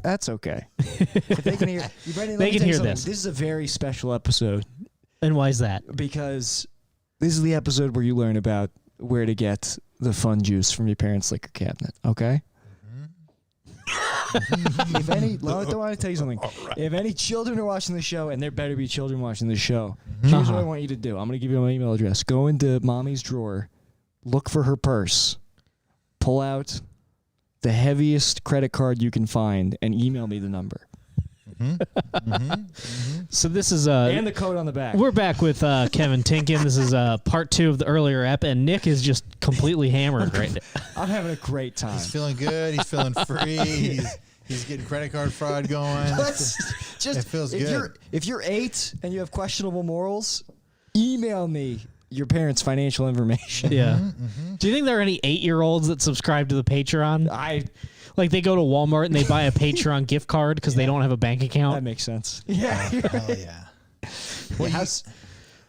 That's okay. If they can hear, Brendan, they can hear this. This is a very special episode. And why is that? Because this is the episode where you learn about where to get the fun juice from your parents' liquor cabinet. Okay. If any, I want to tell you something. Right. If any children are watching the show, and there better be children watching the show, here's what I want you to do. I'm going to give you my email address. Go into mommy's drawer, look for her purse, pull out the heaviest credit card you can find, and email me the number. So this is and the code on the back. We're back with Kevin Tienken. This is part 2 of the earlier ep, and Nick is just completely hammered right now. I'm having a great time. He's feeling good. He's feeling free. He's getting credit card fraud going. It feels good. If you're 8 and you have questionable morals, email me your parents' financial information. Yeah. Do you think there are any 8-year-olds that subscribe to the Patreon? Like they go to Walmart and they buy a Patreon gift card because they don't have a bank account? That makes sense. Yeah. Hell yeah. Well,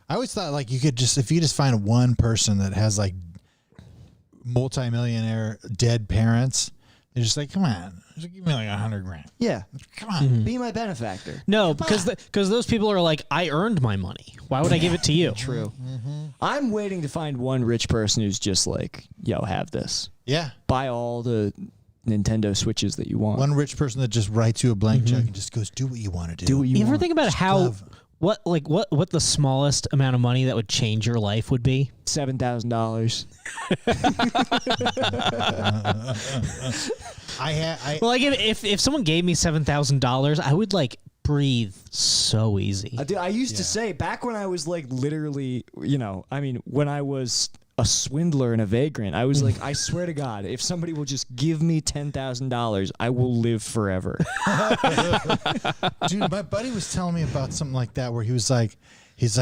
I always thought like you could just, if you just find one person that has like multi-millionaire dead parents, they're just like, come on, just give me like $100,000. Yeah. Come on. Be my benefactor. No, because those people are like, I earned my money. Why would I give it to you? True. I'm waiting to find one rich person who's just like, yo, have this. Yeah. Buy all the Nintendo Switches that you want. One rich person that just writes you a blank check and just goes, do what you want to do. Do what you want. You ever think about what the smallest amount of money that would change your life would be? $7,000. Well, like if someone gave me $7,000, I would like breathe so easy. I used to say back when I was like literally, when I was a swindler and a vagrant, I was like, I swear to God, if somebody will just give me $10,000, I will live forever. Dude, my buddy was telling me about something like that where he's like,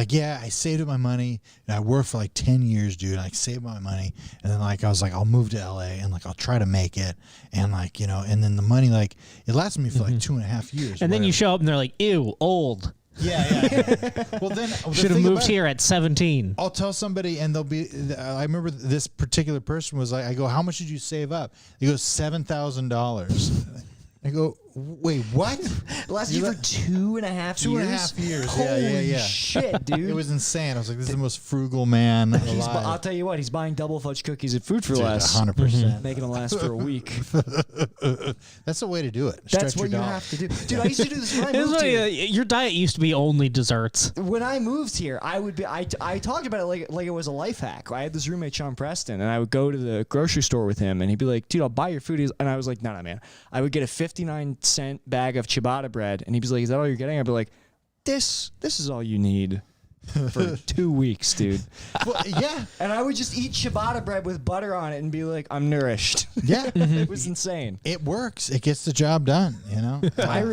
yeah, I saved up my money and I worked for like 10 years, dude. I saved my money. And then like, I was like, I'll move to LA and like, I'll try to make it. And like, and then the money, like it lasted me for like 2.5 years. And then you show up and they're like, ew, old. Yeah. Well, then should have moved here at 17. I'll tell somebody, and they'll be. I remember this particular person was like, I go, how much did you save up? He goes, $7,000. I go, wait, what? It lasted you for 2.5 years? 2.5 years. Holy yeah. shit, dude. It was insane. I was like, this is the most frugal man alive. I'll tell you what, he's buying double fudge cookies at Food for Less. 100%. Making them last for a week. That's the way to do it. That's what you have to do. Dude, I used to do this when I moved here. Your diet used to be only desserts. When I moved here, I talked about it like it was a life hack. I had this roommate, Sean Preston, and I would go to the grocery store with him, and he'd be like, dude, I'll buy your food. And I was like, no, man. I would get a 59-cent bag of ciabatta bread, and he'd be like, is that all you're getting? I'd be like, this is all you need for 2 weeks, dude. Well, yeah. And I would just eat ciabatta bread with butter on it and be like, I'm nourished. Yeah. It was insane. It works. It gets the job done, I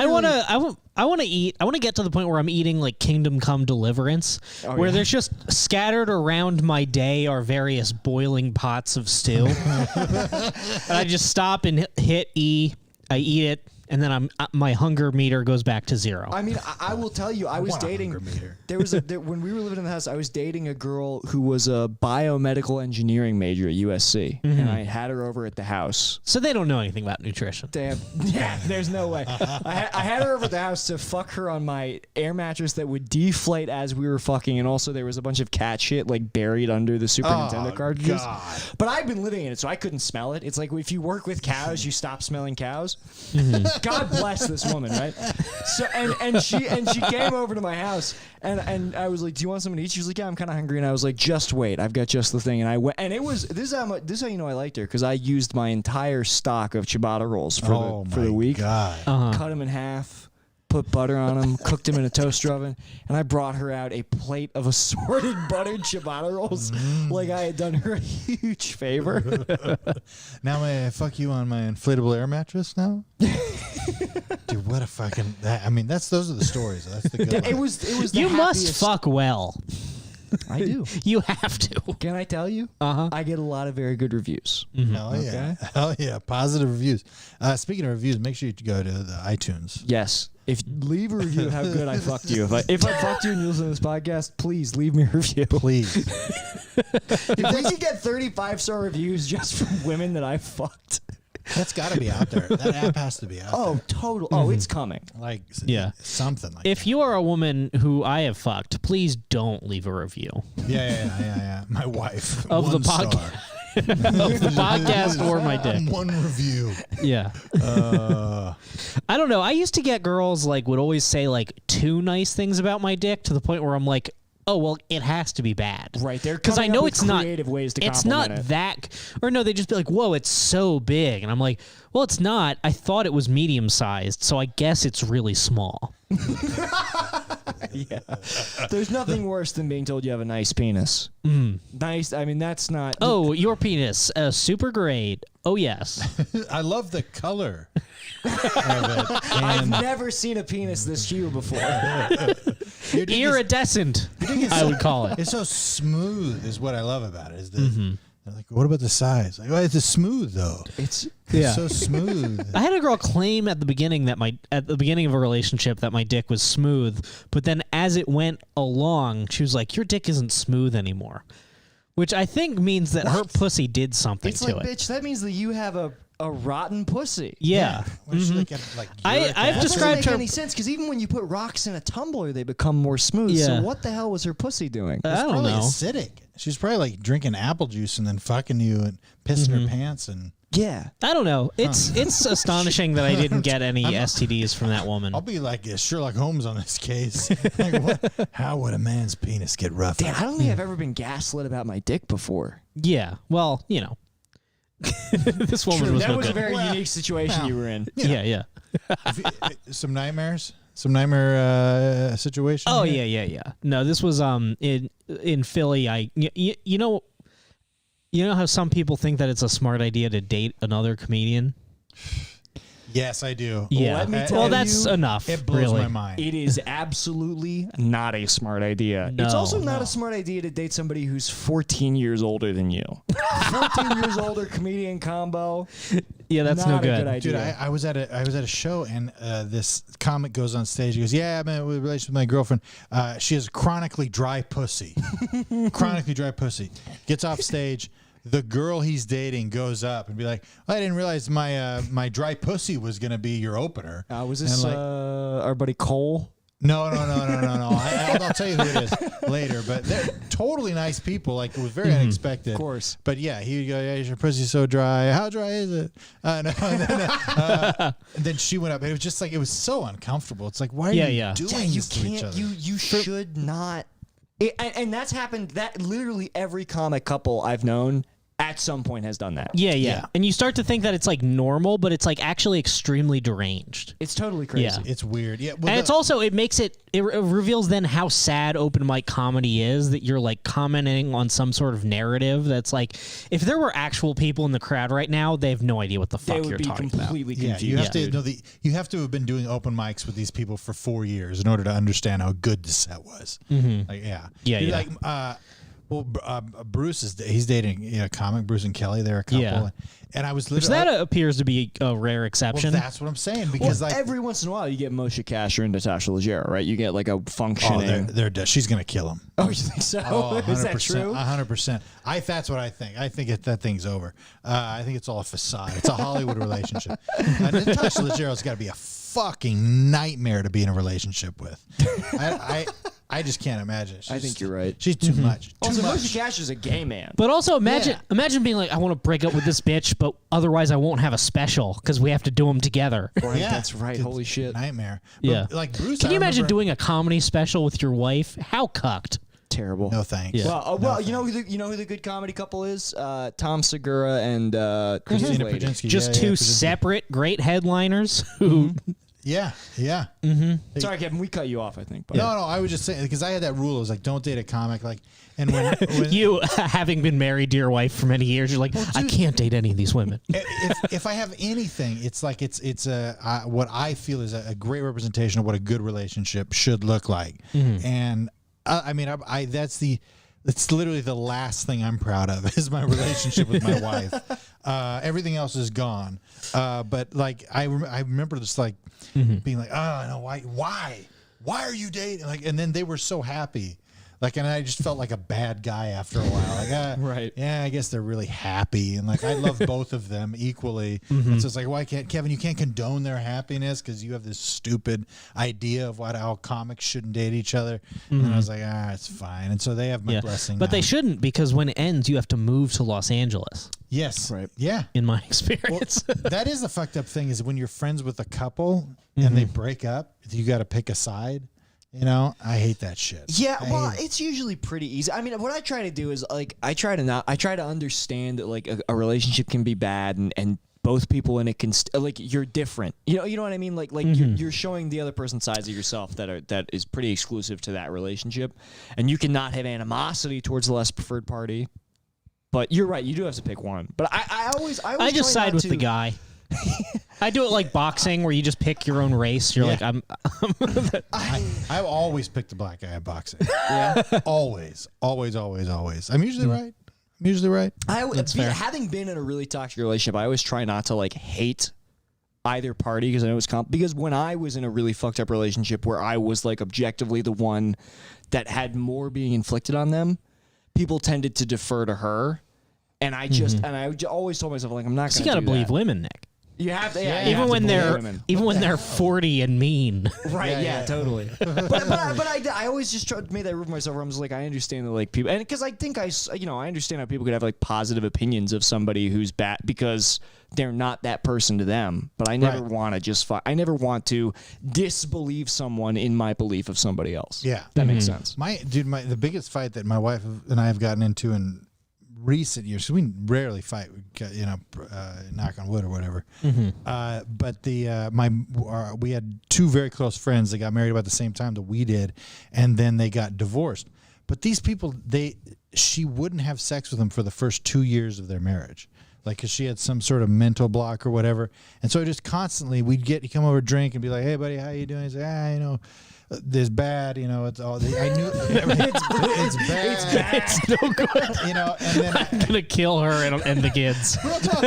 want to get to the point where I'm eating like Kingdom Come Deliverance, where there's just scattered around my day are various boiling pots of stew. And I just stop and hit E. I eat it, and then my hunger meter goes back to 0. I mean, I will tell you, I was dating. When we were living in the house, I was dating a girl who was a biomedical engineering major at USC, and I had her over at the house. So they don't know anything about nutrition. Damn. Yeah, there's no way. I had her over at the house to fuck her on my air mattress that would deflate as we were fucking, and also there was a bunch of cat shit like buried under the Super Nintendo cartridges. God. But I've been living in it, so I couldn't smell it. It's like if you work with cows, you stop smelling cows. God bless this woman, right? So and she came over to my house, and I was like, do you want something to eat? She was like, yeah, I'm kind of hungry. And I was like, just wait, I've got just the thing. And I went, and it was this is how you know I liked her, because I used my entire stock of ciabatta rolls for the week. God. Cut them in half, put butter on them, cooked them in a toaster oven, and I brought her out a plate of assorted buttered ciabatta rolls like I had done her a huge favor. Now may I fuck you on my inflatable air mattress now? Dude, what a fucking... those are the stories. That's the good one. It was You must fuck well. I do. You have to. Can I tell you? I get a lot of very good reviews. Hell yeah. Hell yeah. Positive reviews. Speaking of reviews, make sure you go to the iTunes. Yes. If leave a review of how good I fucked you. If I fucked you and you listen to this podcast, please leave me a review. Please. If we could get 35-star reviews just from women that I fucked. That's got to be out there. That app has to be out there. Oh, total. Oh, it's coming. Like, Yeah. something like If that. you are a woman who I have fucked, please don't leave a review Yeah. My wife. of the One star. podcast. Of the podcast or my dick. One review. Yeah. I don't know. I used to get girls like would always say like 2 nice things about my dick to the point where I'm like, oh well, it has to be bad, Right, they're because I coming up know with it's not. creative ways to It's not compliment it. that, or no, they just be like, whoa, it's so big, and I'm like, well, it's not. I thought it was medium sized, so I guess it's really small. Yeah. There's nothing worse than being told you have a nice penis. Nice. I mean, that's not. Oh, your penis, super great. Oh yes. I love the color of it. I've And never seen a penis this hue before. your dick is- Iridescent, I would call it. It's so smooth is what I love about it. Is the like, what about the size? Like, oh, it's smooth though. It's Yeah. So smooth. I had a girl claim at the beginning of a relationship that my dick was smooth, but then as it went along, she was like, "Your dick isn't smooth anymore," which I think means that her pussy did something it's to like, it. bitch, that means that you have a rotten pussy. Yeah. When she, like, I've uric acid. That doesn't described make her- any sense because even when you put rocks in a tumbler, they become more smooth. Yeah. So what the hell was her pussy doing? I It's don't probably know. acidic. She's probably like drinking apple juice and then fucking you and pissing her pants and. Yeah. I don't know. It's astonishing that I didn't get any STDs from that woman. I'll be like Sherlock Holmes on this case. Like, how would a man's penis get rough? Damn, I don't think I've ever been gaslit about my dick before. Yeah. Well, you know. This woman was that no was good. a very unique situation you were in. Yeah. Some nightmares? Some nightmare situation? Oh here? yeah. No, this was in Philly. You know how some people think that it's a smart idea to date another comedian? Yes, I do. Yeah. Let me tell Well, that's you, It enough. blows really. my mind. It is absolutely not a smart idea. No. It's also not a smart idea to date somebody who's 14 years older than you. 14 years older comedian combo. Yeah, that's not no a good. idea. Dude, I was at a show and this comic goes on stage. He goes, "Yeah, I'm in a relationship with my girlfriend. She has chronically dry pussy. Chronically dry pussy." Gets off stage. The girl he's dating goes up and be like, "I didn't realize my dry pussy was gonna be your opener." Was this And, like, our buddy Cole? No. I'll tell you who it is later. But they're totally nice people. Like, it was very unexpected. Of course. But yeah, he would go, "Yeah, your pussy's so dry. How dry is it?" No. And then she went up. It was just like, it was so uncomfortable. It's like, why are you doing Yeah, you this to each can't. other? You should not. And that's happened. That literally every comic couple I've known at some point has done that. Yeah. And you start to think that it's like normal, but it's like actually extremely deranged. It's totally crazy. Yeah. It's weird. Yeah. Well, And it's also, it reveals then how sad open mic comedy is, that you're like commenting on some sort of narrative that's like, if there were actual people in the crowd right now, they have no idea what the They fuck would you're be talking about. completely yeah, confused. you have to dude. know you have to have been doing open mics with these people for 4 years in order to understand how good the set was. Like, yeah. Yeah, You're yeah. Like, Bruce he's dating a comic, Bruce and Kelly. They're a couple. Yeah. And I was Which literally. that appears to be a rare exception. Well, that's what I'm saying, because Well, like every once in a while you get Moshe Kasher and Natasha Leggero, right? You get like a oh, functioning. they're dead. She's gonna kill him. Oh, you think so? Oh, Is that 100%. true? 100%. That's what I think. I think that thing's over. I think it's all a facade. It's a Hollywood relationship. Natasha Leggero's got to be a fucking nightmare to be in a relationship with. I just can't imagine. I think you're right. She's too much. Too Also, much. Moshe Kasher's a gay man. But also imagine being like, I want to break up with this bitch, but otherwise I won't have a special because we have to do them together. Right, Yeah, that's right. it's Holy shit. nightmare. But, Yeah. like Bruce. Can I you imagine remember- doing a comedy special with your wife? How cucked. Terrible. No thanks. Yeah. Well, you know who the good comedy couple is? Tom Segura and Christina Christina Lady. Pajitsky. Just Yeah, two yeah, separate great headliners who Yeah. Sorry, Kevin, we cut you off. I think. But No, I was just saying, because I had that rule. It was like, don't date a comic. Like, and when you, having been married to your wife for many years, you're like, I can't date any of these women. if I have anything, it's like it's what I feel is a great representation of what a good relationship should look like. And I mean, it's literally the last thing I'm proud of is my relationship with my wife. Everything else is gone. But like I remember just like being like, oh no, why are you dating? Like, and then they were so happy. Like, and I just felt like a bad guy after a while. Like, right. Yeah, I guess they're really happy. And like, I love both of them equally. And so it's like, why can't Kevin, you can't condone their happiness because you have this stupid idea of how comics shouldn't date each other. And I was like, it's fine. And so they have my blessing. But now. they shouldn't, because when it ends, you have to move to Los Angeles. Yes. Right. Yeah. In my experience. Well, that is the fucked up thing is when you're friends with a couple and they break up, you got to pick a side. You know, I hate that shit. Yeah, well, it's usually pretty easy. I mean, what I try to do is like I try to understand that like a relationship can be bad and both people in it can like you're different. You know what I mean? Like you're showing the other person sides of yourself that is pretty exclusive to that relationship, and you cannot have animosity towards the less preferred party. But you're right, you do have to pick one. But I always just side with the guy. I do it like boxing, where you just pick your own race. You're like, I've always picked the black guy at boxing. Yeah, always. I'm usually right. That's fair. Having been in a really toxic relationship, I always try not to like hate either party because I know it's because when I was in a really fucked up relationship where I was like objectively the one that had more being inflicted on them, people tended to defer to her, and I always told myself like I'm not going to. You got to believe women, Nick. You have to, even when they're 40 and mean, right? Yeah, totally. but I always just made that rule for myself. Where I'm just like, I understand that like people, and because I think I understand how people could have like positive opinions of somebody who's bad because they're not that person to them. But I never want to I never want to disbelieve someone in my belief of somebody else. Yeah, that makes sense. The biggest fight that my wife and I have gotten into in recent years, we rarely fight, knock on wood or whatever. But we had two very close friends that got married about the same time that we did, and then they got divorced. But these people, she wouldn't have sex with them for the first 2 years of their marriage, like because she had some sort of mental block or whatever. And so just constantly, he'd come over, drink, and be like, "Hey, buddy, how you doing?" He's like, this bad, it's all. I knew it's bad. It's bad. It's no good. And then I'm gonna kill her and the kids. Real talk,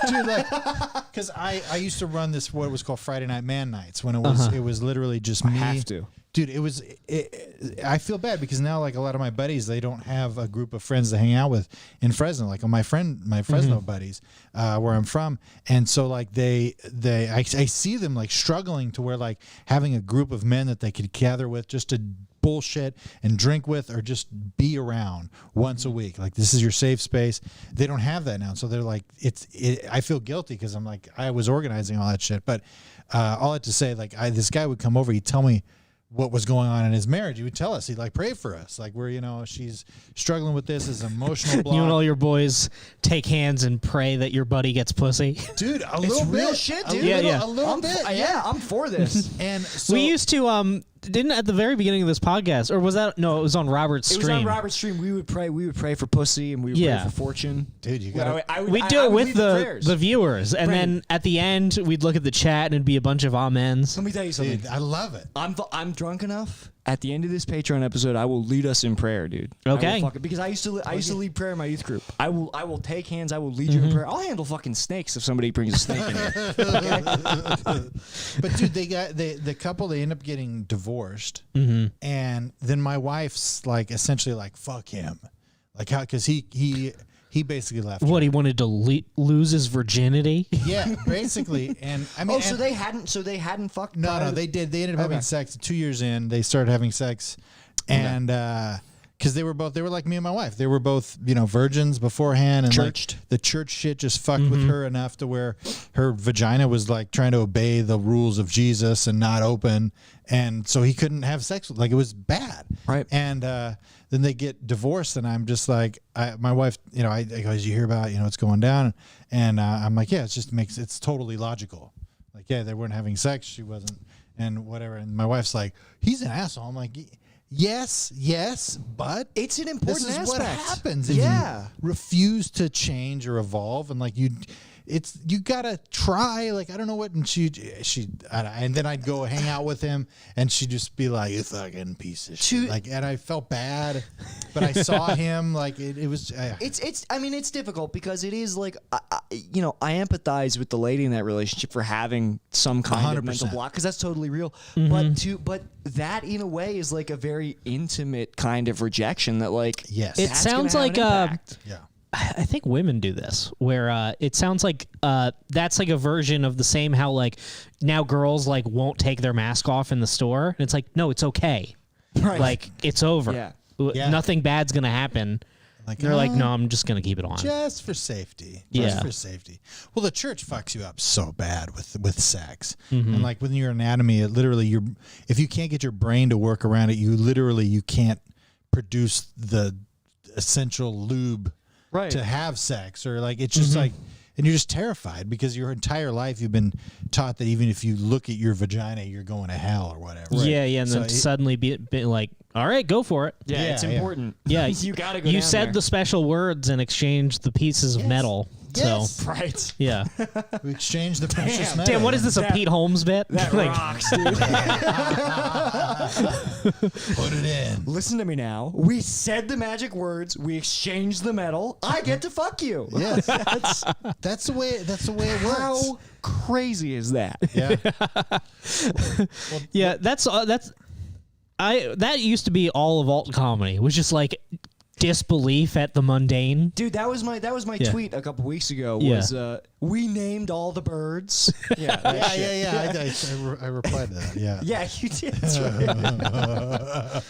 dude. Because I used to run this what was called Friday Night Man Nights when it was literally just me. I have to. Dude, I feel bad because now like a lot of my buddies, they don't have a group of friends to hang out with in Fresno, like my Fresno buddies, where I'm from. And so like I see them like struggling to where like having a group of men that they could gather with just to bullshit and drink with or just be around once a week. Like this is your safe space. They don't have that now. So they're like, I feel guilty because I'm like, I was organizing all that shit. But all I had to say, like this guy would come over, he'd tell me what was going on in his marriage. He would tell us, he'd like pray for us. Like she's struggling with this, emotional block. You and all your boys take hands and pray that your buddy gets pussy. Dude, a little bit. Real shit, dude. A little bit. Yeah, I'm for this. And so, we used to, didn't at the very beginning of this podcast, or was that, no, it was on Robert's stream. It was on Robert's stream. We would pray for pussy and we would pray for fortune. Dude, you got to. We'd do it with the viewers. And then at the end, we'd look at the chat and it'd be a bunch of amens. Let me tell you something. Dude, I love it. I'm drunk enough. At the end of this Patreon episode, I will lead us in prayer, dude. Okay. Because I used to lead prayer in my youth group. I will take hands. I will lead you in prayer. I'll handle fucking snakes if somebody brings a snake in here. Okay? But dude, the couple, they end up getting divorced, and then my wife's like essentially like fuck him, like how because he basically left. What, her. he wanted to lose his virginity? Yeah, basically. And I mean, so they hadn't fucked. No, they did. They ended up having sex 2 years in. They started having sex, and because they were like me and my wife. They were both virgins beforehand, and churched. Like, the church shit just fucked with her enough to where her vagina was like trying to obey the rules of Jesus and not open, and so he couldn't have sex. Like it was bad, right? And then they get divorced, and I'm just like, my wife, I go, "Did you hear about what's going down?" And I'm like, "Yeah, it's totally logical." Like, yeah, they weren't having sex, she wasn't, and whatever. And my wife's like, "He's an asshole." I'm like, Yes, but it's an important aspect. This is what happens if you refuse to change or evolve, and like you gotta try. Like, I don't know what. And and then I'd go hang out with him, and she'd just be like, "You fucking piece of shit." Like, and I felt bad, but I saw him. Like, it was. It's. I mean, it's difficult because it is like, you know, I empathize with the lady in that relationship for having some kind of mental block because that's totally real. But that in a way is like a very intimate kind of rejection that like. Yes. It sounds like yeah. I think women do this, where it sounds like that's like a version of the same how like now girls like won't take their mask off in the store, and it's like, no, it's okay, Right. like it's over, nothing bad's gonna happen. Like, they're like, no, I'm just gonna keep it on just for safety. For safety. Well, the church fucks you up so bad with sex, and like with your anatomy, it literally if you can't get your brain to work around it, you can't produce the essential lube. Right. To have sex, or like it's just like, and you're just terrified because your entire life you've been taught that even if you look at your vagina, you're going to hell or whatever. Right? Yeah, and then suddenly be like, all right, go for it. Yeah, it's important. Yeah, you gotta go. You said the special words and exchanged the pieces of metal. Yes. So right. Yeah. We exchanged the precious metal. Damn, what is this, a Pete Holmes bit? That rocks, dude. Put it in. Listen to me now. We said the magic words. We exchanged the metal. I get to fuck you. Yes. That's the way it works. How crazy is that? Yeah. Yeah, that used to be all of alt comedy. It was just like disbelief at the mundane. Dude, that was my tweet a couple weeks ago. Was we named all the birds? Yeah, I replied to that. Yeah, yeah, you did. That's right.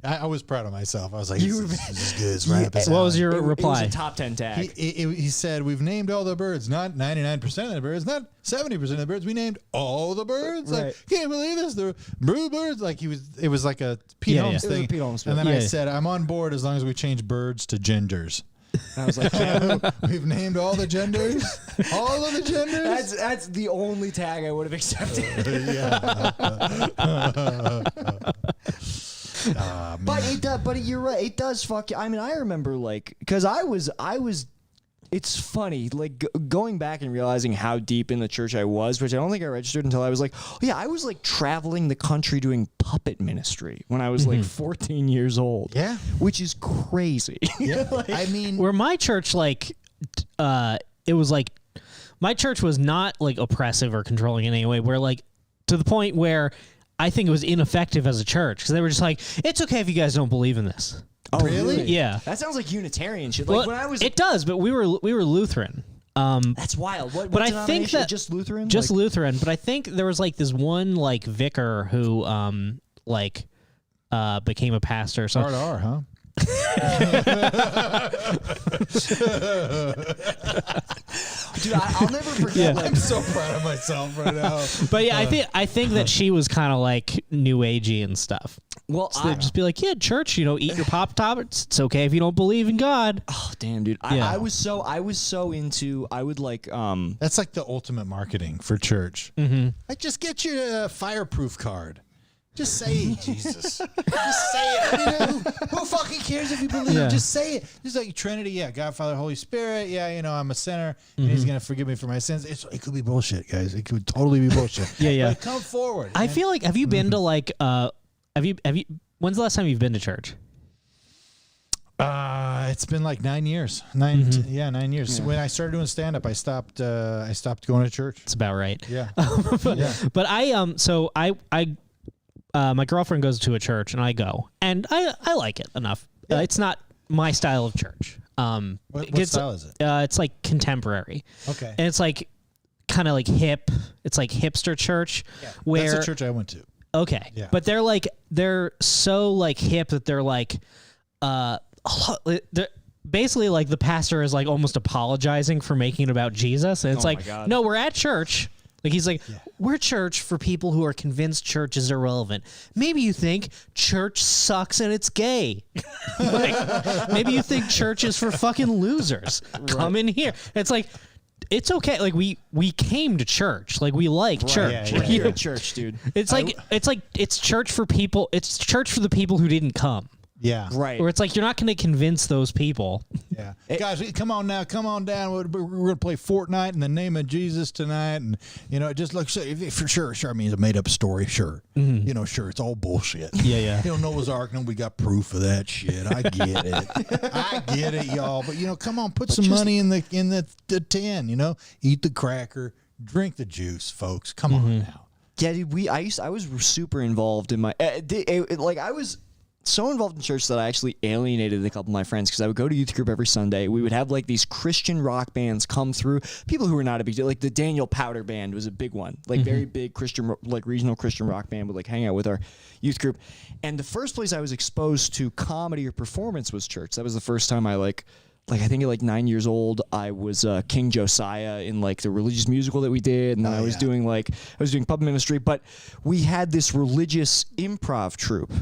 I was proud of myself. I was like, this is good. It's right up his What was your It reply? was a top 10 tag. He said, we've named all the birds, not 99% of the birds, not 70% of the birds. We named all the birds. Right. Like, can't believe this. The blue birds. Like it was like a Pete Holmes It was a thing. Pete Holmes and then bit. I said, I'm on board as long as we change birds to genders. And I was like, We've named all the genders. All of the genders. that's the only tag I would have accepted. But you're right. It does fuck you. I mean, I remember like because I was. It's funny, like going back and realizing how deep in the church I was, which I don't think I registered until I was like, oh yeah, I was like traveling the country doing puppet ministry when I was like 14 years old. Yeah, which is crazy. Yeah, like, I mean, where my church it was like my church was not like oppressive or controlling in any way. Where like to the point where I think it was ineffective as a church because they were just like, it's okay if you guys don't believe in this. Oh, really? Yeah. That sounds like Unitarian shit. Like well, when I was, it does, but we were Lutheran. That's wild. What but I think that just Lutheran, just Lutheran. But I think there was like this one like vicar who became a pastor. Or something. R, huh? Dude, I'll never forget. Yeah. Like, I'm so proud of myself right now. But yeah, I think that she was kind of like new agey and stuff. well, So they'd just be like, yeah, church, eat your Pop Tart. It's okay if you don't believe in God. oh damn, dude. Yeah. I was so into. I would like That's like the ultimate marketing for church. Mm-hmm. Like, just get your fireproof card. Just say Jesus. Just say it. I mean, who fucking cares if you believe? Yeah. Just say it. Just like Trinity, yeah, God, Father, Holy Spirit. Yeah, I'm a sinner, and He's gonna forgive me for my sins. It could be bullshit, guys. It could totally be bullshit. Yeah. But come forward. I feel like, have you been to like, have you, when's the last time you've been to church? It's been like 9 years. 9 years. Yeah. When I started doing stand up, I stopped going to church. It's about right. Yeah. But my girlfriend goes to a church and I go, and I like it enough. Yeah. It's not my style of church. What style is it? It's like contemporary. Okay. And it's like kind of like hip. It's like hipster church. Yeah. Where That's the church I went to. okay. Yeah. But they're so like hip that they're like they're basically like the pastor is like almost apologizing for making it about Jesus. And it's Oh my like, God. no, we're at church. Like he's like, we're church for people who are convinced church is irrelevant. Maybe you think church sucks and it's gay. Like, maybe you think church is for fucking losers. Come in here. It's like, it's okay. Like we came to church. Like we like church. we're here at church, dude. It's like it's church for people. It's church for the people who didn't come. Yeah. Right. Where it's like you're not going to convince those people. Yeah. Guys, come on now. Come on down. We're going to play Fortnite in the name of Jesus tonight. And, it just looks for sure. Sure. I mean, it's a made up story. Sure. Mm-hmm. Sure. It's all bullshit. Yeah. Noah's Ark. We got proof of that shit. I get it. I get it, y'all. But, come on, put some money in the tin, eat the cracker, drink the juice, folks. Come on now. Yeah, dude, I was super involved in my, I was so involved in church that I actually alienated a couple of my friends because I would go to youth group every Sunday. We would have like these Christian rock bands come through, people who were not a big deal. Like the Daniel Powder Band was a big one, like very big Christian, like regional Christian rock band would like hang out with our youth group. And the first place I was exposed to comedy or performance was church. That was the first time I I think at 9 years old, I was King Josiah in like the religious musical that we did, and then I was doing puppet ministry. But we had this religious improv troupe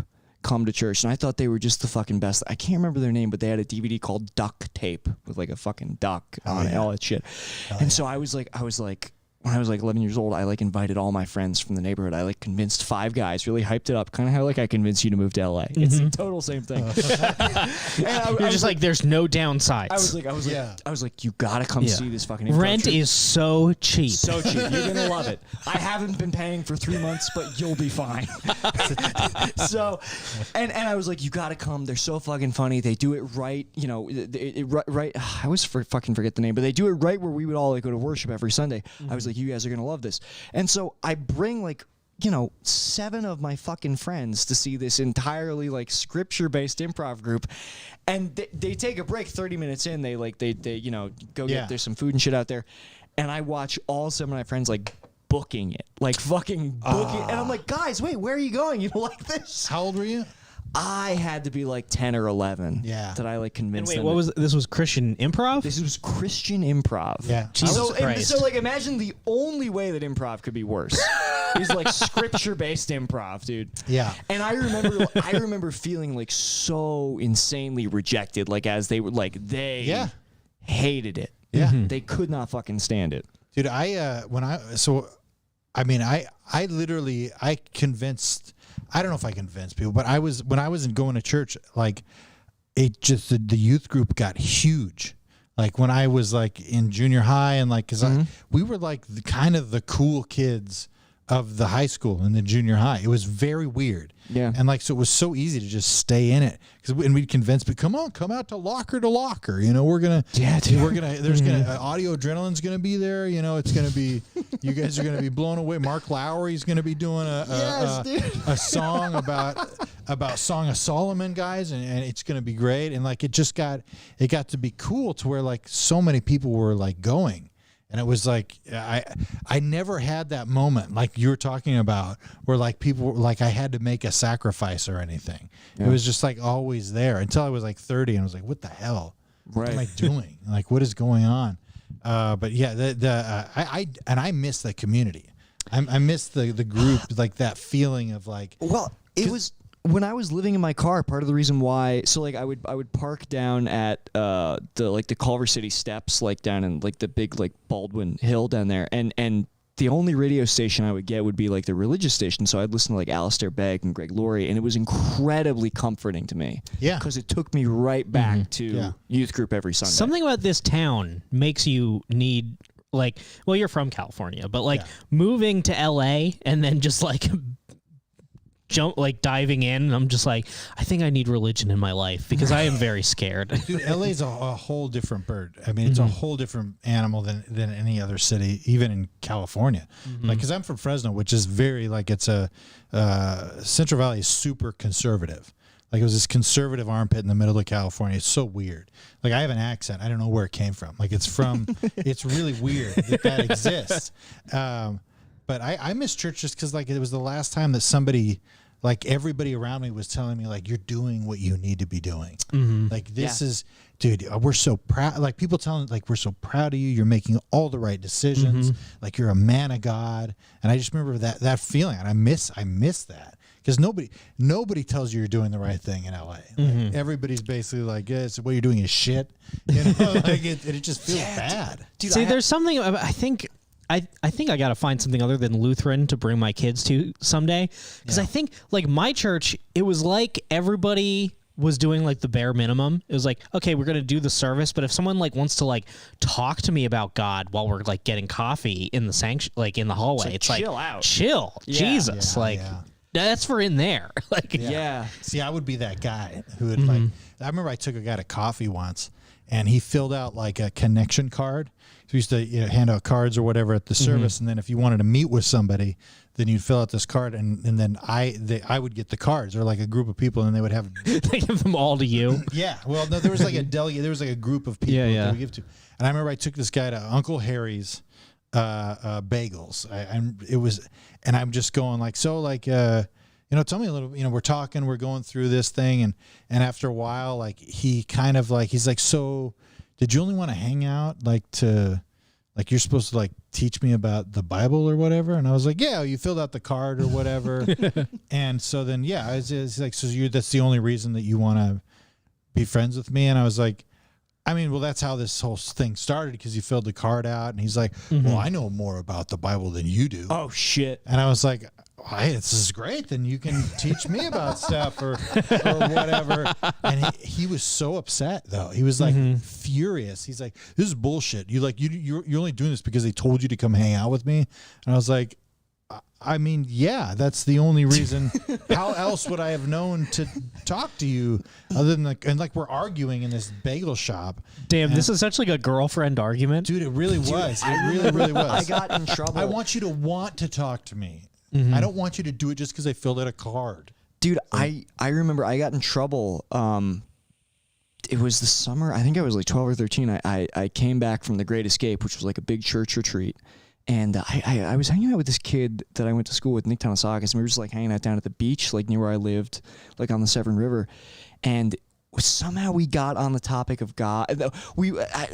come to church, and I thought they were just the fucking best. I can't remember their name, but they had a DVD called Duck Tape with like a fucking duck on it, all that shit. And so I was like, when I was 11 years old, I invited all my friends from the neighborhood. I convinced 5 guys, really hyped it up, kind of how I convinced you to move to LA. It's the total same thing. You're just like, there's no downsides. I was like, you gotta come see this fucking improv Rent troupe. is so cheap. So cheap. You're gonna love it. I haven't been paying for 3 months, but you'll be fine. So, and I was like, you gotta come. They're so fucking funny. They do it right. Right. I always fucking forget the name, but they do it right where we would all go to worship every Sunday. I was like, you guys are gonna love this. And so I bring 7 of my fucking friends to see this entirely scripture-based improv group, and they take a break 30 minutes in. They go get there's some food and shit out there, and I watch all 7 of my friends booking it, fucking booking, and I'm like, guys, wait, where are you going? You don't like this? How old were you? I had to be 10 or 11. Yeah. That I convinced Wait, them. this was Christian improv? This was Christian improv. Yeah. Jesus Christ. So imagine the only way that improv could be worse is scripture-based improv, dude. Yeah. And I remember feeling so insanely rejected, as they were they hated it. Yeah. They could not fucking stand it. Dude, I literally convinced, I don't know if I convinced people, but when I was going to church, the youth group got huge. When I was in junior high and we were kind of the cool kids of the high school and the junior high. It was very weird. Yeah. And so it was so easy to just stay in it and we'd convince people, come out to locker. We're going to, there's going to, audio adrenaline's going to be there. It's going to be, you guys are going to be blown away. Mark Lowry's going to be doing a song about Song of Solomon, guys. And it's going to be great. And it got to be cool to where so many people were going. And it was I never had that moment like you were talking about where people were I had to make a sacrifice or anything. Yeah. It was just always there until I was 30 and I was what the hell? What am I doing? What is going on? But yeah, I miss the community. I miss the group, that feeling of Well, it was when I was living in my car, part of the reason why, I would park down at the Culver City steps, down in the big Baldwin Hill down there, and the only radio station I would get would be the religious station. So I'd listen to Alistair Begg and Greg Laurie, and it was incredibly comforting to me. Yeah, because it took me right back to youth group every Sunday. Something about this town makes you need you're from California, but moving to LA and then just diving in, and I'm just I think I need religion in my life because I am very scared. Dude, LA's a whole different bird. I mean, it's a whole different animal than any other city, even in California. Because I'm from Fresno, which is very it's a Central Valley is super conservative. It was this conservative armpit in the middle of California. It's so weird. I have an accent. I don't know where it came from. It's from. It's really weird that exists. But I miss church just because it was the last time that somebody, everybody around me was telling me you're doing what you need to be doing. This is, dude, we're so proud. People telling we're so proud of you. You're making all the right decisions. You're a man of God. And I just remember that feeling, and I miss that. Because nobody tells you you're doing the right thing in LA. Everybody's basically yes, what you're doing is shit. It just feels bad. Dude, see, there's something I think I got to find something other than Lutheran to bring my kids to someday. Because I think my church, it was everybody was doing like the bare minimum. It was like, okay, we're gonna do the service, but if someone like wants to like talk to me about God while we're like getting coffee in the like in the hallway, it's like chill out. Chill, Yeah. Jesus, that's for in there. Like, Yeah. See, I would be that guy who would like. I remember I took a guy to coffee once, and he filled out like a connection card. So we used to hand out cards or whatever at the service, and then if you wanted to meet with somebody, then you'd fill out this card, and then I would get the cards, or like a group of people, and they would have they give them all to you. Yeah, well, no, there was like a delegate, there was like a group of people that we give to, and I remember I took this guy to Uncle Harry's bagels. And I'm just going like, so like, tell me a little, we're talking, we're going through this thing, and after a while, like he kind of like, he's like, so did you only want to hang out like you're supposed to like teach me about the Bible or whatever? And I was like, yeah, you filled out the card or whatever. And so then, it's like, so that's the only reason that you want to be friends with me? And I was like, I mean, well, that's how this whole thing started, because you filled the card out. And he's like, well, I know more about the Bible than you do. Oh, shit. And I was like, hey, this is great. Then you can teach me about stuff or whatever. And he was so upset, though. He was like furious. He's like, this is bullshit. You're only doing this because they told you to come hang out with me. And I was like, I mean, yeah, that's the only reason. How else would I have known to talk to you other than and we're arguing in this bagel shop. Damn, this is such like a girlfriend argument. Dude, it really was. It really was. I got in trouble. I want you to want to talk to me. I don't want you to do it just because I filled out a card. Dude, I remember I got in trouble. It was the summer. I think I was like 12 or 13. I came back from the Great Escape, which was like a big church retreat. And I was hanging out with this kid that I went to school with, Nick Tanasakis, and we were just like hanging out down at the beach, like near where I lived, like on the Severn River. And somehow we got on the topic of God.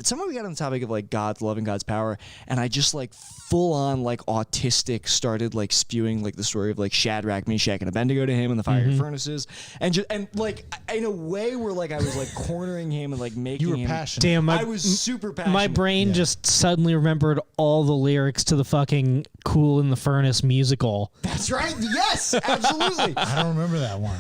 Somehow we got on the topic of like God's love and God's power. And I just like full on like autistic started like spewing like the story of like Shadrach, Meshach, and Abednego to him in the fiery furnaces. And like in a way where like I was like cornering him and like making You were him passionate. Damn, I was super passionate. My brain just suddenly remembered all the lyrics to the fucking Cool in the Furnace musical. That's right. Yes, absolutely. I don't remember that one.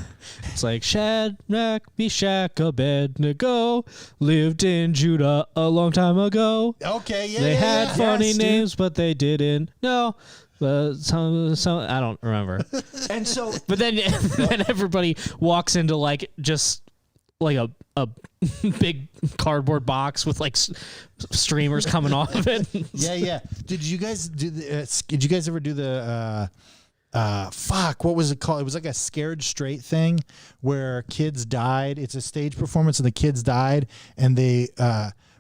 It's like Shadrach, Meshach, Abednego lived in Judah a long time ago. Okay, yeah. They had funny Yes, names, but they didn't. No, some I don't remember. And so, But then everybody walks into like just like a big cardboard box with like streamers coming off of it. Yeah. Did you guys ever do the what was it called? It was like a Scared Straight thing where kids died. It's a stage performance and the kids died, and they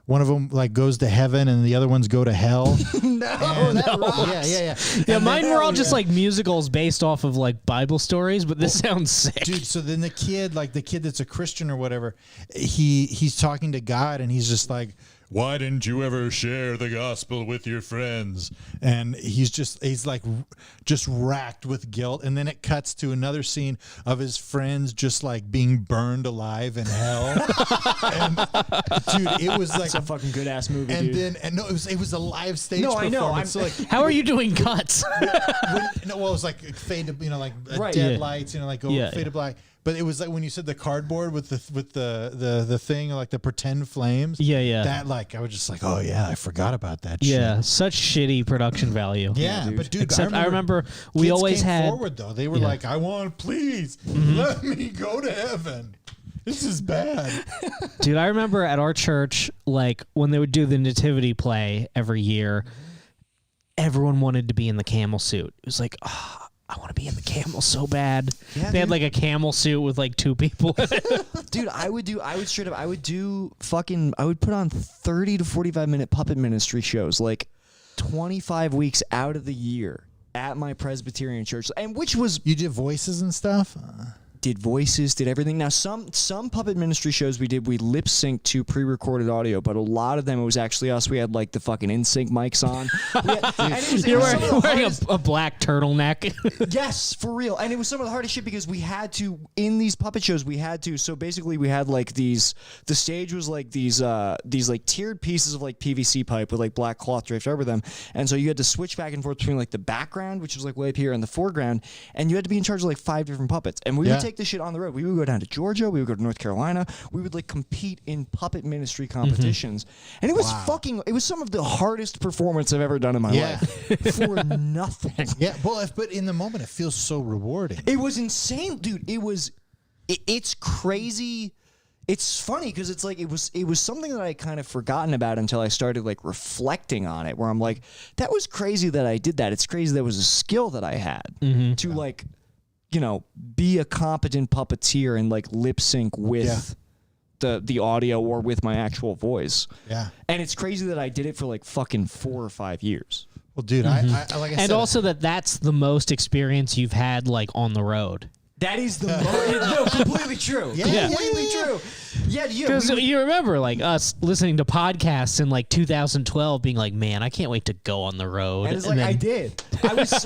one of them like goes to heaven and the other ones go to hell. that rocks. Yeah. Yeah, And mine then- were all just like musicals based off of like Bible stories, but this sounds sick. Dude, so then the kid that's a Christian or whatever, he's talking to God and he's just like, why didn't you ever share the gospel with your friends? And he's like just racked with guilt. And then it cuts to another scene of his friends just like being burned alive in hell. And dude, it was like It's a fucking good ass movie, and dude. then it was a live stage No, I know, performance. So like How are you doing cuts? it was like fade to like Right. dead Yeah. lights, like go Yeah, fade to black. But it was like when you said the cardboard with the thing, like the pretend flames. Yeah. That like I was just like, oh yeah, I forgot about that. Yeah, shit. such shitty production value. Yeah, dude. but dude, Except I remember we kids always came had forward though. They were Yeah. like, I want, please let me go to heaven. This is bad. Dude, I remember at our church, like when they would do the nativity play every year, everyone wanted to be in the camel suit. It was like, oh, I want to be in the camel so bad. Yeah, they had dude. like a camel suit with like two people in it. Dude, I would put on 30 to 45 minute puppet ministry shows like 25 weeks out of the year at my Presbyterian church, and which was You did voices and stuff. did voices, did everything. Now some puppet ministry shows we lip synced to pre-recorded audio, but a lot of them it was actually us. We had like the fucking in-sync mics on. You're wearing a black turtleneck. Yes, for real. And it was some of the hardest shit because we had to, in these puppet shows, so basically we had like the stage was like these like tiered pieces of like PVC pipe with like black cloth draped over them. And so you had to switch back and forth between like the background, which was like way up here, and the foreground. And you had to be in charge of like 5 different puppets. And we would take take this shit on the road. We would go down to Georgia. We would go to North Carolina. We would like compete in puppet ministry competitions. And it was it was some of the hardest performance I've ever done in my life for nothing. Yeah, well, but in the moment, it feels so rewarding. It was insane, dude. It's crazy. It's funny because it's like it was something that I kind of forgotten about until I started like reflecting on it, where I'm like, that was crazy that I did that. It's crazy that was a skill that I had to like, you know, be a competent puppeteer and like lip sync with the audio or with my actual voice. Yeah. And it's crazy that I did it for like fucking 4 or 5 years. Well, dude, I like I said, and also that's the most experience you've had like on the road. That is the no, completely true. Yeah. Completely true. Yeah, because you remember like us listening to podcasts in like 2012, being like, "Man, I can't wait to go on the road." And it's like I did.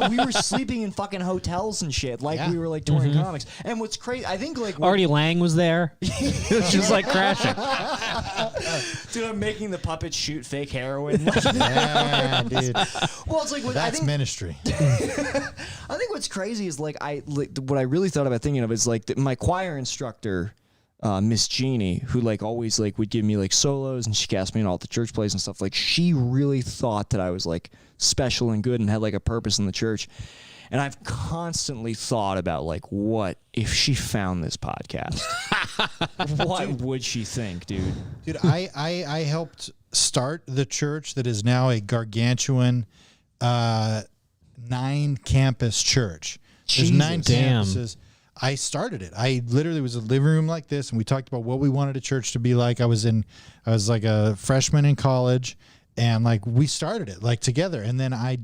We were sleeping in fucking hotels and shit, like we were like touring comics. And what's crazy, I think like Artie Lang was there. It was just like crashing. Dude, I'm making the puppets shoot fake heroin. Yeah, dude. Well, it's like that's ministry. I think what's crazy is like what I really thought about thinking of is like my choir instructor, Miss Jeannie, who like always like would give me like solos and she cast me in all the church plays and stuff. Like she really thought that I was like special and good and had like a purpose in the church. And I've constantly thought about like, what if she found this podcast? What would she think, dude? Dude, I helped start the church that is now a gargantuan 9-campus church. There's 9 campuses. I started it. I literally was a living room like this, and we talked about what we wanted a church to be like. I was like a freshman in college, and like we started it like together. And then I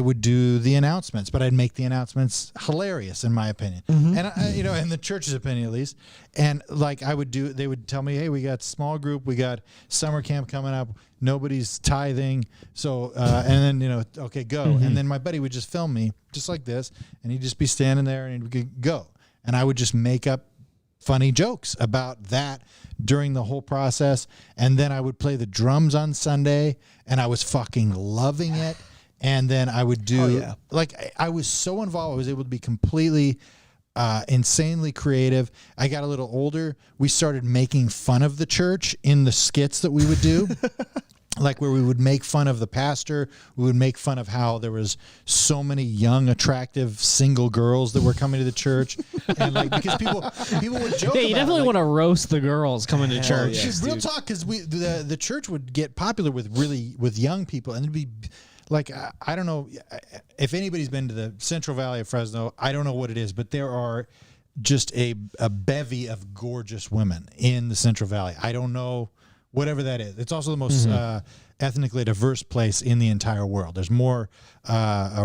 would do the announcements, but I'd make the announcements hilarious in my opinion, and in the church's opinion at least. And like they would tell me, hey, we got small group, we got summer camp coming up, nobody's tithing, so and then okay, go. And then my buddy would just film me just like this, and he'd just be standing there and he'd go, and I would just make up funny jokes about that during the whole process. And then I would play the drums on Sunday, and I was fucking loving it. And then I would do I was so involved. I was able to be completely insanely creative. I got a little older. We started making fun of the church in the skits that we would do. Like where we would make fun of the pastor, we would make fun of how there was so many young, attractive, single girls that were coming to the church, and like because people would joke. Yeah, you definitely want to roast the girls coming to church. Yeah, real talk, because the church would get popular with young people, and it'd be like I don't know if anybody's been to the Central Valley of Fresno. I don't know what it is, but there are just a bevy of gorgeous women in the Central Valley. I don't know. Whatever that is. It's also the most ethnically diverse place in the entire world. There's more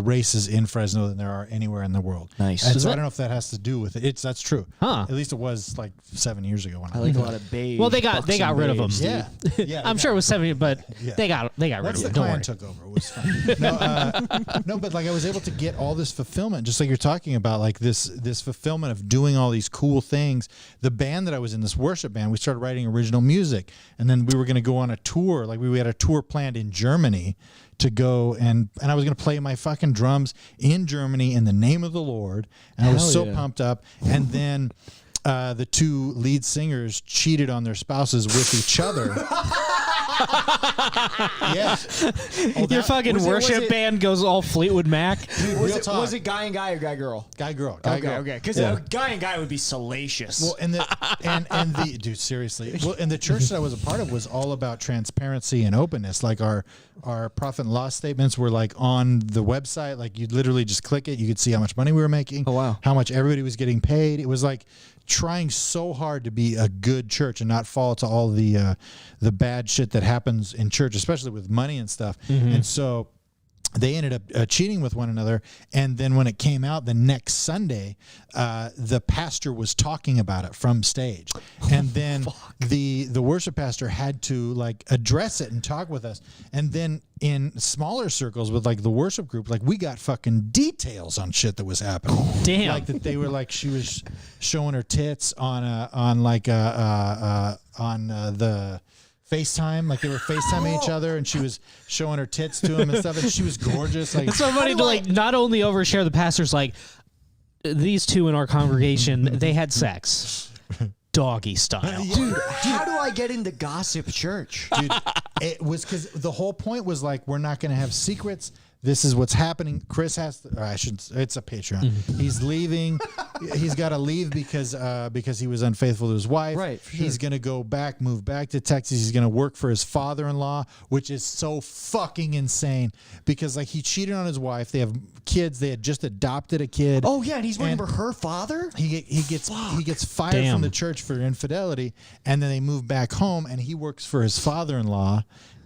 races in Fresno than there are anywhere in the world. Nice. And so I don't know if that has to do with it. That's true. Huh. At least it was like 7 years ago. When I like a lot of babes. Well, they got rid of them. Yeah. I'm sure it was 70, but they got rid of them. The clan took over. It was fun. No, but like I was able to get all this fulfillment, just like you're talking about, like this fulfillment of doing all these cool things. The band that I was in, this worship band, we started writing original music, and then we were going to go on a tour. Like we had a tour planned in Germany to go, and I was going to play my fucking drums in Germany in the name of the Lord, and I was so pumped up. And then the 2 lead singers cheated on their spouses with each other. Yeah. Your fucking worship band goes all Fleetwood Mac. Dude, was it guy and guy or guy girl? Guy girl. Okay. Because guy and guy would be salacious. Well, and the dude, seriously. Well, and the church that I was a part of was all about transparency and openness. Like our profit and loss statements were like on the website. Like you'd literally just click it. You could see how much money we were making. Oh wow. How much everybody was getting paid. It was like trying so hard to be a good church and not fall to all the bad shit that happens in church, especially with money and stuff. And so they ended up cheating with one another. And then when it came out the next Sunday, the pastor was talking about it from stage. And then the worship pastor had to like address it and talk with us. And then in smaller circles with like the worship group, like we got fucking details on shit that was happening. Damn. Like that they were like, she was showing her tits on the FaceTime, like they were FaceTiming each other, and she was showing her tits to him and stuff, and she was gorgeous. Like it's so funny to like not only overshare the pastor's like, these two in our congregation, they had sex. Doggy style. Dude, how do I get into gossip church? Dude, it was because the whole point was like, we're not going to have secrets. This is what's happening. Chris has to, or I should, it's a Patreon. He's leaving. He's got to leave because he was unfaithful to his wife. Right. For sure. He's going to move back to Texas. He's going to work for his father-in-law, which is so fucking insane because like he cheated on his wife. They have kids. They had just adopted a kid. Oh yeah, and he's working for her father. He gets fired from the church for infidelity, and then they move back home, and he works for his father-in-law.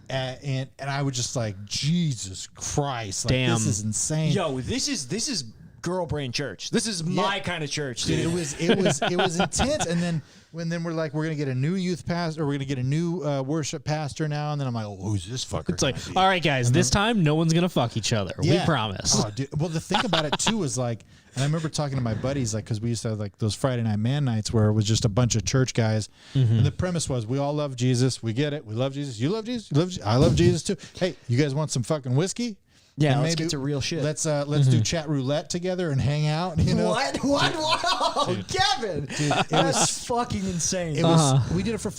And I was just like, Jesus Christ, like, damn, this is insane. Yo, this is girl brain church. This is my kind of church, dude. It was intense. And then we're like, we're gonna get a new youth pastor, or we're gonna get a new worship pastor now. And then I'm like, oh, who's this fucker? It's like, all right, guys, this time no one's gonna fuck each other. We promise. Oh, dude. Well, the thing about it too is like, and I remember talking to my buddies, like, because we used to have like those Friday night man nights where it was just a bunch of church guys. And the premise was, we all love Jesus. We get it. We love Jesus. You love Jesus. You love Jesus. I love Jesus too. Hey, you guys want some fucking whiskey? Yeah, and let's get to real shit. Let's do chat roulette together and hang out. You know What? Whoa, Kevin! Dude, That's fucking insane. It was. We did it for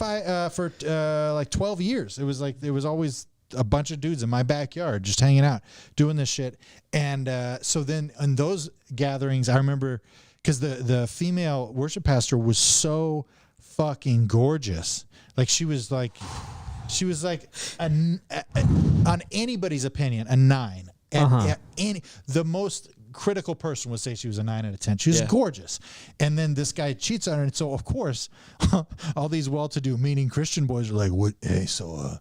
like 12 years. It was like there was always a bunch of dudes in my backyard just hanging out doing this shit. And so then in those gatherings, I remember because the female worship pastor was so fucking gorgeous. Like she was like on anybody's opinion a 9. And the most critical person would say she was a 9 out of 10. She was gorgeous. And then this guy cheats on her. And so, of course, all these well-to-do, meaning Christian boys are like, "What? Hey, so,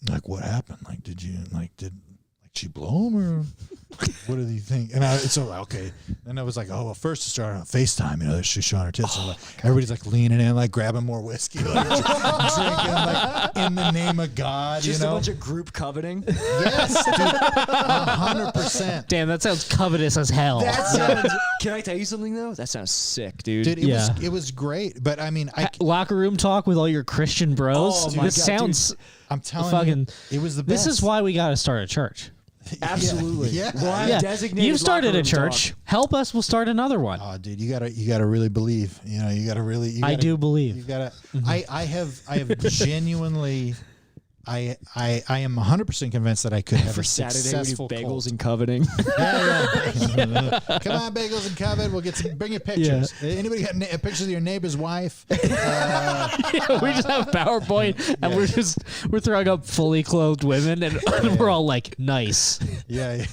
like, what happened? Like, did she blow him or what did he think?" And okay. And I was like, oh, well, first it started on FaceTime, you know, she's showing her tits. And like, everybody's like leaning in, like grabbing more whiskey, like drinking, like in the name of God, Just you know? a bunch of group coveting. Yes, dude, 100%. Damn, that sounds covetous as hell. That sounds. Can I tell you something though? That sounds sick, dude. Dude, it was great. But I mean, locker room talk with all your Christian bros. Oh, my this God, sounds. dude. I'm telling fucking, you, it was the best. This is why we got to start a church. Absolutely. Yeah. Well, I'm designated You've started locker a room church. dog. Help us. We'll start another one. Oh, dude, you gotta really believe. You know, you gotta really. I do believe. You gotta. I have genuinely. I am 100% convinced that I could have For a Saturday we do successful bagels cult. and coveting. Yeah. Come on, bagels and covet. We'll get some. Bring your pictures. Anybody got pictures of your neighbor's wife? We just have PowerPoint and we're throwing up fully clothed women and we're all like, nice. Yeah.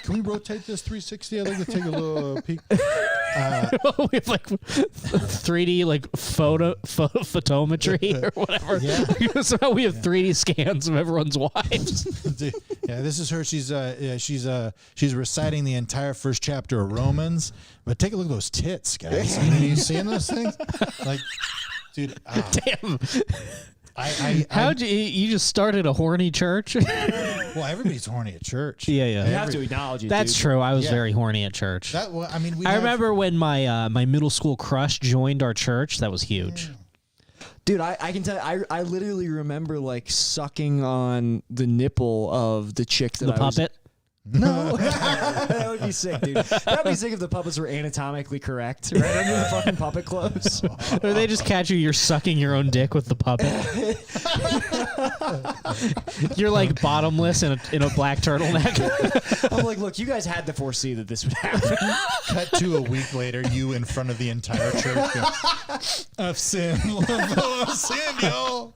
Can we rotate this 360? I'd like to take a little peek. We have like 3D like photometry or whatever. Yeah. So we have 3D scans of everyone's wives. Dude, yeah, this is her. She's reciting the entire first chapter of Romans. But take a look at those tits, guys. I mean, are you seeing those things? Like, dude. Damn. How'd you just started a horny church? Well, everybody's horny at church. Yeah. You have to acknowledge it. That's dude. true. I was very horny at church. I remember when my my middle school crush joined our church. That was huge. Dude, I can tell you, I literally remember like sucking on the nipple of the chick that The puppet. No, that would be sick, dude. That'd be sick if the puppets were anatomically correct, right under the fucking puppet clothes. Or they just catch you're sucking your own dick with the puppet. You're like bottomless in a black turtleneck. I'm like, look, you guys had to foresee that this would happen. Cut to a week later, you in front of the entire church. I've sinned. I've sinned, y'all.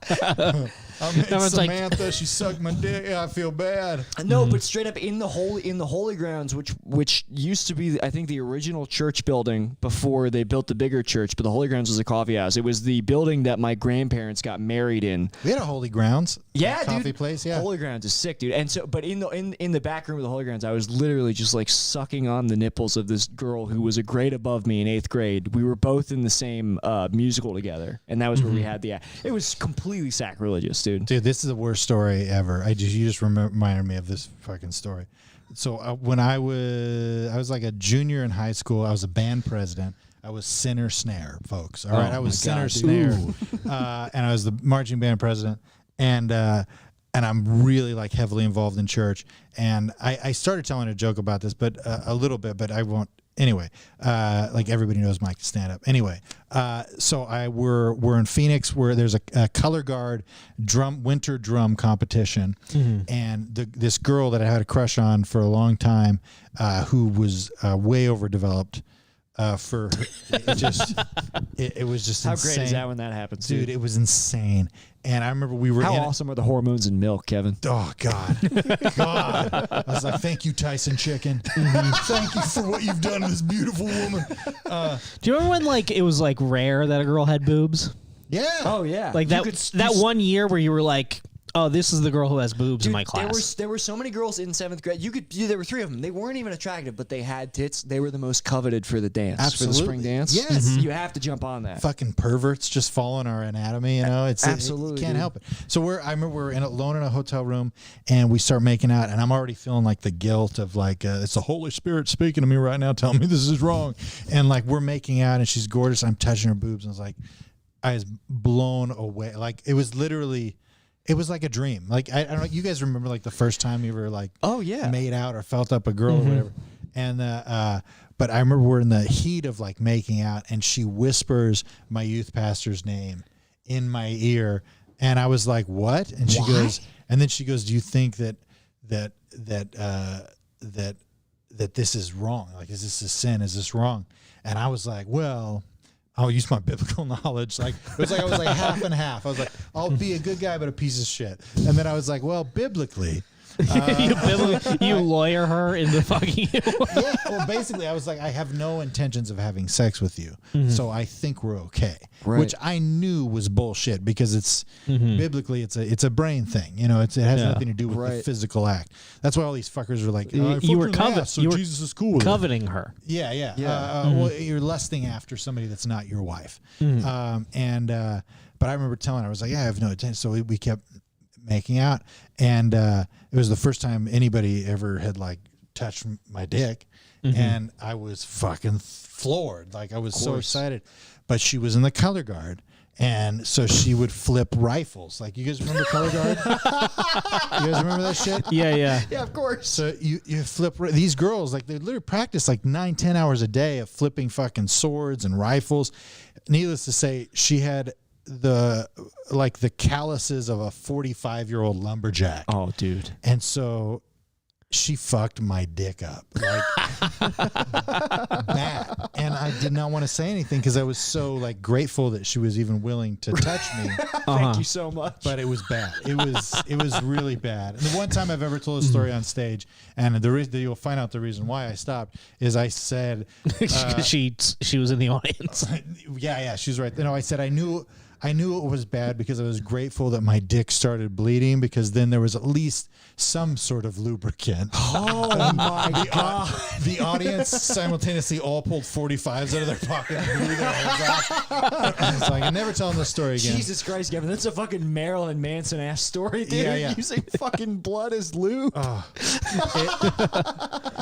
I met Samantha. She sucked my dick. I feel bad. No, but straight up in the holy grounds, which used to be, I think, the original church building before they built the bigger church. But the holy grounds was a coffee house. It was the building that my grandparents got married in. We had a holy grounds. Yeah, coffee dude. place. Yeah, Holy Grounds is sick, dude. And so, but in the back room of the Holy Grounds, I was literally just like sucking on the nipples of this girl who was a grade above me in 8th grade. We were both in the same musical together, and that was where we had the. It was completely sacrilegious, dude. Dude, this is the worst story ever. You just reminded me of this fucking story. So when I was like a junior in high school, I was a band president. I was Sinner Snare, folks. All right, I was Sinner Snare, and I was the marching band president. And and I'm really like heavily involved in church. And I started telling a joke about this, but a little bit, but I won't. Anyway, like everybody knows Mike can stand up. Anyway, so we're in Phoenix where there's a color guard winter drum competition, and this girl that I had a crush on for a long time, who was way overdeveloped. For it was just how insane. great is that when that happens, dude? It was insane. And I remember we were. How awesome are the hormones in milk, Kevin? Oh God, God! I was like, thank you, Tyson Chicken. Thank you for what you've done to this beautiful woman. Do you remember when like it was like rare that a girl had boobs? Yeah. Oh yeah. Like that one year where you were like, oh, this is the girl who has boobs in my class. There were so many girls in 7th grade. There were 3 of them. They weren't even attractive, but they had tits. They were the most coveted for the dance. Absolutely. For the spring dance. Yes. You have to jump on that. Fucking perverts just following our anatomy, you know. It's absolutely you can't help it. So I remember we're alone in a hotel room, and we start making out, and I'm already feeling like the guilt of like it's the Holy Spirit speaking to me right now, telling me this is wrong, and like we're making out, and she's gorgeous. I'm touching her boobs, and I was blown away. Like it was literally. It was like a dream. Like I don't know. You guys remember like the first time you were like, made out or felt up a girl or whatever. And but I remember we're in the heat of like making out, and she whispers my youth pastor's name in my ear, and I was like, "What?" And she goes, and then she goes, "Do you think that this is wrong? Like, is this a sin? Is this wrong?" And I was like, "Well." I'll use my biblical knowledge. Like it was like I was like half and half. I was like, I'll be a good guy, but a piece of shit. And then I was like, well, biblically, you lawyer her into fucking you. Yeah. Well, basically, I was like, I have no intentions of having sex with you, so I think we're okay. Right. Which I knew was bullshit because it's biblically it's a brain thing. You know, it has nothing to do with the physical act. That's why all these fuckers were like, you were so Jesus is cool with coveting her. Yeah, yeah. Well, you're lusting after somebody that's not your wife. But I remember telling her, I was like, yeah, I have no intention. So we kept making out, and it was the first time anybody ever had like touched my dick, and I was fucking floored. Like I was so excited. But she was in the color guard, and so she would flip rifles. Like you guys remember color guard? You guys remember that shit? Yeah, of course. So you flip these girls, like they literally practice like 9-10 hours a day of flipping fucking swords and rifles. Needless to say, she had the calluses of a 45-year-old lumberjack. Oh, dude. And so she fucked my dick up like bad, and I did not want to say anything because I was so like grateful that she was even willing to touch me. Thank you so much. But it was bad. It was really bad. And the one time I've ever told a story on stage, and the reason you'll find out the reason why I stopped is I said she was in the audience. Yeah, she's right. No, I said I knew it was bad because I was grateful that my dick started bleeding because then there was at least some sort of lubricant. Oh my God. The audience simultaneously all pulled 45s out of their pocket and blew their heads off. It's like, I'm never telling this story again. Jesus Christ, Kevin. That's a fucking Marilyn Manson ass story, dude. Yeah. Using fucking blood as lube.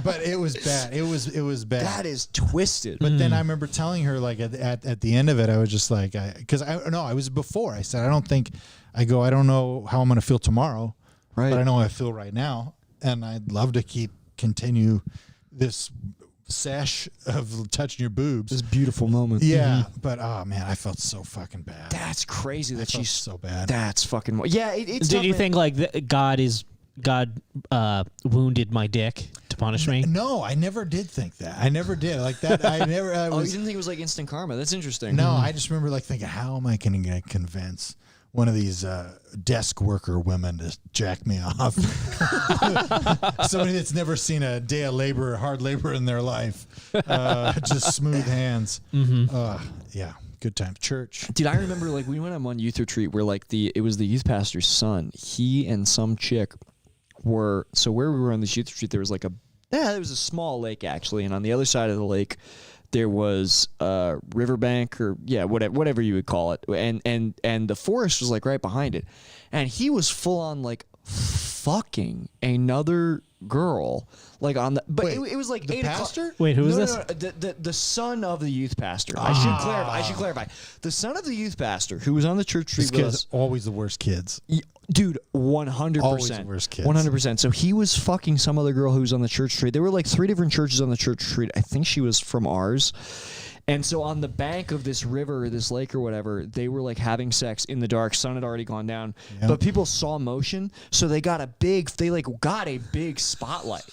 But it was bad. It was bad. That is twisted. But then I remember telling her, like, at the end of it, I was just like, because I was before. I said, I don't know how I'm going to feel tomorrow. Right. But I know how I feel right now. And I'd love to continue this sesh of touching your boobs. This beautiful moment. Yeah. But, oh, man, I felt so fucking bad. That's crazy that she's so bad. That's fucking. Yeah. It's Did you think, like, God wounded my dick to punish me? No, I never did think that. I never did. Like that, I never. Oh, you didn't think it was like instant karma? That's interesting. No, I just remember like thinking, how am I going to convince one of these desk worker women to jack me off? Somebody that's never seen a day of labor, hard labor in their life. Just smooth hands. Yeah. Good time. Church. Dude, I remember like we went on one youth retreat where like it was the youth pastor's son. He and some chick where we were on this youth retreat, there was like there was a small lake actually, and on the other side of the lake there was a riverbank or whatever you would call it, and the forest was like right behind it, and he was full on like fucking another girl, like on the. But Wait, it was like the 8 o'clock. pastor? Wait, who is No, this? The son of the youth pastor. I should clarify. The son of the youth pastor who was on the church tree These with kids us. always the worst kids. Dude, 100%. Always the worst kids. 100%. So he was fucking some other girl who was on the church tree. There were like 3 different churches on the church tree. I think she was from ours. And so on the bank of this river, or this lake or whatever, they were like having sex in the dark. Sun had already gone down, but people saw motion, so they got a big spotlight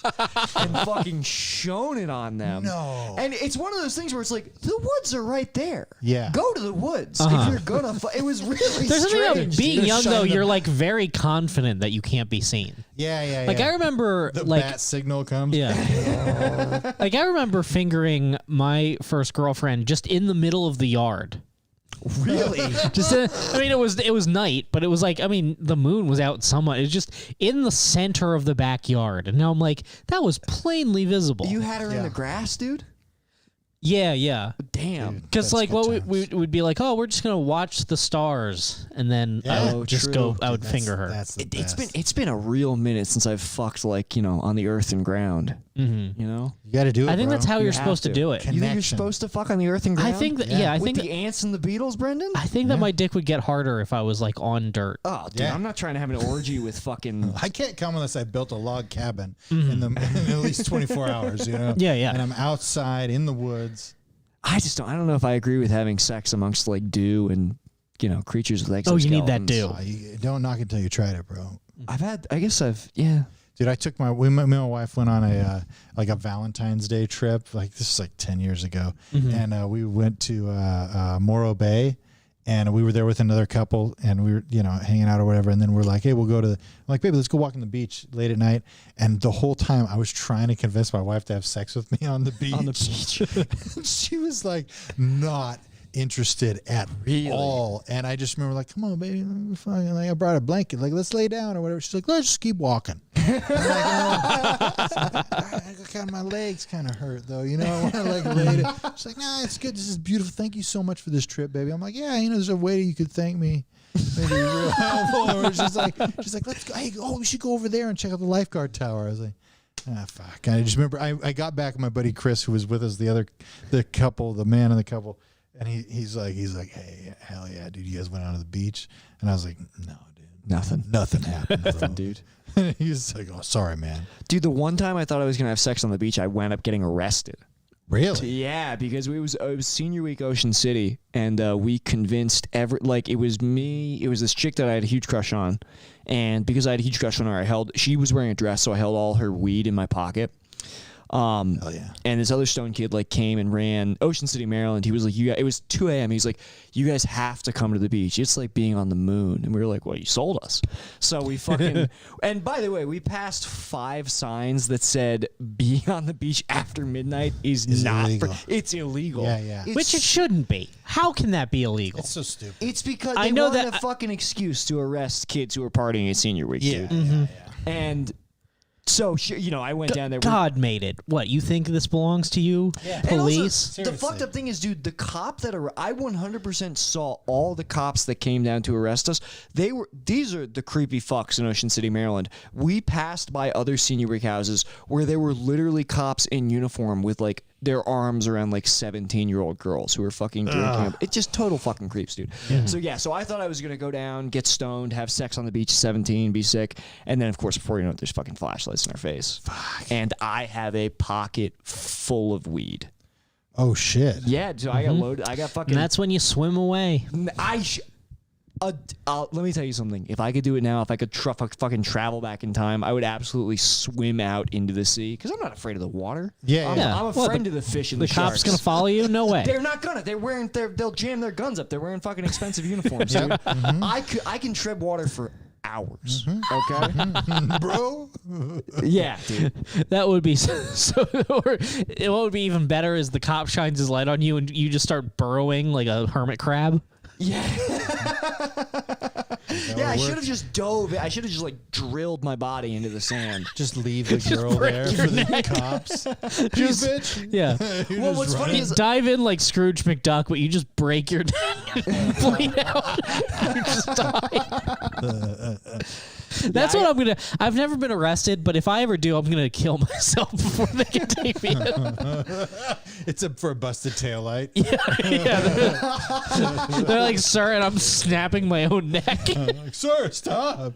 and fucking shone it on them. No. And it's one of those things where it's like the woods are right there. Yeah. Go to the woods if you're gonna. It was really. There's something about strange. being young though. shining You're the- like very confident that you can't be seen. Yeah. Like I remember, the like bat signal comes. yeah, like I remember fingering my first girlfriend just in the middle of the yard. Really? Just, I mean, it was night, but it was like, I mean, the moon was out somewhat. It was just in the center of the backyard, and now I'm like, that was plainly visible. You had her in Yeah. the grass, dude? Yeah. Damn. Because That's like good what times. we would be like, oh, we're just gonna watch the stars, and then I Yeah. would just True. go, I would That's- finger her. That's the best. It's been a real minute since I've fucked like, on the earth and ground. Mm-hmm. You know? You got to do it. I think bro. that's how You you're have supposed to to. do it. Can- You think you're Connection. supposed to fuck on the earth and ground? I think that Yeah. I With think the ants and the beetles, Brendan? I think that my dick would get harder if I was like on dirt. Oh, dude, Yeah. I'm not trying to have an orgy with fucking. I can't come unless I built a log cabin in at least 24 hours. You know. Yeah, yeah. And I'm outside in the woods. I don't know if I agree with having sex amongst like dew and creatures with exoskeletons. Oh, you need that dew. You don't knock it until you tried it, bro. Yeah. Dude, I took me and my wife went on a Valentine's Day trip. Like this is like 10 years ago, and we went to Morro Bay, and we were there with another couple, and we were hanging out or whatever. And then we're like, hey, we'll go to. I'm like, baby, let's go walk on the beach late at night. And the whole time I was trying to convince my wife to have sex with me on the beach. On the beach. She was like not interested at all. And I just remember like, come on, baby, fine. Like I brought a blanket, like let's lay down or whatever. She's like, let's just keep walking. I'm like, my legs kind of hurt though, I want to like lay it. She's like, nah, it's good. This is beautiful. Thank you so much for this trip, baby. I'm like, yeah, there's a way you could thank me. Maybe real helpful. Or she's like, let's go. Hey, we should go over there and check out the lifeguard tower. I was like, fuck. I just remember I got back my buddy Chris, who was with us, the couple, the man and the couple. And he's like, hey, hell yeah, dude, you guys went out to the beach? And I was like, no, dude. Nothing happened. Nothing, dude. He was like, oh, sorry, man. Dude, the one time I thought I was gonna have sex on the beach, I wound up getting arrested. Really? Yeah, because it was senior week, Ocean City, and we convinced it was me. It was this chick that I had a huge crush on, and because I had a huge crush on her, she was wearing a dress, so I held all her weed in my pocket. Hell yeah. And this other stone kid came and ran Ocean City, Maryland. He was like, it was 2 a.m. He's like, you guys have to come to the beach. It's like being on the moon. And we were like, well, you sold us. So we fucking, and by the way, we passed 5 signs that said being on the beach after midnight is not, illegal. It's illegal. Yeah. Which it shouldn't be. How can that be illegal? It's so stupid. It's because I they know wanted that a fucking excuse to arrest kids who were partying at senior week. Yeah, Dude. yeah. And so, I went down there. God made it. What, you think this belongs to you? Yeah. And also, Police? the fucked up thing is, dude, the cop I 100% saw all the cops that came down to arrest us. These are the creepy fucks in Ocean City, Maryland. We passed by other senior week houses where there were literally cops in uniform with their arms around 17-year-old girls who were fucking drinking. It's just total fucking creeps, dude. So I thought I was gonna go down, get stoned, have sex on the beach, 17, be sick, and then of course before you know it, there's fucking flashlights in our face. Fuck. And I have a pocket full of weed. Oh, shit. Yeah, so I got loaded. I got fucking. And that's when you swim away. Let me tell you something. If I could do it now, if I could fucking travel back in time, I would absolutely swim out into the sea because I'm not afraid of the water. Yeah, yeah. I'm a Well, friend of the fish and The the cop's sharks. gonna follow you? No way. They're not gonna. They'll jam their guns up. They're wearing fucking expensive uniforms, dude. I can tread water for hours. Okay, Bro. yeah, dude. That would be so. Or what would be even better is the cop shines his light on you and you just start burrowing like a hermit crab. Yeah. Yeah, I should have just dove. I should have just drilled my body into the sand. Just leave the girl there for the cops. Just, bitch. yeah. Well, what's funny You is dive in like Scrooge McDuck, but you just break your neck. bleed out. You just die. That's what I'm gonna. I've never been arrested, but if I ever do, I'm gonna kill myself before they can take me in. It's for a busted taillight. Yeah. They're like, sir, and I'm snapping my own neck. Like, sir, stop.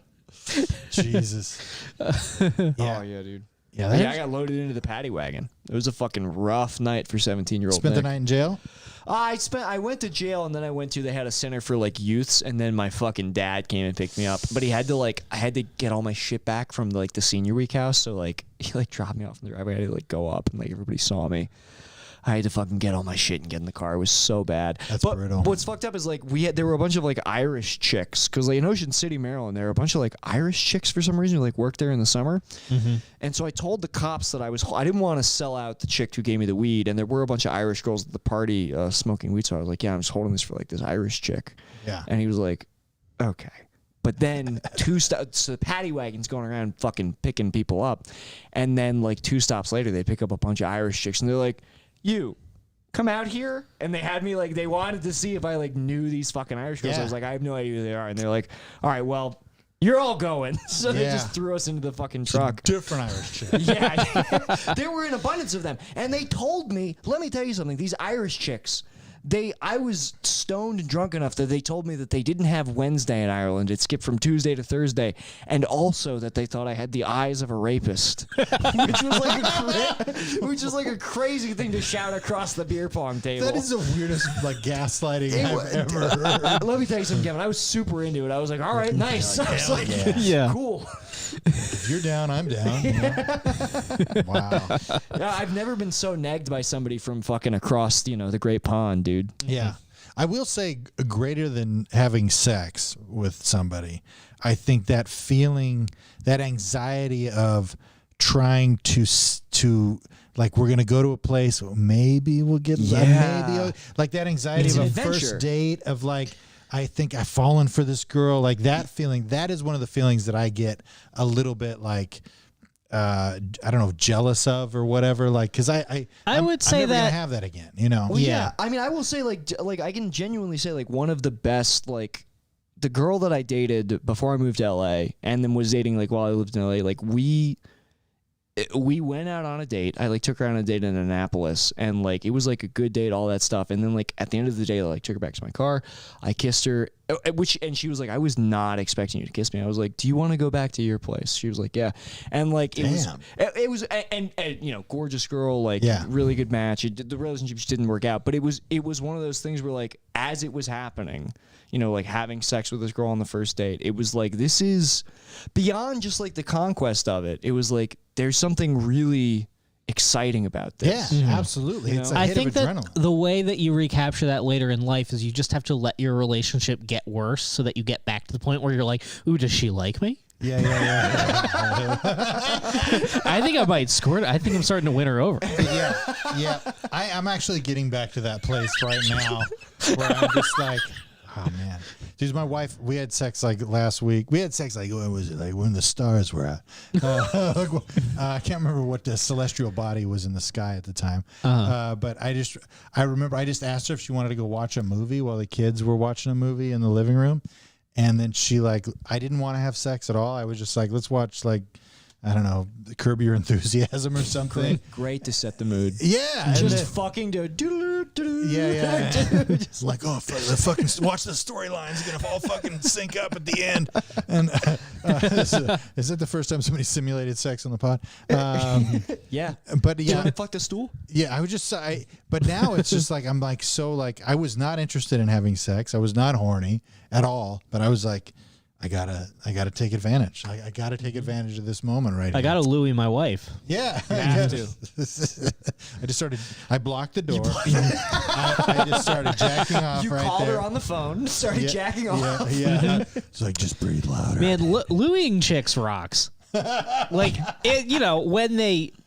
Jesus. Oh yeah, dude. Yeah, I got loaded into the paddy wagon. It was a fucking rough night for 17-year-old. Spent the night in jail? I went to jail, and then they had a center for like youths, and then my fucking dad came and picked me up. But I had to get all my shit back from like the senior week house, so like he like dropped me off in the driveway. I had to like go up, and like everybody saw me. I had to fucking get all my shit and get in the car. It was so bad. That's brutal. What's fucked up is like there were a bunch of like Irish chicks, because like in Ocean City, Maryland, there were a bunch of like Irish chicks for some reason who like worked there in the summer. Mm-hmm. And so I told the cops that I didn't want to sell out the chick who gave me the weed, and there were a bunch of Irish girls at the party smoking weed. So I was like, yeah, I'm just holding this for like this Irish chick. Yeah. And he was like, okay. But then so the paddy wagon's going around fucking picking people up, and then like 2 stops later, they pick up a bunch of Irish chicks, and they're like, you come out here. And they had me like, they wanted to see if I like knew these fucking Irish girls. I was like, I have no idea who they are. And they're like, all right, well, you're all going. So they just threw us into the fucking truck. Different Irish chick. Yeah. There were an abundance of them. And they told me, let me tell you something, these Irish chicks, I was stoned and drunk enough that they told me that they didn't have Wednesday in Ireland. It skipped from Tuesday to Thursday, and also that they thought I had the eyes of a rapist, which was like a crazy thing to shout across the beer pong table. That is the weirdest like gaslighting I've ever heard. Let me tell you something, Kevin. I was super into it. I was like, all right, nice. I was like, yeah, cool. If you're down, I'm down. You know? Wow. Yeah, I've never been so negged by somebody from fucking across, the Great Pond, dude. Yeah. I will say, greater than having sex with somebody, I think that feeling, that anxiety of trying to like, we're going to go to a place, maybe we'll get, maybe, like that anxiety of a first date of like, I think I've fallen for this girl. Like that feeling, that is one of the feelings that I get a little bit like, I don't know, jealous of or whatever. Like, cause I would say I'm never gonna have that again, Well, yeah. I mean, I will say like I can genuinely say like one of the best, like the girl that I dated before I moved to LA and then was dating like while I lived in LA, like we went out on a date. I like took her on a date in Annapolis, and like it was like a good date, all that stuff. And then like at the end of the day, I like took her back to my car. I kissed her, and she was like, I was not expecting you to kiss me. I was like, do you want to go back to your place? She was like, yeah. And like it was and gorgeous girl, like really good match. The relationship just didn't work out, but it was one of those things where like as it was happening, like having sex with this girl on the first date, it was like, this is beyond just like the conquest of it. It was like, there's something really exciting about this. Yeah, absolutely. It's a hit of adrenaline. That the way that you recapture that later in life is you just have to let your relationship get worse so that you get back to the point where you're like, ooh, does she like me? Yeah. I think I might squirt. I think I'm starting to win her over. Yeah. I'm actually getting back to that place right now where I'm just like, oh man, dude, my wife, we had sex like last week. We had sex like, what was it? Like when the stars were out. I can't remember what the celestial body was in the sky at the time. But I remember I just asked her if she wanted to go watch a movie while the kids were watching a movie in the living room. And then she like, I didn't want to have sex at all. I was just like, let's watch like, I don't know, Curb Your Enthusiasm or something. Great to set the mood. Yeah. Just fucking do doodle-doo. Yeah. Just like, oh, fucking watch the storylines. It's going to all fucking sync up at the end. And is that the first time somebody simulated sex on the pod? Yeah. But Do you want to fuck the stool? Yeah, I would just say, but now it's just like, I'm like, so like, I was not interested in having sex. I was not horny at all. But I was like, I gotta take advantage. I gotta take advantage of this moment right now. I gotta Louis my wife. Yeah, you have to. I blocked the door. I just started jacking off. You called her on the phone, started jacking off. Yeah. It's like, just breathe louder. Man, Louising chicks rocks. Like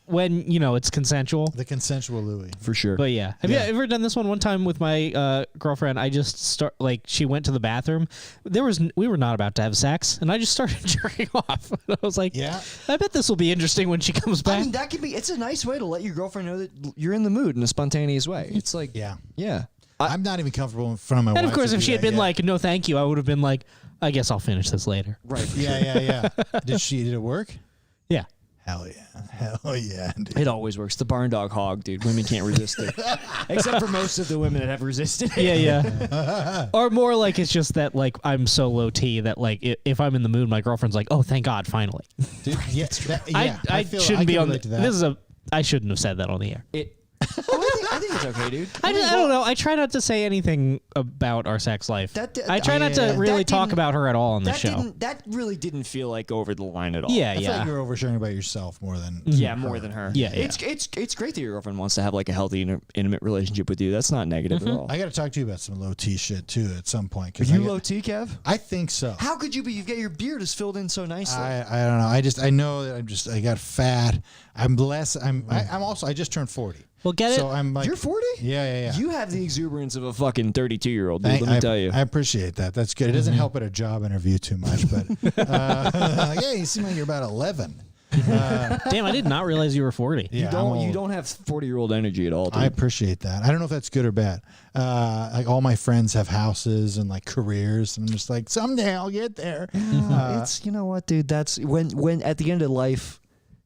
when it's consensual. The consensual Louis. For sure. But yeah. Have you ever done this one time with my girlfriend? I just she went to the bathroom. We were not about to have sex, and I just started jerking off. And I was like, I bet this will be interesting when she comes back. I mean, it's a nice way to let your girlfriend know that you're in the mood in a spontaneous way. It's like, yeah. I'm not even comfortable in front of my wife. And of course, to if do she had that been like, "No, thank you," I would have been like, "I guess I'll finish this later." Right. yeah. Did it work? Yeah. Hell yeah, dude. It always works. The barn dog hog, dude. Women can't resist it. Except for most of the women that have resisted it. Yeah. Or more like it's just that like I'm so low T that like if I'm in the mood, my girlfriend's like, "Oh, thank God, finally." Dude, I shouldn't be on the. I shouldn't have said that on the air. I think it's okay, dude. I don't know. I try not to say anything about our sex life. I try not to really That talk didn't- about her at all on the show. That really didn't feel like over the line at all. Yeah, I feel yeah. like you're oversharing about yourself more than More than her. Yeah, It's great that your girlfriend wants to have like a healthy, intimate relationship with you. That's not negative at all. I got to talk to you about some low T shit too at some point. Are you low T, Kev? I think so. How could you be? You get your beard is filled in so nicely. I don't know. I know that I got fat. I'm less. I'm also. I just turned 40. Well, get it. So I'm like. You're 40? Yeah. You have the exuberance of a fucking 32-year-old, dude. Let me tell you. I appreciate that. That's good. It doesn't help at a job interview too much, but yeah, you seem like you're about 11. Damn, I did not realize you were 40. Yeah, you don't have 40-year-old energy at all, dude. I appreciate that. I don't know if that's good or bad. Like all my friends have houses and like careers, and I'm just like, someday I'll get there. It's, you know what, dude? That's when at the end of life,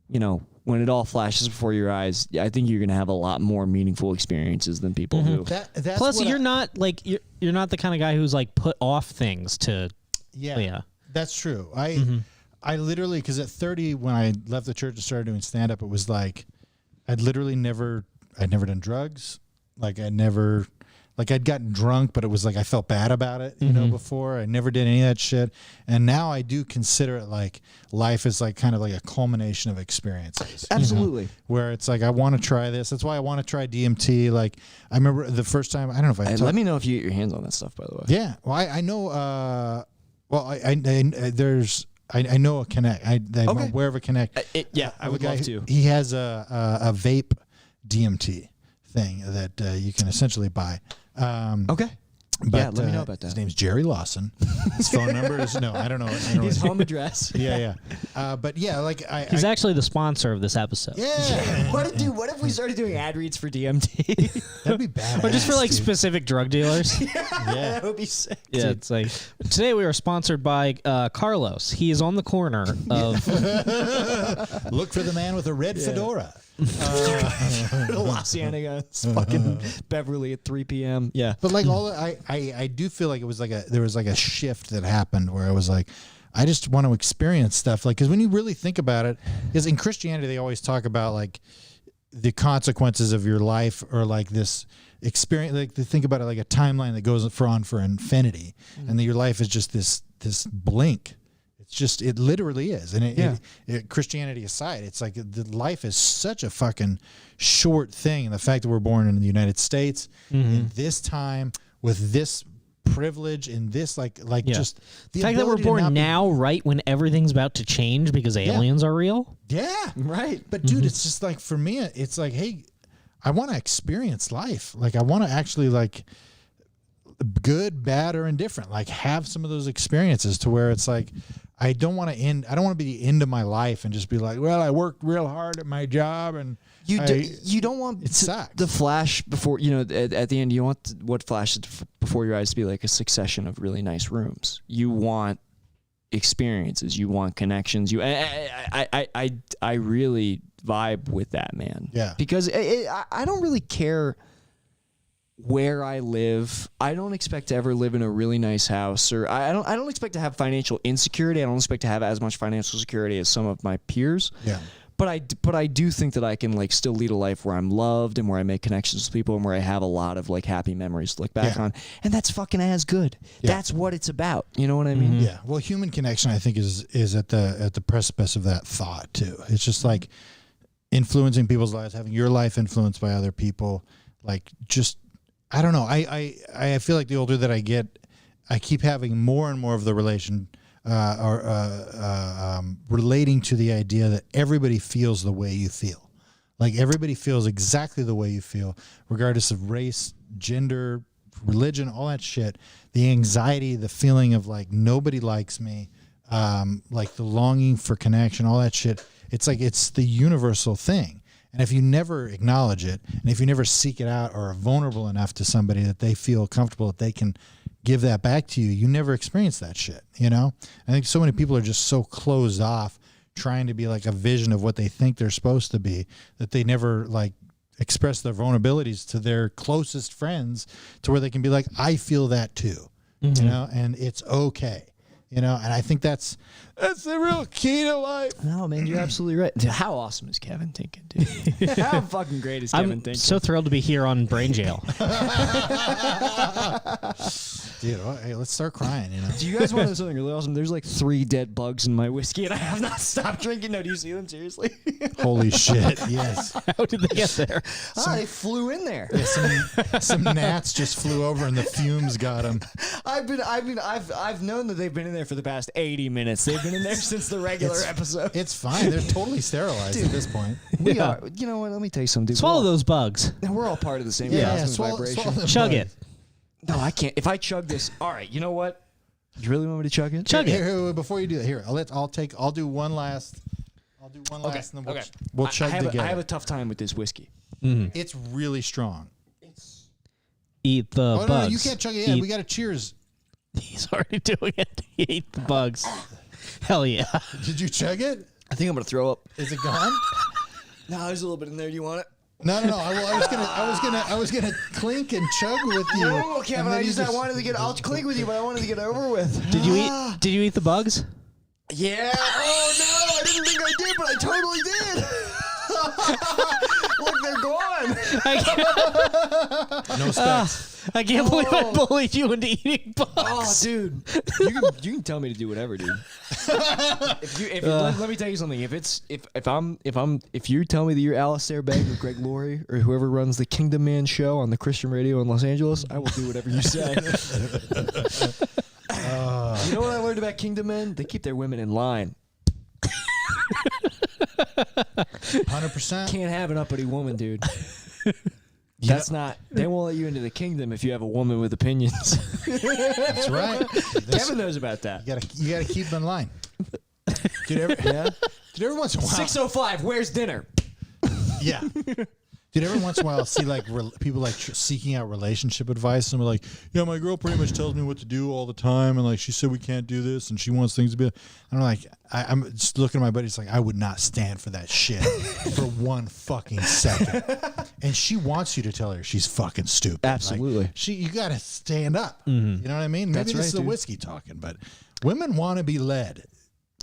you know, when it all flashes before your eyes, I think you're gonna have a lot more meaningful experiences than people do. That's Plus, what you're not like you're not the kind of guy who's like put off things to. Yeah, that's true. I literally, because at 30, when I left the church and started doing stand up, it was like I'd never done drugs. Like I'd gotten drunk, but it was like I felt bad about it, you know, before. I never did any of that shit. And now I do consider it like life is like kind of like a culmination of experiences. Absolutely. You know? Where it's like, I want to try this. That's why I want to try DMT. Like, I remember the first time, I don't know if I Let me know if you get your hands on that stuff, by the way. Yeah. Well, I know, I know a Connect. I'm aware of a Connect. I would love to. He has a vape DMT thing that you can essentially buy. Okay. But, let me know about that. His name's Jerry Lawson. His phone number is I don't know. His home address. Yeah. But yeah, like He's actually the sponsor of this episode. Yeah. What if we started doing ad reads for DMT? That'd be bad. Or just for like specific drug dealers. Yeah. That would be sick. Yeah, it's like today we are sponsored by Carlos. He is on the corner of. Look for the man with a red fedora. Los Angeles, fucking Beverly at 3 p.m. Yeah. But like I do feel like it was like there was like a shift that happened where I was like, I just want to experience stuff. Like, because when you really think about it, because in Christianity they always talk about like the consequences of your life, or like this experience. Like they think about it like a timeline that goes on for infinity, and that your life is just this blink. It literally is. And Christianity aside, it's like the life is such a fucking short thing. And the fact that we're born in the United States in this time with this privilege and this just the fact that we're born now, right when everything's about to change because aliens are real. Yeah. Right. But dude, it's just like, for me, it's like, hey, I want to experience life. Like I want to actually like good, bad, or indifferent, like have some of those experiences to where it's like, I don't want to be the end of my life and just be like, well, I worked real hard at my job and you don't want the flash before, you know, at the end, you want what flashes before your eyes to be like a succession of really nice rooms. You want experiences, you want connections. I really vibe with that, man. Yeah. Because I don't really care where I live. I don't expect to ever live in a really nice house, or I don't expect to have financial insecurity. I don't expect to have as much financial security as some of my peers. Yeah. But I do think that I can like still lead a life where I'm loved and where I make connections with people and where I have a lot of like happy memories to look back on. And that's fucking as good. Yeah. That's what it's about. You know what I mean? Yeah. Well, human connection, I think, is at the precipice of that thought too. It's just like influencing people's lives, having your life influenced by other people. Like just, I don't know. I feel like the older that I get, I keep having more and more of the relating to the idea that everybody feels the way you feel. Like everybody feels exactly the way you feel, regardless of race, gender, religion, all that shit. The anxiety, the feeling of like nobody likes me, like the longing for connection, all that shit. It's like it's the universal thing. And if you never acknowledge it, and if you never seek it out or are vulnerable enough to somebody that they feel comfortable that they can give that back to you, you never experience that shit, you know? I think so many people are just so closed off trying to be like a vision of what they think they're supposed to be that they never like express their vulnerabilities to their closest friends to where they can be like, I feel that too, you know, and it's okay. You know, and I think that's the real key to life. No, man, you're absolutely right. Dude, how awesome is Kevin Tienken, dude? How fucking great is Kevin Tienken? I'm so thrilled to be here on Brain Jail. Dude, hey, let's start crying, you know? Do you guys want to know something really awesome? There's like 3 dead bugs in my whiskey, and I have not stopped drinking. No, do you see them? Seriously? Holy shit, yes. How did they get there? They flew in there. Yeah, some gnats just flew over and the fumes got them. I've known that they've been in there for the past 80 minutes. They've been in there since the regular episode. It's fine. They're totally sterilized at this point. We are. You know what? Let me tell you something, dude. Swallow those bugs. We're all part of the same Swallow vibration. Chug it. No, I can't. If I chug this, all right. You know what? You really want me to chug it? Chug it. Here, before you do that, here, I'll do one last. And then we'll chug together. I have a tough time with this whiskey. It's really strong. Eat the bugs. No, you can't chug it yet. We got to cheers. He's already doing it. He ate the bugs. Hell yeah. Did you chug it? I think I'm gonna throw up. Is it gone? No, there's a little bit in there. Do you want it? No. I was gonna clink and chug with you. No, Kevin. I'll clink with you, but I wanted to get over with. Did you eat the bugs? Yeah. Oh no, I didn't think I did, but I totally did. Look, they're gone. No specs. I can't believe I bullied you into eating bugs. Oh, dude, you can tell me to do whatever, dude. Let me tell you something. If you tell me that you're Alistair Begg or Greg Laurie or whoever runs the Kingdom Man show on the Christian radio in Los Angeles, I will do whatever you say. You know what I learned about Kingdom Men? They keep their women in line. 100%. Can't have an uppity woman, dude. That's not. They won't let you into the kingdom if you have a woman with opinions. That's right. Kevin knows about that. You gotta keep them in line. Dude, every once in a while. 6:05. Where's dinner? Yeah. Dude, every once in a while, I'll see like people like seeking out relationship advice, and we're like, "Yeah, my girl pretty much tells me what to do all the time, and like she said we can't do this, and she wants things to be." I'm like, I'm just looking at my buddy. It's like I would not stand for that shit for one fucking second. And she wants you to tell her she's fucking stupid. Absolutely. Like, you got to stand up. You know what I mean? Maybe That's this is right, the dude. whiskey talking, but women want to be led.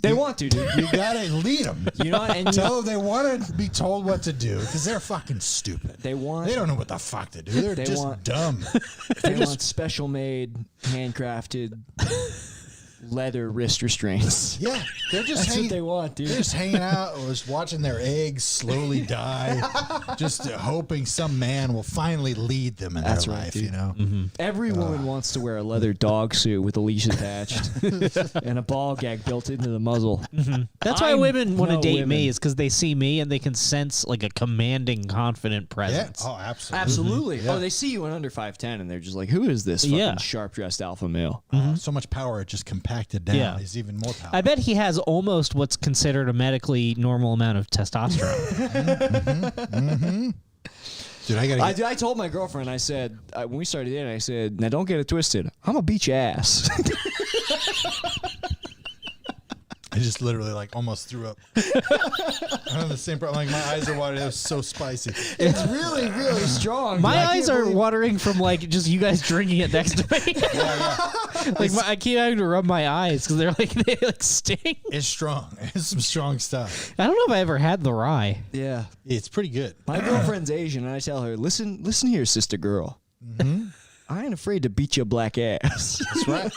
They want to, dude. You gotta lead them. You know, and No, they want to be told what to do because they're fucking stupid. They don't know what the fuck to do. They're just dumb. They want special made, handcrafted leather wrist restraints. Yeah, they're just That's what they want, dude. They're just hanging out, or just watching their eggs slowly die, just hoping some man will finally lead them in their life. Dude. You know, Every woman wants to wear a leather dog suit with a leash attached and a ball gag built into the muzzle. That's why women want to date women. me, is because they see me and they can sense like a commanding, confident presence. Oh, absolutely, Absolutely. Yeah. Oh, they see you in under 5'10", and they're just like, "Who is this fucking sharp dressed alpha male?" So much power it just compacted down. Yeah. Is even more power. I bet he has almost what's considered a medically normal amount of testosterone. Dude, I told my girlfriend, I said, when we started dating, I said, "Now don't get it twisted. I'm gonna beat your ass." I just literally like almost threw up. I have the same problem. Like my eyes are watery. That was so spicy. It's really, really strong. My dude. eyes are watering from like just you guys drinking it next to me. Like I keep having to rub my eyes because they like sting. It's strong. It's some strong stuff. I don't know if I ever had the rye. Yeah. It's pretty good. My girlfriend's Asian, and I tell her, listen here, sister girl. I ain't afraid to beat your black ass. That's right.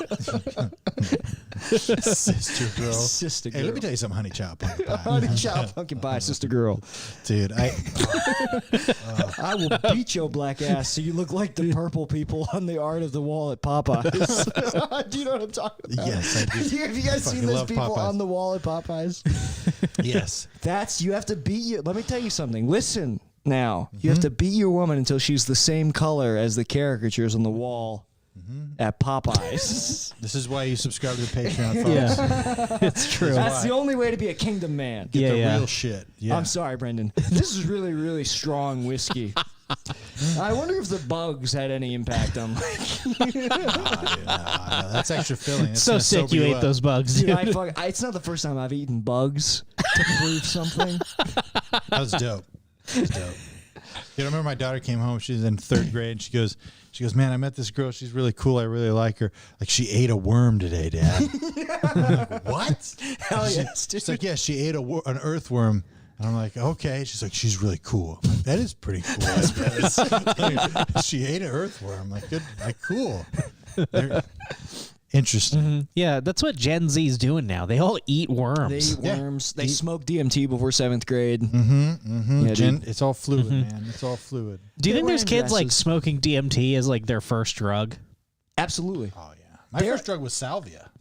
Sister girl. Sister girl. Hey, let me tell you something, honey child pumpkin pie. Honey child pumpkin pie, sister girl. Dude, I will beat your black ass so you look like the purple people on the art of the wall at Popeyes. Do you know what I'm talking about? Yes, I do. Have you guys seen those people Popeyes. on the wall at Popeyes? Yes. You have to beat you. Let me tell you something. Listen now. You have to beat your woman until she's the same color as the caricatures on the wall at Popeyes. This is why you subscribe to the Patreon, folks. Yeah, it's true. That's the only way to be a kingdom man. Get the real shit. Yeah. I'm sorry, Brendan. This is really, really strong whiskey. I wonder if the bugs had any impact on No, that's extra filling. That's So sick you ate those bugs, dude. It's not the first time I've eaten bugs to prove something. That was dope. That was dope. I remember my daughter came home. She was in 3rd grade. And she goes, man, I met this girl. She's really cool. I really like her. Like, she ate a worm today, Dad. I'm like, what? Hell yes, dude. She's like, yeah, she ate an earthworm. And I'm like, okay. She's like, she's really cool. I'm like, that is pretty cool. Like, she ate an earthworm. I'm like, good, like, cool. Interesting. Mm-hmm. Yeah, that's what Gen Z's doing now. They all eat worms. They eat worms. They smoke DMT before 7th grade. Yeah, it's all fluid, man. It's all fluid. Do you think there's kids like smoking DMT as like their first drug? Absolutely. Oh yeah. My first drug was salvia.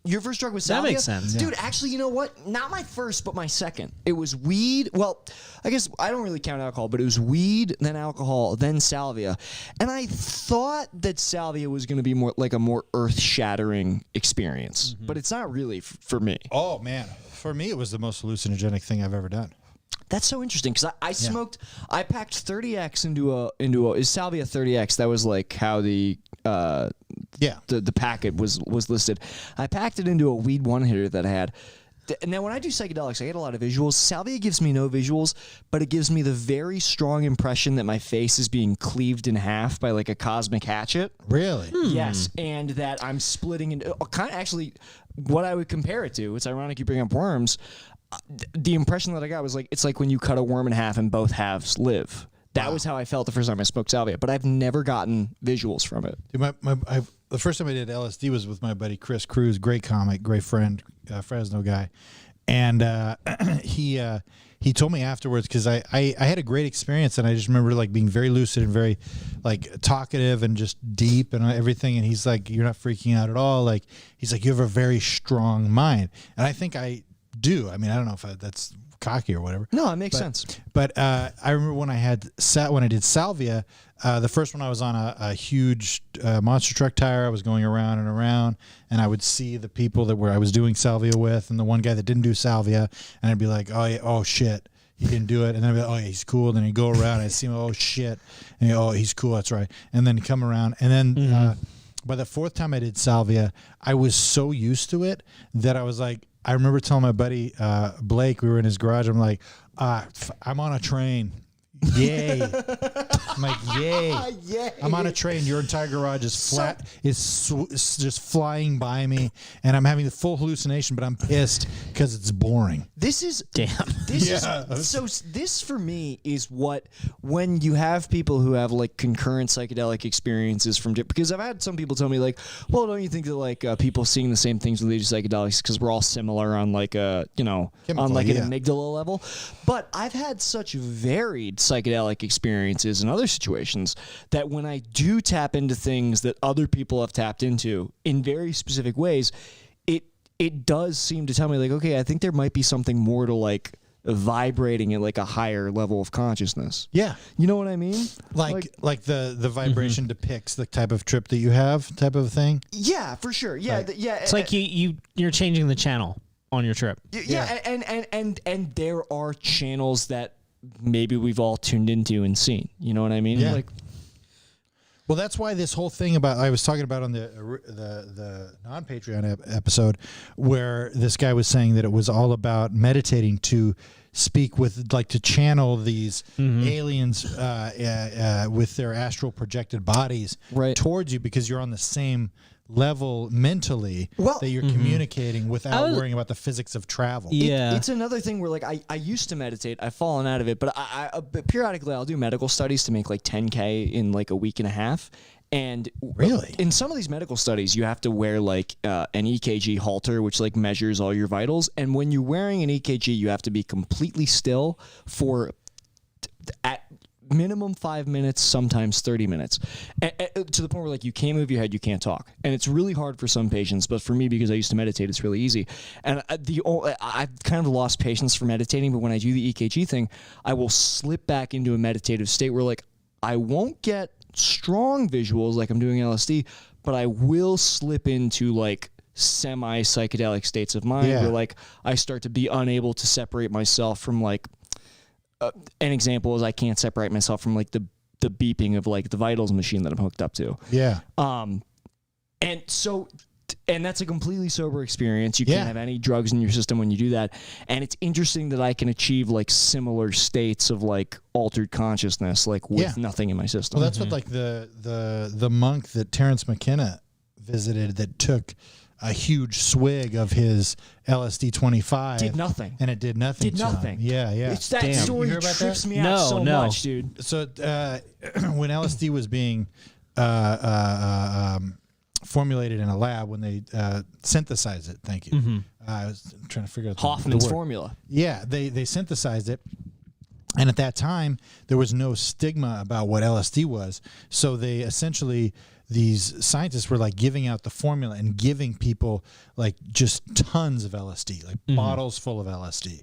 Your first drug was salvia? That makes sense. Dude, actually, you know what? Not my first, but my second. It was weed. Well, I guess I don't really count alcohol, but it was weed, then alcohol, then salvia. And I thought that salvia was going to be more like a more earth-shattering experience, but it's not really for me. Oh man, for me it was the most hallucinogenic thing I've ever done. That's so interesting because I smoked. I packed 30x into a is salvia 30x. That was like how the packet was listed. I packed it into a weed one hitter that I had. Now, when I do psychedelics, I get a lot of visuals. Salvia gives me no visuals, but it gives me the very strong impression that my face is being cleaved in half by like a cosmic hatchet. Really? Yes, and that I'm splitting into kind of actually what I would compare it to. It's ironic you bring up worms. The impression that I got was like it's like when you cut a worm in half and both halves live. That was how I felt the first time I smoked salvia, but I've never gotten visuals from it. Dude, the first time I did LSD was with my buddy Chris Cruz, great comic, great friend, Fresno guy, and he told me afterwards because I had a great experience and I just remember like being very lucid and very like talkative and just deep and everything. And he's like, "You're not freaking out at all." Like he's like, "You have a very strong mind," and I think I do. I mean, I don't know if that's cocky or whatever. No, it makes sense. But I remember when I did salvia, the first one I was on a huge monster truck tire. I was going around and around, and I would see the people that I was doing salvia with, and the one guy that didn't do salvia, and I'd be like, oh yeah, oh shit, he didn't do it, and then I'd be like, oh yeah, he's cool. And then he'd go around, and I'd see him, oh shit, and oh he's cool, that's right, and then he'd come around, and then by the 4th time I did salvia, I was so used to it that I was like. I remember telling my buddy Blake, we were in his garage. I'm like, I'm on a train. Yay! I'm like, yay! Yay! I'm on a train. Your entire garage is flat. It's just flying by me, and I'm having the full hallucination. But I'm pissed because it's boring. This is damn. This for me is what when you have people who have like concurrent psychedelic experiences from because I've had some people tell me like, well, don't you think that like people seeing the same things when they do psychedelics because we're all similar on like a chemical, on like an amygdala level, but I've had such varied psychedelic experiences in other situations that when I do tap into things that other people have tapped into in very specific ways, it does seem to tell me like, okay, I think there might be something more to like vibrating at like a higher level of consciousness. Yeah. You know what I mean? Like the vibration depicts the type of trip that you have type of thing? Yeah, for sure. Yeah. Like, yeah. It's like you're changing the channel on your trip. Yeah. And there are channels that maybe we've all tuned into and seen. You know what I mean? Yeah. Like, well, that's why this whole thing about I was talking about on the non-Patreon episode where this guy was saying that it was all about meditating to speak with, like, to channel these aliens with their astral projected bodies towards you because you're on the same level mentally that you're communicating without worrying about the physics of travel. Yeah. It's another thing where like I used to meditate. I've fallen out of it, but but periodically I'll do medical studies to make like 10K in like a week and a half. And really, in some of these medical studies, you have to wear like an EKG halter, which like measures all your vitals. And when you're wearing an EKG, you have to be completely still for at minimum 5 minutes, sometimes 30 minutes, to the point where like you can't move your head, you can't talk, and it's really hard for some patients. But for me, because I used to meditate, it's really easy. And I've kind of lost patience for meditating. But when I do the EKG thing, I will slip back into a meditative state where like I won't get strong visuals like I'm doing LSD, but I will slip into like semi psychedelic states of mind where like I start to be unable to separate myself from like an example is I can't separate myself from like the beeping of like the vitals machine that I'm hooked up to. Yeah. And that's a completely sober experience. You can't have any drugs in your system when you do that. And it's interesting that I can achieve like similar states of like altered consciousness, like with nothing in my system. Well, that's what like the monk that Terrence McKenna visited that took a huge swig of his LSD 25 did nothing, and it did nothing. Did nothing. Yeah. It's that story trips me out so much, dude. So when LSD was being formulated in a lab, when they synthesized it, thank you. I was trying to figure out Hoffman's the word. formula. Yeah, they synthesized it. And at that time, there was no stigma about what LSD was. So they essentially, these scientists were like giving out the formula and giving people like just tons of LSD, like bottles full of LSD.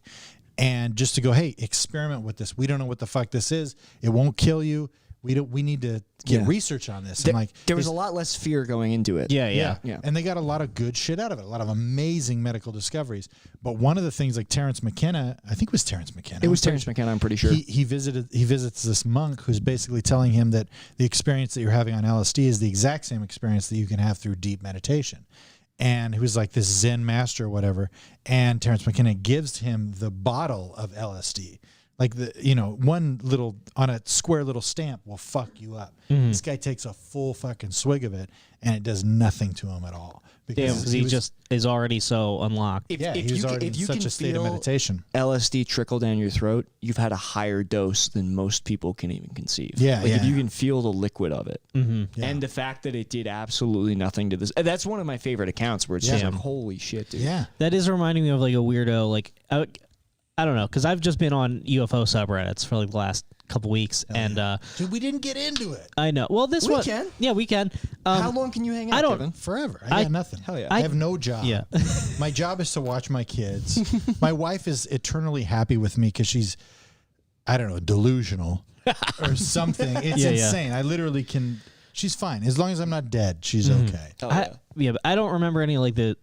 And just to go, hey, experiment with this. We don't know what the fuck this is. It won't kill you. We need to get research on this. And like there was a lot less fear going into it. Yeah. And they got a lot of good shit out of it. A lot of amazing medical discoveries. But one of the things, like Terrence McKenna, I think it was Terrence McKenna. It was Terrence McKenna, I'm pretty sure. He visits this monk who's basically telling him that the experience that you're having on LSD is the exact same experience that you can have through deep meditation. And he was like this Zen master or whatever. And Terrence McKenna gives him the bottle of LSD. Like one little on a square little stamp will fuck you up. This guy takes a full fucking swig of it, and it does nothing to him at all. Because he just is already so unlocked. He was already in such a state of meditation. LSD trickle down your throat, you've had a higher dose than most people can even conceive. If you can feel the liquid of it, and the fact that it did absolutely nothing to this. That's one of my favorite accounts where it's just like, holy shit, dude. Yeah, that is reminding me of like a weirdo. Like I don't know, because I've just been on UFO subreddits for like the last couple weeks, and dude, we didn't get into it. I know. Well, we can. Yeah, we can. How long can you hang out, Kevin? Forever. I got nothing. Hell yeah. I have no job. Yeah. My job is to watch my kids. My wife is eternally happy with me because she's, I don't know, delusional or something. It's insane. I literally can. She's fine as long as I'm not dead. She's okay. But I don't remember any like the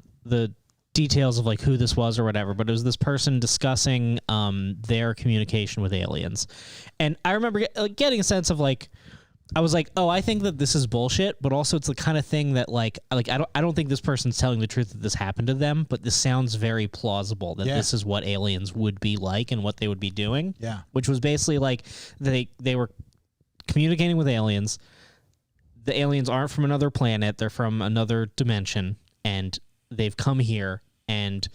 details of like who this was or whatever, but it was this person discussing their communication with aliens. And I remember getting a sense of like, I was like, oh, I think that this is bullshit, but also it's the kind of thing that like I don't think this person's telling the truth that this happened to them, but this sounds very plausible that this is what aliens would be like and what they would be doing. Yeah. Which was basically like they were communicating with aliens. The aliens aren't from another planet, they're from another dimension, and they've come here, and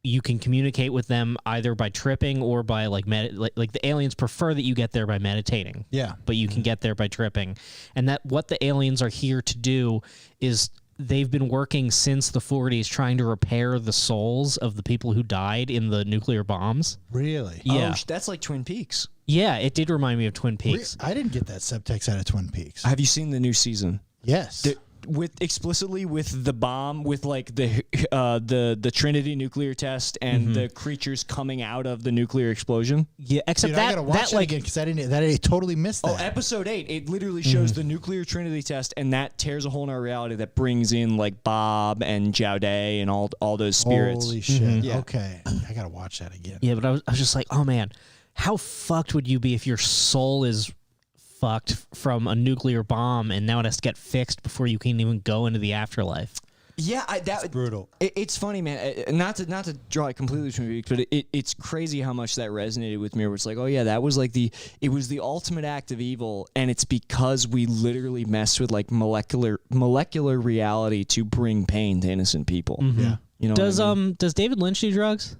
you can communicate with them either by tripping or by like the aliens prefer that you get there by meditating. Yeah. But you can get there by tripping. And that what the aliens are here to do is they've been working since the 40s trying to repair the souls of the people who died in the nuclear bombs. Really? Yeah. Oh, that's like Twin Peaks. Yeah, it did remind me of Twin Peaks. I didn't get that subtext out of Twin Peaks. Have you seen the new season? Yes. Explicitly with the bomb, with like the Trinity nuclear test and the creatures coming out of the nuclear explosion. Yeah, except I gotta watch that again because I totally missed that. Oh, episode 8, it literally shows the nuclear Trinity test, and that tears a hole in our reality that brings in like Bob and Jowday and all those spirits. Holy shit! Yeah. Okay, I gotta watch that again. Yeah, but I was just like, oh man, how fucked would you be if your soul is fucked from a nuclear bomb and now it has to get fixed before you can even go into the afterlife? Yeah, that's brutal. It's funny, man. Not to draw it completely from me, but it's crazy how much that resonated with me. Where it's like, oh yeah, that was like it was the ultimate act of evil, and it's because we literally messed with like molecular reality to bring pain to innocent people. Yeah. You know. Does David Lynch do drugs?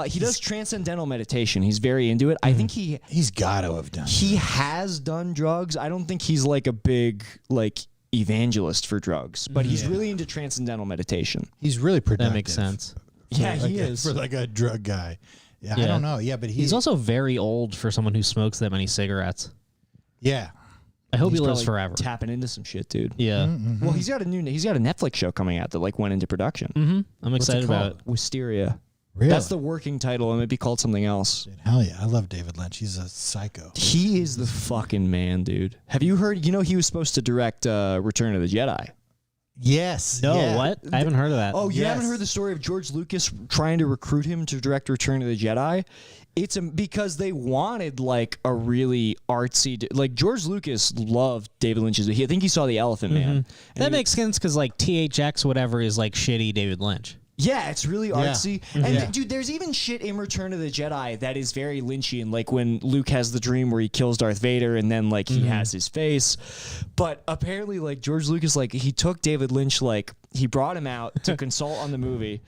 He does transcendental meditation. He's very into it. I think he's got to have done. He has done drugs. I don't think he's like a big like evangelist for drugs, but he's really into transcendental meditation. He's really productive. That makes sense. Yeah, he is for like a drug guy. Yeah, I don't know. Yeah, but he's also very old for someone who smokes that many cigarettes. Yeah. I hope he lives forever. Tapping into some shit, dude. Yeah. Well, he's got a Netflix show coming out that like went into production. I'm excited about it. Wisteria. Really? That's the working title, and it'd be called something else. Dude, hell yeah, I love David Lynch. He's a psycho. He is the fucking man, dude. Have you heard? You know, he was supposed to direct Return of the Jedi. Yes. No, yeah. what? I haven't heard of that. Oh, you Yes. haven't heard the story of George Lucas trying to recruit him to direct Return of the Jedi? It's because they wanted like a really artsy, like George Lucas loved David Lynch's. I think he saw The Elephant Man. That makes sense because like THX whatever is like shitty David Lynch. Yeah, it's really artsy. Yeah. And dude, there's even shit in Return of the Jedi that is very Lynchian, like when Luke has the dream where he kills Darth Vader and then like he has his face. But apparently like George Lucas, like he took David Lynch, like he brought him out to consult on the movie.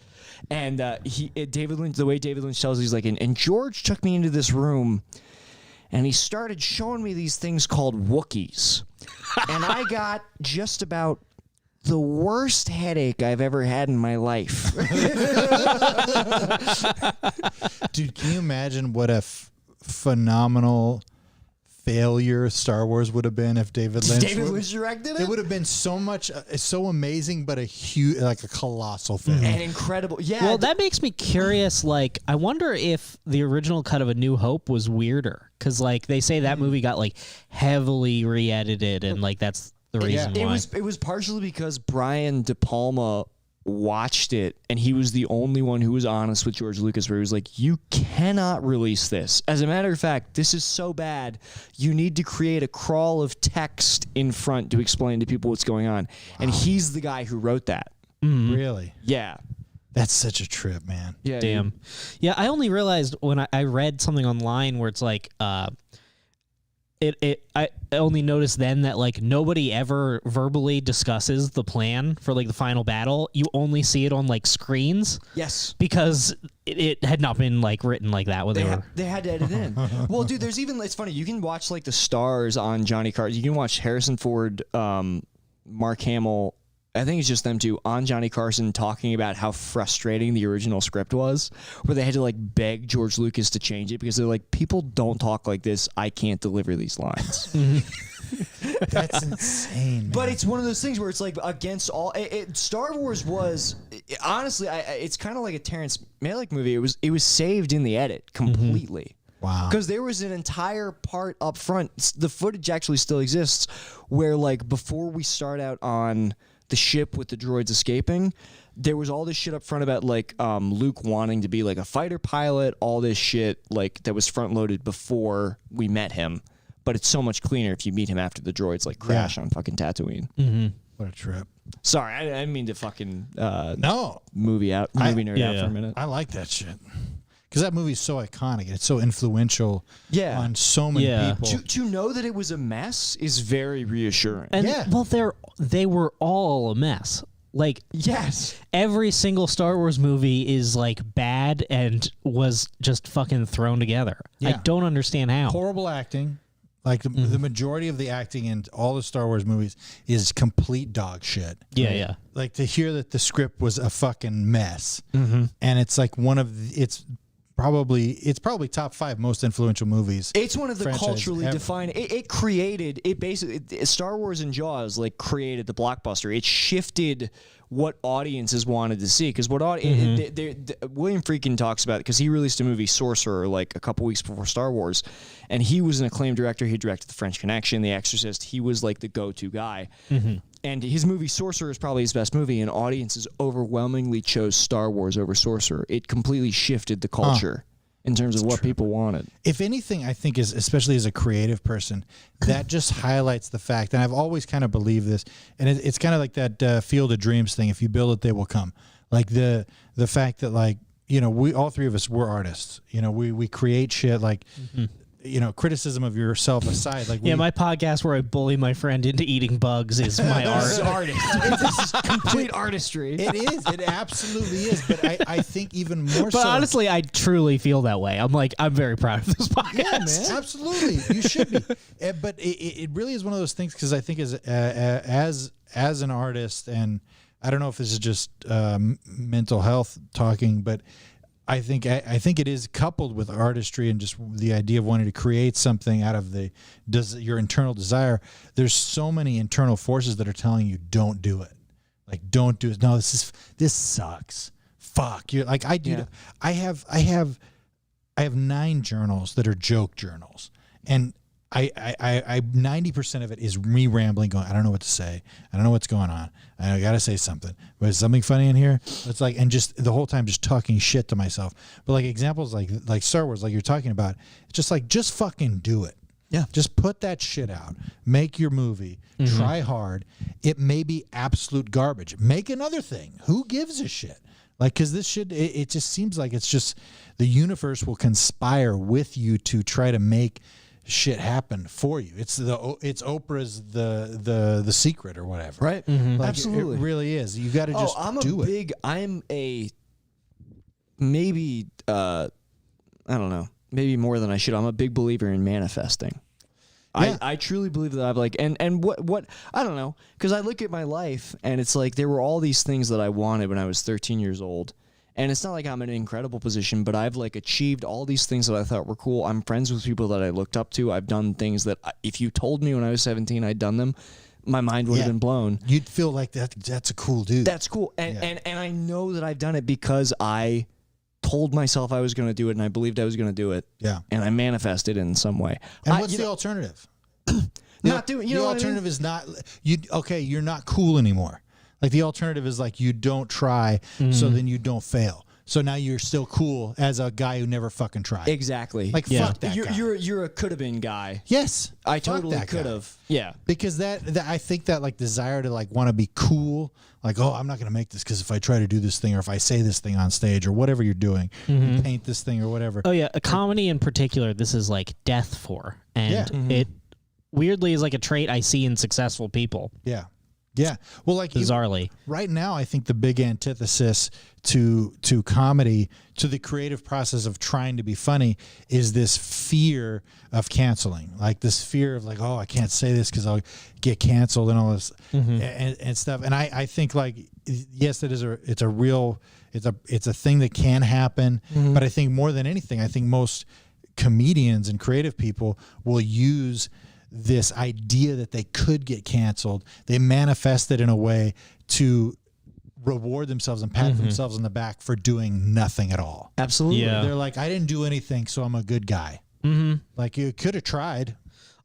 And David Lynch, the way David Lynch tells, he's like, and George took me into this room and he started showing me these things called Wookiees. And I got just about the worst headache I've ever had in my life. Dude, can you imagine what a phenomenal failure Star Wars would have been if David Lynch directed it? It would have been so much, so amazing, but a huge, like a colossal failure. And incredible. Yeah. Well, that makes me curious. Like, I wonder if the original cut of A New Hope was weirder because, like, they say that movie got like heavily re-edited, and like that's the reason why. It was partially because Brian De Palma watched it and he was the only one who was honest with George Lucas, where he was like, you cannot release this. As a matter of fact, this is so bad, you need to create a crawl of text in front to explain to people what's going on. Wow. And he's the guy who wrote that. Really? Yeah. That's such a trip, man. Yeah. Damn. Dude. Yeah, I only realized when I read something online where it's like, I only noticed then that like nobody ever verbally discusses the plan for like the final battle. You only see it on like screens. Yes. Because it had not been like written like that when they had to edit in. Well, dude, there's even, it's funny, you can watch like the stars on Johnny Carson. You can watch Harrison Ford, Mark Hamill, I think it's just them two, on Johnny Carson talking about how frustrating the original script was, where they had to like beg George Lucas to change it because they're like, people don't talk like this. I can't deliver these lines. That's insane, man. But it's one of those things where it's like against all. Star Wars was honestly, it's kind of like a Terrence Malick movie. It was saved in the edit completely. Wow. Because there was an entire part up front. The footage actually still exists where like before we start out on the ship with the droids escaping, there was all this shit up front about like Luke wanting to be like a fighter pilot, all this shit like that was front loaded before we met him. But it's so much cleaner if you meet him after the droids like crash on fucking Tatooine. What a trip. Sorry, I didn't mean to fucking No. movie nerd out for a minute. I like that shit. Because that movie's so iconic. It's so influential on so many people. To know that it was a mess is very reassuring. And well, they were all a mess. Like, yes, every single Star Wars movie is like bad and was just fucking thrown together. Yeah. I don't understand how. Horrible acting. Like the majority of the acting in all the Star Wars movies is complete dog shit. Yeah, yeah. Like to hear that the script was a fucking mess, and it's like it's probably top 5 most influential movies. It's one of the franchise culturally ever. defined. It basically Star Wars and Jaws like created the blockbuster. It shifted what audiences wanted to see because William Friedkin talks about it because he released a movie Sorcerer like a couple weeks before Star Wars, and he was an acclaimed director. He directed The French Connection, The Exorcist. He was like the go-to guy. And his movie Sorcerer is probably his best movie, and audiences overwhelmingly chose Star Wars over Sorcerer. It completely shifted the culture in terms of what people wanted. If anything, I think is, especially as a creative person, that just highlights the fact, and I've always kind of believed this, and it's kind of like that Field of Dreams thing. If you build it, they will come. Like the fact that like, you know, we all three of us, we're artists. You know, we create shit like, you know, criticism of yourself aside, like my podcast where I bully my friend into eating bugs is my art. This is complete artistry. It is. It absolutely is. But I think even more But honestly, I truly feel that way. I'm very proud of this podcast. Yeah, man. Absolutely. You should be. But it really is one of those things because I think as an artist, and I don't know if this is just mental health talking, but I think it is coupled with artistry and just the idea of wanting to create something out of your internal desire. There's so many internal forces that are telling you don't do it. Like, don't do it. No, this sucks. fuck. You're like, I do. Yeah. I have 9 journals that are joke journals, and I 90% of it is me rambling, going, I don't know what to say. I don't know what's going on. I got to say something. But is something funny in here? It's like, and just the whole time just talking shit to myself. But like examples like Star Wars, like you're talking about, it's just like, just fucking do it. Yeah. Just put that shit out. Make your movie. Try hard. It may be absolute garbage. Make another thing. Who gives a shit? Like, because this shit, it just seems like it's just the universe will conspire with you to try to make shit happen for you. It's Oprah's the secret or whatever. Right. Like, Absolutely. it really is. You got to just do it. I'm a maybe I don't know, maybe more than I should. I'm a big believer in manifesting. Yeah. I truly believe that I've like and what I don't know, because I look at my life and it's like there were all these things that I wanted when I was 13 years old. And it's not like I'm in an incredible position, but I've like achieved all these things that I thought were cool. I'm friends with people that I looked up to. I've done things that if you told me when I was 17 I'd done them, my mind would have been blown. You'd feel like that's a cool dude. That's cool. And I know that I've done it because I told myself I was going to do it and I believed I was going to do it. Yeah. And I manifested in some way. And what's the alternative? Not doing, you the know what alternative I mean? is not you're not cool anymore. Like the alternative is like you don't try, so then you don't fail. So now you're still cool as a guy who never fucking tried. Exactly. Like fuck that guy. You're a could have been guy. Yes, I fuck totally that could guy. have. Yeah. Because that I think that like desire to like want to be cool, like, oh, I'm not gonna make this because if I try to do this thing or if I say this thing on stage or whatever you're doing, you paint this thing or whatever. Oh yeah, a comedy in particular, this is like death for, and it weirdly is like a trait I see in successful people. Yeah. Yeah. Well, like Bizarrely. right now, I think the big antithesis to comedy, to the creative process of trying to be funny, is this fear of canceling. Like this fear of like, oh, I can't say this because I'll get canceled and all this and stuff. And I think like, yes, it's a thing that can happen. But I think more than anything, I think most comedians and creative people will use this idea that they could get canceled. They manifest it in a way to reward themselves and pat themselves on the back for doing nothing at all. Absolutely. Yeah. They're like, I didn't do anything, so I'm a good guy. Like you could have tried.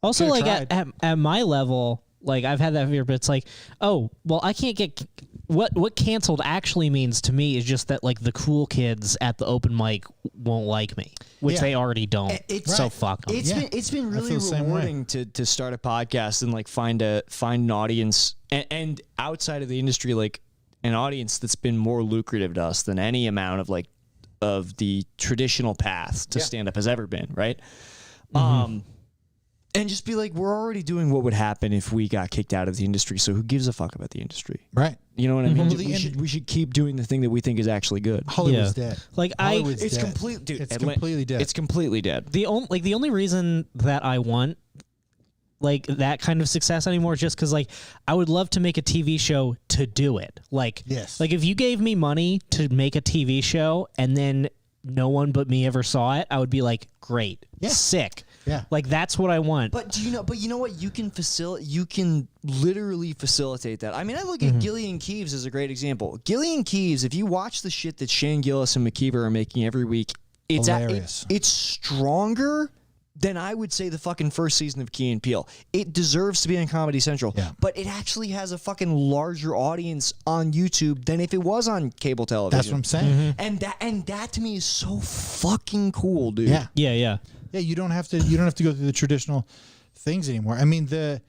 Also, Could've like tried. at my level, like I've had that fear, but it's like, oh, well, I can't get what canceled actually means to me is just that like the cool kids at the open mic won't like me, which they already don't. So fuck them. It's been really rewarding to start a podcast and like find an audience and outside of the industry, like an audience that's been more lucrative to us than any amount of like of the traditional path to stand up has ever been, right? And just be like, we're already doing what would happen if we got kicked out of the industry. So who gives a fuck about the industry? Right. You know what I mean? We should keep doing the thing that we think is actually good. Hollywood's dead. Like Hollywood's It's dead. complete, dude. It's completely dead. It's completely dead. The only reason that I want like that kind of success anymore is just because like I would love to make a TV show to do it. Like like if you gave me money to make a TV show and then no one but me ever saw it, I would be like, great, sick. Yeah. Like that's what I want. But you know what? You can literally facilitate that. I mean, I look at Gillian Keeves as a great example. Gillian Keeves, if you watch the shit that Shane Gillis and McKeever are making every week, it's hilarious. It's stronger than I would say the fucking first season of Key and Peele. It deserves to be on Comedy Central, but it actually has a fucking larger audience on YouTube than if it was on cable television. That's what I'm saying. And that to me is so fucking cool, dude. Yeah. Yeah. Yeah, you don't have to go through the traditional things anymore. I mean, the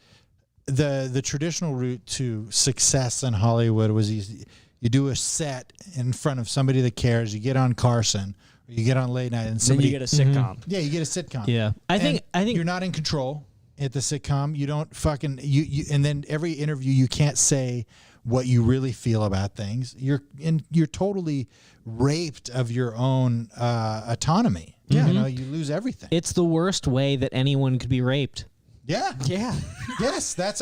traditional route to success in Hollywood was you do a set in front of somebody that cares. You get on Carson, or you get on late night, and somebody then you get a sitcom. Yeah, you get a sitcom. Yeah. I think you're not in control at the sitcom. You don't fucking you and then every interview you can't say what you really feel about things. You're totally raped of your own autonomy. Yeah, you know, you lose everything. it's the worst way that anyone could be raped. Yeah. Yeah. Yes, that's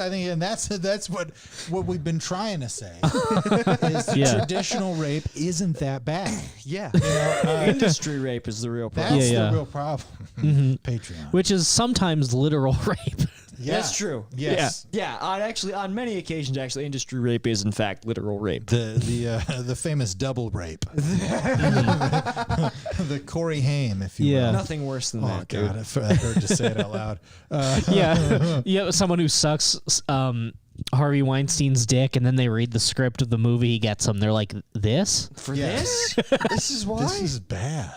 what we've been trying to say. Is traditional rape isn't that bad. Yeah. Industry rape is the real problem. That's Yeah. the real problem. Patreon. Which is sometimes literal rape. Yeah. That's true. Yes. Yeah. On many occasions, actually, industry rape is in fact literal rape. The famous double rape. The Corey Haim, if you will. Nothing worse than that. God, Dude. I heard to say it out loud. Yeah, someone who sucks Harvey Weinstein's dick, and then they read the script of the movie he gets them. They're like, this? For this? This is why? This is bad.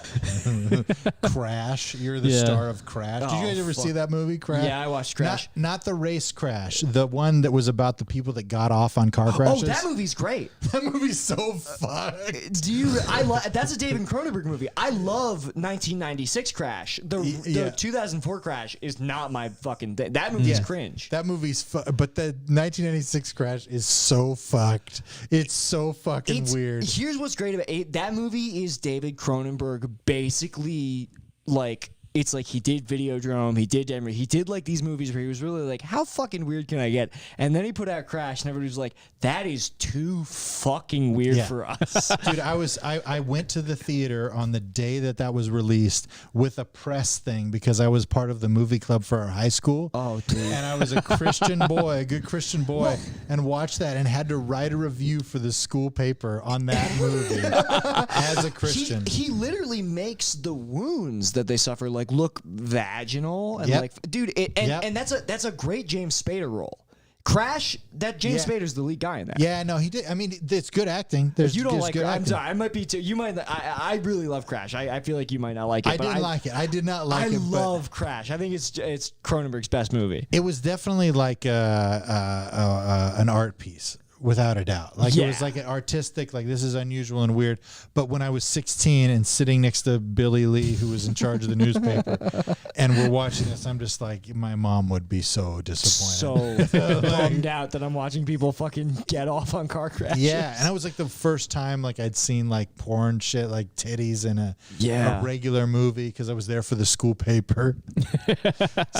Crash. You're the star of Crash. Did you guys ever see that movie, Crash? Yeah, I watched Crash. Not the race Crash. The one that was about the people that got off on car crashes. Oh, that movie's great. That movie's so fucked. That's a David Cronenberg movie. I love 1996 Crash. The 2004 Crash is not my fucking thing. That movie's cringe. That movie's but the 1996 Crash is so fucked. It's so fucking weird. Here's what's great about it. That movie is David Cronenberg basically like. It's like he did Videodrome, he did Denver, he did like these movies where he was really like, how fucking weird can I get? And then he put out Crash, and everybody was like, that is too fucking weird for us. Dude, I went to the theater on the day that was released with a press thing because I was part of the movie club for our high school. Oh, dude. And I was a Christian boy, a good Christian boy, and watched that and had to write a review for the school paper on that movie as a Christian. He literally makes the wounds that they suffer like look vaginal and like, dude, and that's a great James Spader role. Crash, that James Spader's the lead guy in that. Yeah, no, he did. I mean, it's good acting. You don't like it. I'm sorry. I might be too. You might. I really love Crash. I feel like you might not like it. I didn't like it. I did not like it. I love Crash. I think it's Cronenberg's best movie. It was definitely like an art piece. Without a doubt. Like it was like an artistic, like this is unusual and weird. But when I was 16 and sitting next to Billy Lee, who was in charge of the newspaper, and we're watching this, I'm just like, my mom would be so disappointed. So bummed out that I'm watching people fucking get off on car crashes. Yeah, and it was like the first time like I'd seen like porn shit, like titties in a regular movie because I was there for the school paper.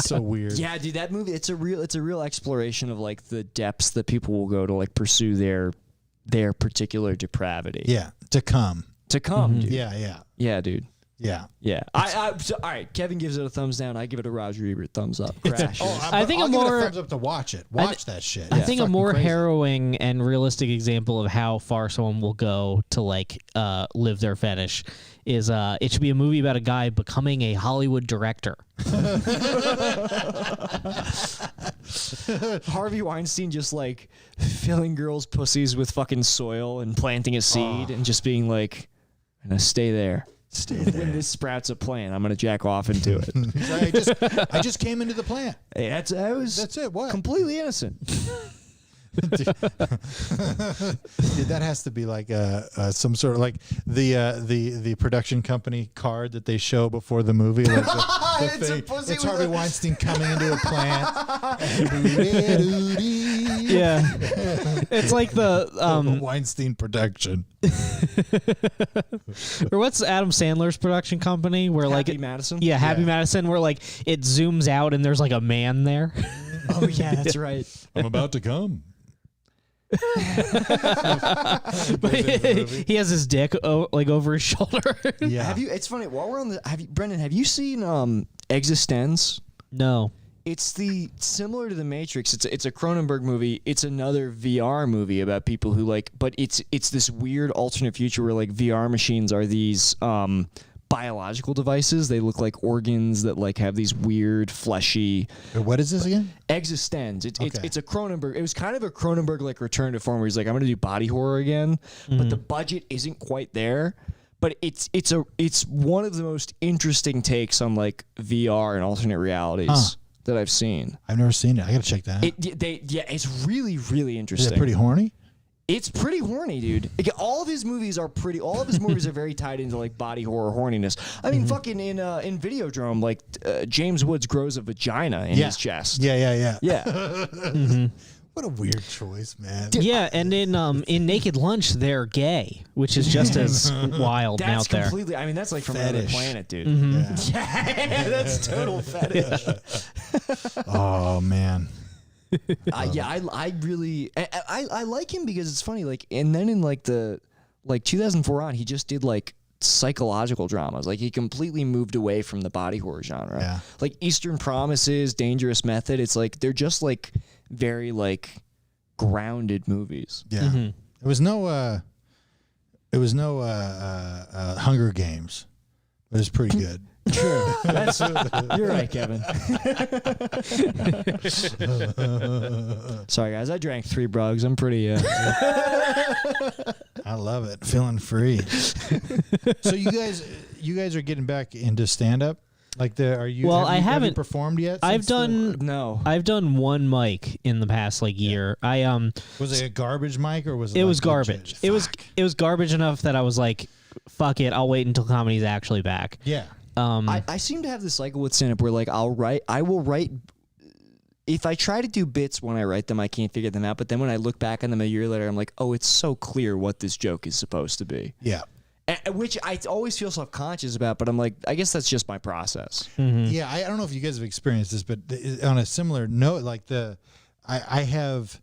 So weird. Yeah, dude, that movie, it's a real exploration of like the depths that people will go to like pursue their particular depravity. Yeah, to come, dude. Yeah, dude. Yeah. All right, Kevin gives it a thumbs down. I give it a Roger Ebert thumbs up. Crash. I think I'll a give more it a thumbs up to watch it. Watch that shit. I think a more harrowing and realistic example of how far someone will go to like live their fetish is it should be a movie about a guy becoming a Hollywood director. Harvey Weinstein just like filling girls' pussies with fucking soil and planting a seed and just being like, I'm gonna stay there. When this sprouts a plant, I'm gonna jack off into it. I just came into the plant. Hey, that's it. What? Completely innocent. Dude, that has to be like some sort of like the production company card that they show before the movie. Like it's Harvey Weinstein coming into a plant. Yeah, it's like the Weinstein production. Or what's Adam Sandler's production company where Happy Madison? Yeah, Happy Madison, where like it zooms out and there's like a man there. Oh yeah, that's right. I'm about to come. But he has his dick like over his shoulder. Yeah. It's funny. While we're on the, Brendan, have you seen Existence? No. It's similar to The Matrix. It's a Cronenberg movie. It's another VR movie about people who like, but it's this weird alternate future where like VR machines are these biological devices. They look like organs that like have these weird fleshy. What is this again? Existence. It's a Cronenberg. It was kind of a Cronenberg like return to form where he's like, I'm gonna do body horror again, but the budget isn't quite there. But it's one of the most interesting takes on like VR and alternate realities that I've seen. I've never seen it. I gotta check that out. It's really, really interesting. Is it pretty horny? It's pretty horny, dude. All of his movies are very tied into like body horror horniness. I mean, fucking in Videodrome, like James Woods grows a vagina in his chest. Yeah. Yeah. What a weird choice, man. Yeah, and in Naked Lunch, they're gay, which is just as wild out there. Completely. I mean, that's like from Fetish. another planet, dude. Yeah. That's total fetish. Oh man. I really I like him because it's funny. Like, and then in like the 2004 on, he just did like psychological dramas. Like he completely moved away from the body horror genre. Yeah. Like Eastern Promises, Dangerous Method. It's like they're just like very like grounded movies. Yeah. Mm-hmm. It was no Hunger Games. But it was pretty good. True. You're right, Kevin. Sorry, guys. I drank 3 Brugs. I'm pretty. I love it. Feeling free. So you guys are getting back into stand up? Like are you? Well, have you performed yet? I've done no. I've done one mic in the past like year. Was it a garbage mic or was it? It like was garbage. Legit? It was garbage enough that I was like, fuck it. I'll wait until comedy's actually back. Yeah. I seem to have this cycle with stand up where like I will write. If I try to do bits when I write them, I can't figure them out. But then when I look back on them a year later, I'm like, oh, it's so clear what this joke is supposed to be. Yeah. Which I always feel self-conscious about, but I'm like, I guess that's just my process. Mm-hmm. Yeah, I don't know if you guys have experienced this, but on a similar note, like I've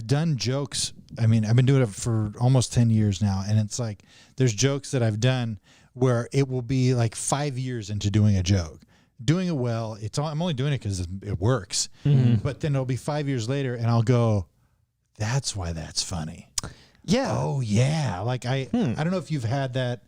done jokes. I mean, I've been doing it for almost 10 years now, and it's like there's jokes that I've done where it will be like 5 years into doing a joke, doing it well. I'm only doing it because it works, but then it'll be 5 years later, and I'll go, that's why that's funny. Yeah. Oh yeah. Like I don't know if you've had that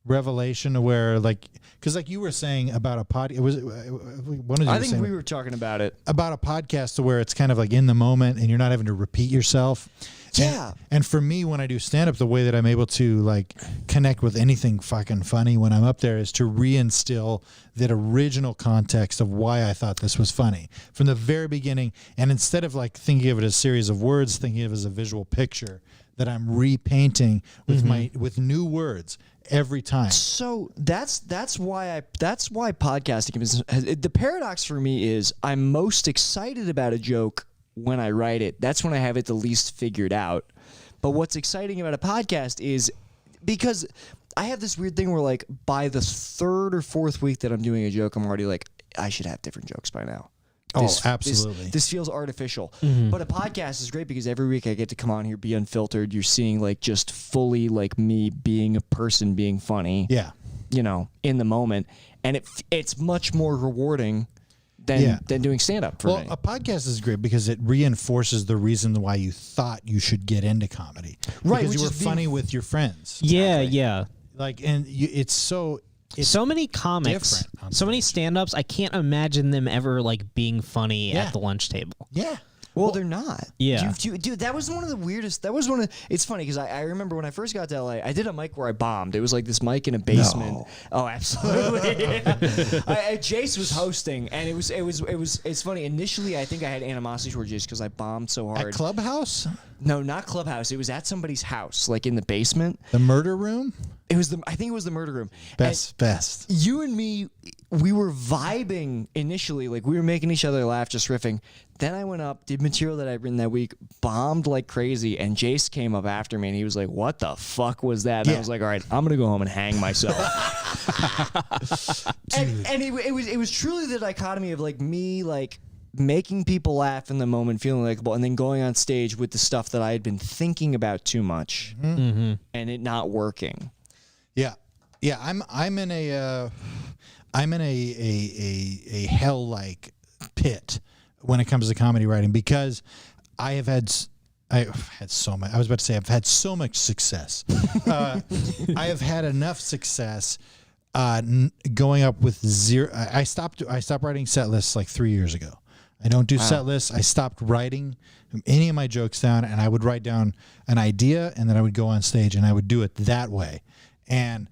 revelation where like, because like you were saying about a pod, it was one of you. I think we were talking about it about a podcast to where it's kind of like in the moment and you're not having to repeat yourself. Yeah. And for me, when I do stand up, the way that I'm able to like connect with anything fucking funny when I'm up there is to reinstill that original context of why I thought this was funny from the very beginning. And instead of like thinking of it as a series of words, thinking of it as a visual picture that I'm repainting with with new words every time. So that's why podcasting is the paradox for me is I'm most excited about a joke when I write it. That's when I have it the least figured out. But what's exciting about a podcast is because I have this weird thing where like by the 3rd or 4th week that I'm doing a joke, I'm already like, I should have different jokes by now. Absolutely. This feels artificial. But a podcast is great because every week I get to come on here, be unfiltered. You're seeing like just fully like me being a person being funny. Yeah. You know, in the moment. And it's much more rewarding than doing stand-up for me. Well, a podcast is great because it reinforces the reason why you thought you should get into comedy. Right. Because you were funny with your friends. Yeah, yeah. Like, and it's so many comics, so many stand-ups, I can't imagine them ever like being funny at the lunch table. Yeah. Well, they're not. Yeah. Dude, that was one of the weirdest. It's funny because I remember when I first got to LA, I did a mic where I bombed. It was like this mic in a basement. No. Oh, absolutely. Jace was hosting, and it's funny. Initially, I think I had animosity toward Jace because I bombed so hard. At Clubhouse? No, not Clubhouse. It was at somebody's house, like in the basement. The murder room? I think it was the murder room. Best. You and me, we were vibing initially, like we were making each other laugh, just riffing. Then I went up, did material that I'd written that week, bombed like crazy, and Jace came up after me, and he was like, "What the fuck was that?" And I was like, "All right, I'm gonna go home and hang myself." and it was truly the dichotomy of like me like making people laugh in the moment, feeling likable, and then going on stage with the stuff that I had been thinking about too much, and it not working. Yeah. I'm in a hell like pit when it comes to comedy writing because I've had so much. I was about to say I've had so much success. I have had enough success going up with zero. I stopped writing set lists like 3 years ago. I don't do set lists. I stopped writing any of my jokes down, and I would write down an idea, and then I would go on stage, and I would do it that way. And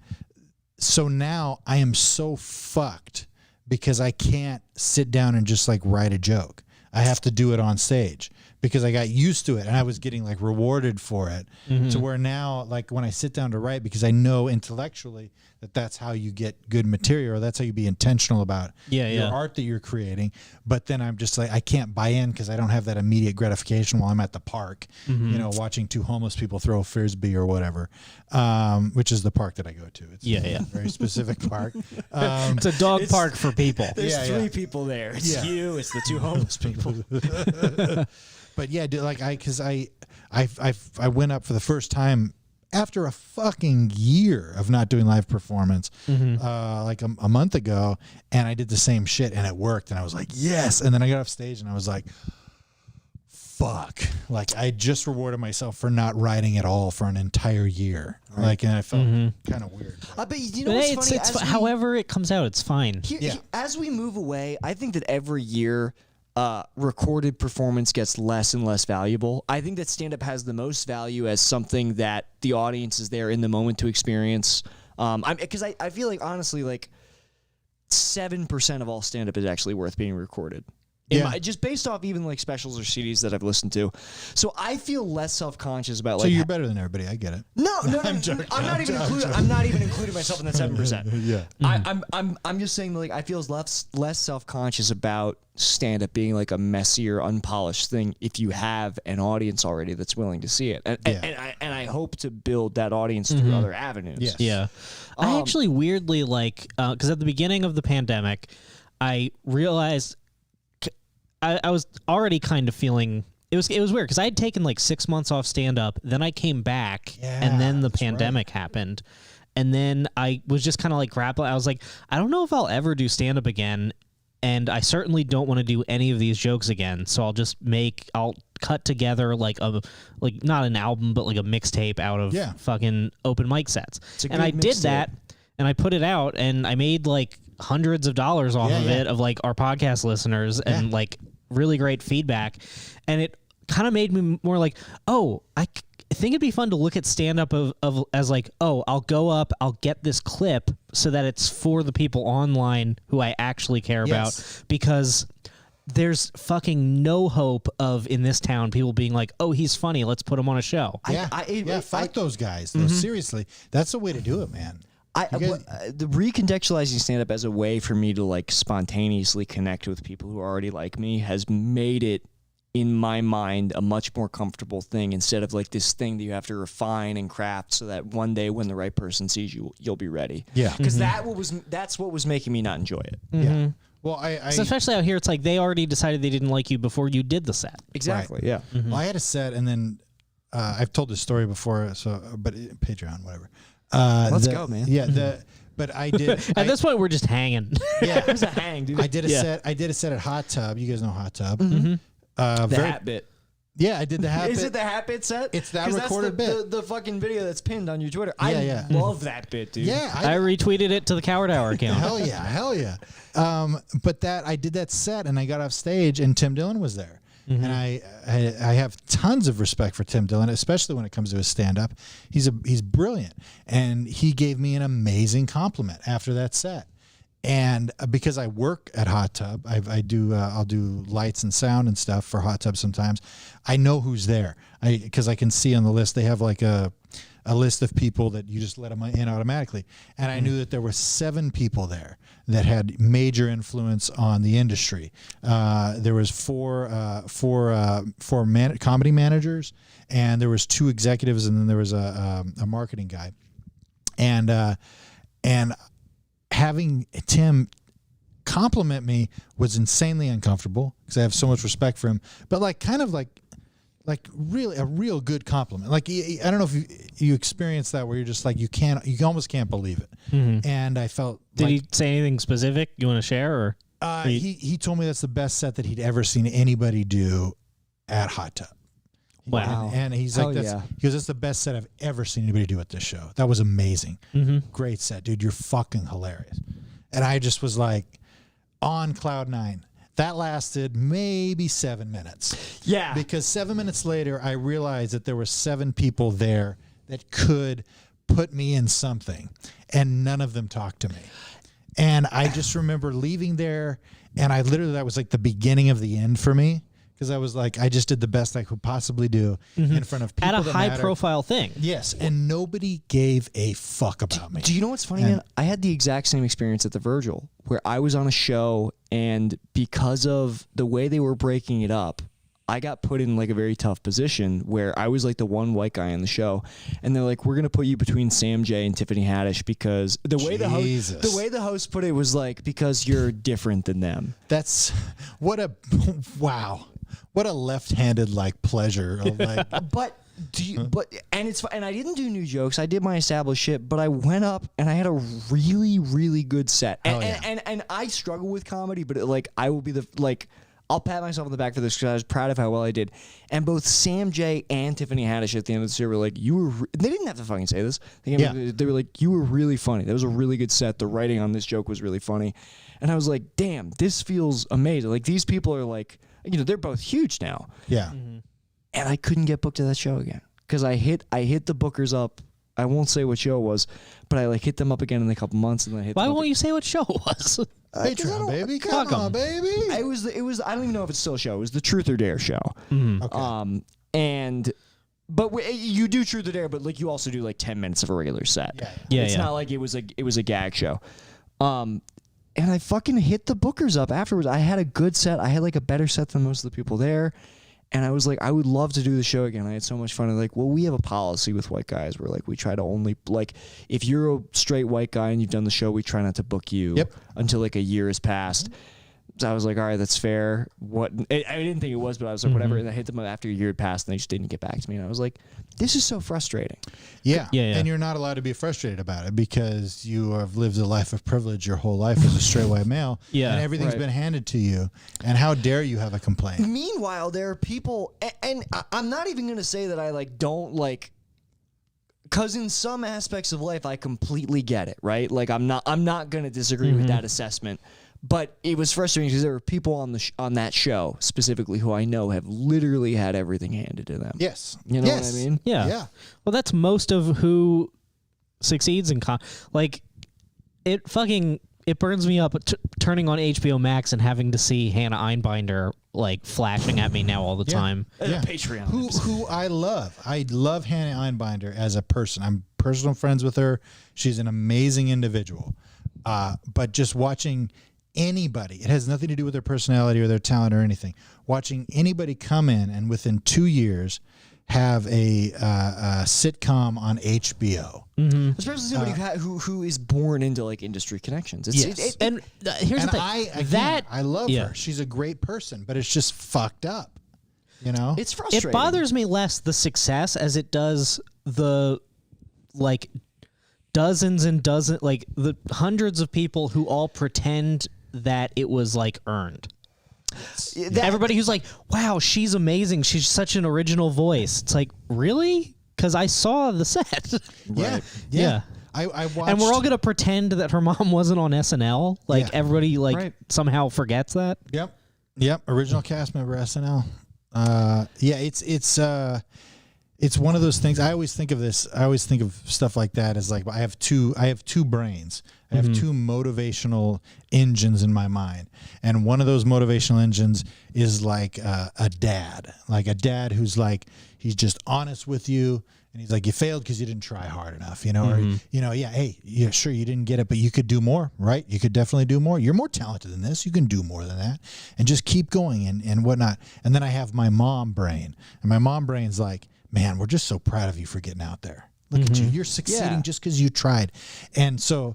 so now I am so fucked because I can't sit down and just like write a joke. I have to do it on stage because I got used to it and I was getting like rewarded for it to where now like when I sit down to write, because I know intellectually that that's how you get good material, or that's how you be intentional about your art that you're creating. But then I'm just like, I can't buy in because I don't have that immediate gratification while I'm at the park, you know, watching 2 homeless people throw a Frisbee or whatever, which is the park that I go to. It's a very specific park. It's a dog park for people. There's 3 people there. It's you, it's the 2 homeless people. But yeah, dude, like I went up for the first time after a fucking year of not doing live performance, like a month ago, and I did the same shit and it worked, and I was like, yes. And then I got off stage and I was like, fuck. Like, I just rewarded myself for not writing at all for an entire year. Right. Like, and I felt kind of weird. But you know what's funny? However it comes out, it's fine. As we move away, I think that every year recorded performance gets less and less valuable. I think that stand-up has the most value as something that the audience is there in the moment to experience. Because I feel like, honestly, like 7% of all stand-up is actually worth being recorded. Just based off even like specials or CDs that I've listened to. So I feel less self-conscious about like. So you're better than everybody. I get it. No. I'm not even including myself in that 7%. Yeah. I'm just saying that, like, I feel less self-conscious about stand-up being like a messier, unpolished thing if you have an audience already that's willing to see it. And I hope to build that audience through other avenues. Yes. Yeah. I actually weirdly like, because at the beginning of the pandemic, I realized I was already kind of feeling it was weird because I had taken like 6 months off stand up, then I came back, and then the pandemic happened, and then I was just kind of like grappling. I was like, I don't know if I'll ever do stand up again, and I certainly don't want to do any of these jokes again. So I'll cut together like not an album but like a mixtape out of fucking open mic sets, and I did that, and I put it out, and I made like hundreds of dollars off of it, of like our podcast listeners, and like really great feedback, and it kind of made me more like, oh, I think it'd be fun to look at stand-up as like, oh, I'll go up, I'll get this clip so that it's for the people online who I actually care about, because there's fucking no hope of, in this town, people being like, oh, he's funny, let's put him on a show. Fuck those guys, though. Seriously, that's the way to do it, man. The recontextualizing stand-up as a way for me to like spontaneously connect with people who already like me has made it, in my mind, a much more comfortable thing, instead of like this thing that you have to refine and craft so that one day when the right person sees you, you'll be ready. Yeah, because that's what was making me not enjoy it. Yeah. Well, so especially out here, it's like they already decided they didn't like you before you did the set. Exactly. Right. Yeah. Well, I had a set, and then I've told this story before, but Patreon, whatever. Let's go, man. Yeah, but I did. At this point, we're just hanging. Yeah, it was a hang, dude. I did a set at Hot Tub. You guys know Hot Tub. The hat bit. Yeah, I did the hat bit. Is it the hat bit set? It's that recorded bit. The fucking video that's pinned on your Twitter. I love that bit, dude. Yeah, I retweeted it to the Coward Hour account. Hell yeah. But I did that set, and I got off stage, and Tim Dillon was there. And I have tons of respect for Tim Dillon, especially when it comes to his stand-up. He's brilliant, and he gave me an amazing compliment after that set. And because I work at Hot Tub, I'll do lights and sound and stuff for Hot Tub sometimes. I know who's there because I can see on the list. They have like a list of people that you just let them in automatically. And I knew that there were 7 people there that had major influence on the industry. There was four comedy managers, and there was 2 executives, and then there was a marketing guy. And having Tim compliment me was insanely uncomfortable because I have so much respect for him, but like kind of like really a real good compliment. Like, I don't know if you experience that where you're just like, you almost can't believe it. And I felt Did he say anything specific you want to share, or? He told me that's the best set that he'd ever seen anybody do at Hot Tub. Wow. And he's like, that's the best set I've ever seen anybody do at this show. That was amazing. Great set, dude. You're fucking hilarious. And I just was like on cloud 9. That lasted maybe 7 minutes. Yeah. Because 7 minutes later, I realized that there were 7 people there that could put me in something, and none of them talked to me. And I just remember leaving there, and that was like the beginning of the end for me. Because I was like, I just did the best I could possibly do in front of people at a high-profile thing. Yes, and nobody gave a fuck about me. Do you know what's funny, man? I had the exact same experience at the Virgil, where I was on a show, and because of the way they were breaking it up, I got put in like a very tough position where I was like the one white guy on the show, and they're like, "We're gonna put you between Sam J and Tiffany Haddish because the way the host put it was like, because you're different than them." That's what a wow. What a left-handed like pleasure of like, but And I didn't do new jokes. I did my established shit, but I went up and I had a really, really good set. And I struggle with comedy, but I will be I'll pat myself on the back for this because I was proud of how well I did. And both Sam J and Tiffany Haddish at the end of the year were like, they didn't have to fucking say this. They were like, you were really funny. That was a really good set. The writing on this joke was really funny. And I was like, damn, this feels amazing. Like, these people are like, they're both huge now. Yeah. Mm-hmm. And I couldn't get booked to that show again because I hit the bookers up. I won't say what show it was, but I hit them up again in a couple months, and then I hit. Why them won't you say what show it was? Patreon, baby, come on, baby. It was. I don't even know if it's still a show. It was the Truth or Dare show. Mm-hmm. Okay. But you do Truth or Dare, but you also do 10 minutes of a regular set. Yeah. It's not like it was a gag show. And I fucking hit the bookers up afterwards. I had a good set. I had a better set than most of the people there. And I was like, I would love to do the show again. I had so much fun. And we have a policy with white guys where we try to only if you're a straight white guy and you've done the show, we try not to book you until a year has passed. So I was like, all right, that's fair. I didn't think it was, but I was like, whatever. And I hit them up after a year had passed, and they just didn't get back to me. And I was like, this is so frustrating. Yeah. And you're not allowed to be frustrated about it because you have lived a life of privilege your whole life as a straight white male. Yeah. And everything's been handed to you. And how dare you have a complaint? Meanwhile, there are people, and I'm not even going to say that I don't because in some aspects of life, I completely get it, right? I'm not going to disagree with that assessment. But it was frustrating because there were people on that show specifically who I know have literally had everything handed to them. Yes. You know what I mean? Yeah. Well, that's most of who succeeds in it burns me up turning on HBO Max and having to see Hannah Einbinder flashing at me now all the time. Yeah. Patreon. Who I love. I love Hannah Einbinder as a person. I'm personal friends with her. She's an amazing individual. But just watching anybody, it has nothing to do with their personality or their talent or anything. Watching anybody come in and within 2 years have a sitcom on HBO. Mm-hmm. Especially somebody who is born into industry connections. Here's the thing. I love her. She's a great person, but it's just fucked up. It's frustrating. It bothers me less the success as it does the dozens and dozens, the hundreds of people who all pretend that it was earned. Everybody who's wow, she's amazing. She's such an original voice. It's really? Because I saw the set. Right. Yeah. I watched. And we're all going to pretend that her mom wasn't on SNL. Everybody somehow forgets that. Yep. Original cast member SNL. It's one of those things. I always think of this. I always think of stuff like that as I have two brains. I have two motivational engines in my mind. And one of those motivational engines is a dad who's he's just honest with you. And he's you failed because you didn't try hard enough, or, sure, you didn't get it, but you could do more, right? You could definitely do more. You're more talented than this. You can do more than that. And just keep going and whatnot. And then I have my mom brain. And my mom brain's man, we're just so proud of you for getting out there. Look at you. You're succeeding just because you tried. And so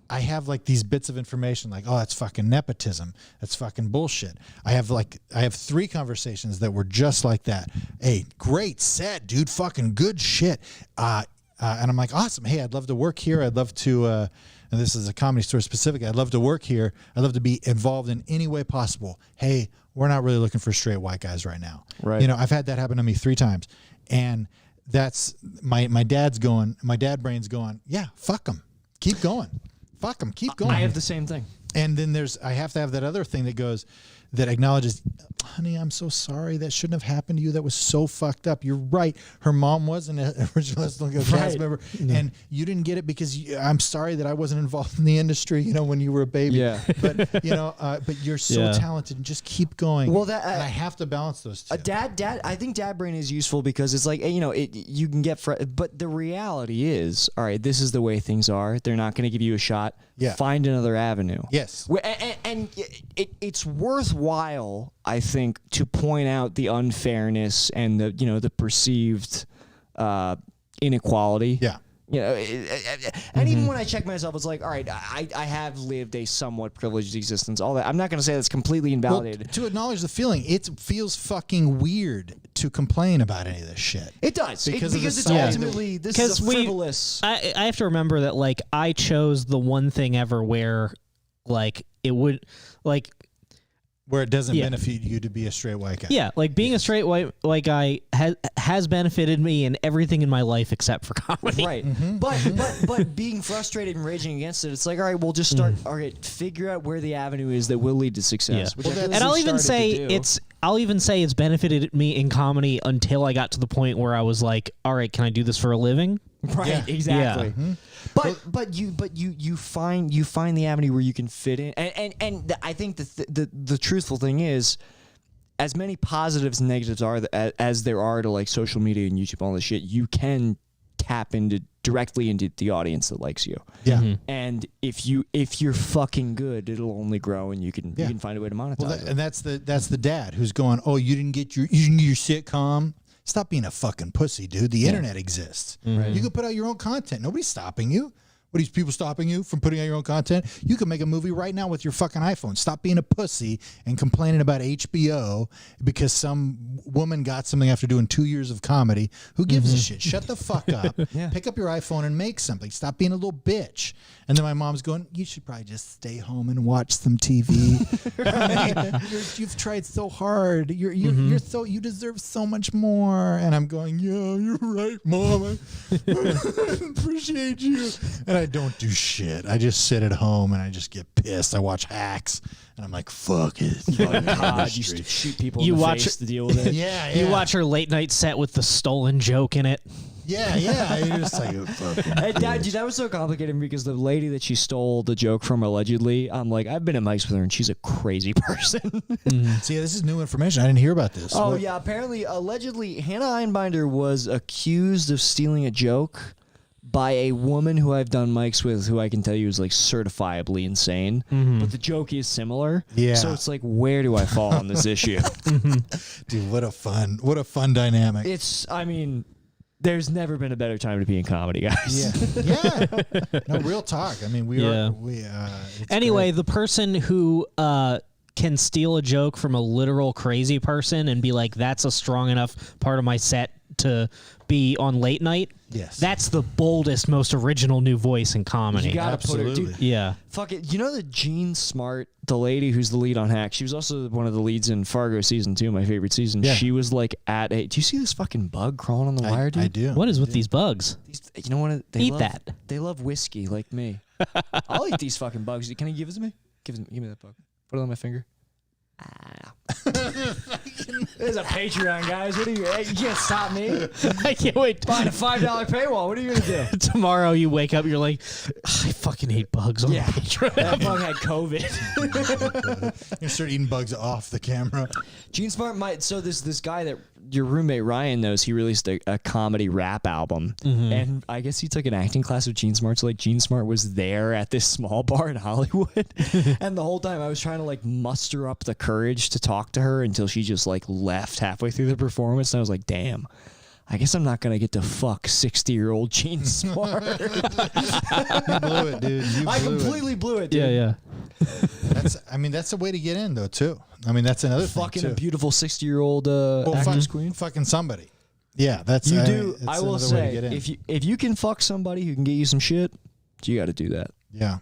I have these bits of information oh, that's fucking nepotism. That's fucking bullshit. I have 3 conversations that were just like that. Hey, great set, dude. Fucking good shit. And I'm awesome. Hey, I'd love to work here. I'd love to, and this is a Comedy Store specific. I'd love to work here. I'd love to be involved in any way possible. Hey, we're not really looking for straight white guys right now. Right. I've had that happen to me 3 times. And that's my dad brain's going, yeah, fuck them. Keep going. Fuck them. Keep going. I have the same thing. And then I have to have that other thing that acknowledges, honey, I'm so sorry. That shouldn't have happened to you. That was so fucked up. You're right. Her mom was an original cast member, and you didn't get it because I'm sorry that I wasn't involved in the industry, when you were a baby. Yeah. But, but you're so talented and just keep going. Well, and I have to balance those two. I think dad brain is useful because it's you can get, but the reality is, all right, this is the way things are. They're not going to give you a shot. Yeah. Find another avenue. Yes. And it's worthwhile, I think, to point out the unfairness and the perceived inequality. Yeah. You know, and even when I check myself, it's like, all right, I have lived a somewhat privileged existence. All that. I'm not going to say that's completely invalidated. Well, to acknowledge the feeling, it feels fucking weird to complain about any of this shit. It does. Because it's society ultimately, this is a frivolous. I have to remember that, like, I chose the one thing ever where, like, it would, like... Where it doesn't benefit you to be a straight white guy. Yeah, like being a straight white guy has benefited me in everything in my life except for comedy. Right. But being frustrated and raging against it, it's like, all right, we'll just start. All right, figure out where the avenue is that will lead to success. Yeah. And I'll even say it's benefited me in comedy until I got to the point where I was like, all right, can I do this for a living? Right. Yeah. Exactly. Yeah. But you find the avenue where you can fit in, and I think the truthful thing is, as many positives and negatives are as there are to like social media and YouTube and all this shit, you can tap directly into the audience that likes you. Yeah. And if you're fucking good, it'll only grow, and you can find a way to monetize it. And that's the dad who's going, oh, you didn't get your sitcom. Stop being a fucking pussy, dude. The internet exists. You can put out your own content. Nobody's stopping you. What are these people stopping you from putting out your own content? You can make a movie right now with your fucking iPhone. Stop being a pussy and complaining about HBO because some woman got something after doing 2 years of comedy. Who gives a shit? Shut the fuck up. Pick up your iPhone and make something. Stop being a little bitch. And then my mom's going, you should probably just stay home and watch some TV. You've tried so hard. You deserve so much more. And I'm going, yeah, you're right, Mom. I appreciate you. And I don't do shit. I just sit at home and I just get pissed. I watch Hacks and I'm like, fuck it. Oh, God, you shoot people in the face to deal with it. Yeah. You watch her late night set with the stolen joke in it. Yeah. You're just like, oh, fuck. Dude, that was so complicated because the lady that she stole the joke from, allegedly, I'm like, I've been at Mike's with her and she's a crazy person. See, this is new information. I didn't hear about this. Oh, yeah. Apparently, allegedly, Hannah Einbinder was accused of stealing a joke by a woman who I've done mics with, who I can tell you is like certifiably insane. But the joke is similar. Yeah. So it's like, where do I fall on this issue? Dude, what a fun dynamic. There's never been a better time to be in comedy, guys. Yeah. No, real talk. I mean, anyway, the person who can steal a joke from a literal crazy person and be like, that's a strong enough part of my set to be on late night. Yes. That's the boldest, most original new voice in comedy. You gotta put her, dude. Yeah. Fuck it. You know the Jean Smart, the lady who's the lead on Hack? She was also one of the leads in Fargo season 2, my favorite season. Yeah. She was like do you see this fucking bug crawling on the wire, dude? I do. What is with these bugs? You know what? They love whiskey like me. I'll eat these fucking bugs. Can you give it to me? Give me that bug. Put it on my finger. There's a Patreon, guys. What are you can't stop me. I can't wait. Behind a $5 paywall. What are you gonna do? Tomorrow you wake up, you're like, I fucking hate bugs on Patreon. That bug had COVID. You start eating bugs off the camera. Gene Smart so this guy that your roommate Ryan knows, he released a comedy rap album, and I guess he took an acting class with Gene Smart. So like Gene Smart was there at this small bar in Hollywood, and the whole time I was trying to like muster up the courage to talk to her until she just like left halfway through the performance, and I was like, damn, I guess I'm not gonna get to fuck 60-year-old Gene Smart. You blew it, dude. I completely blew it, dude. Yeah. That's a way to get in though too. I mean, that's another fucking thing too. A beautiful 60-year-old actress queen. Fucking somebody. Yeah, that's you do. I will say, if you can fuck somebody who can get you some shit, you got to do that. Yeah.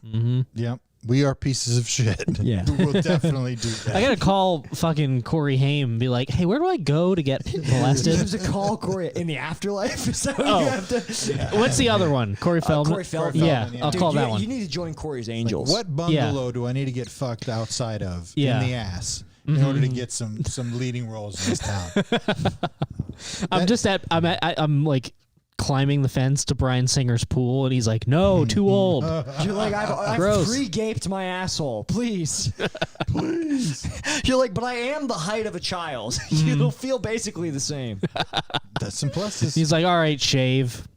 Yep. We are pieces of shit. Yeah. We'll definitely do that. I got to call fucking Corey Haim and be like, hey, where do I go to get molested? You have to call Corey in the afterlife? Is that what you have to? Yeah. What's the other one? Corey Feldman? Corey Feldman. Yeah, I'll call that one. You need to join Corey's Angels. Like, what bungalow do I need to get fucked outside of in the ass in order to get some leading roles in this town? I'm like climbing the fence to Bryan Singer's pool, and he's like, no, too old. You're like, I've pre-gaped my asshole. Please. You're like, but I am the height of a child. You'll feel basically the same. That's some pluses. He's like, all right, shave.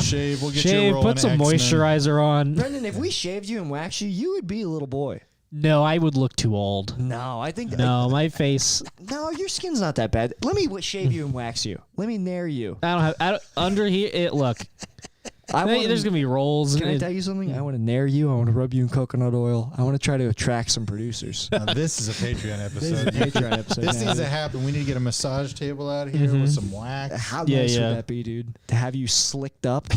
Shave, we'll get you a role put in some X-Men. Moisturizer on. Brendan, if we shaved you and waxed you, you would be a little boy. No, I would look too old. No, I think No, my face. no, your skin's not that bad. Let me shave you and wax you. Let me nair you. I don't under here. Look, there's gonna be rolls. Can I tell you something? I want to nair you. I want to rub you in coconut oil. I want to try to attract some producers. Now, this is a Patreon episode. Patreon episode. This needs to happen. We need to get a massage table out here with some wax. How nice would that be, dude? To have you slicked up.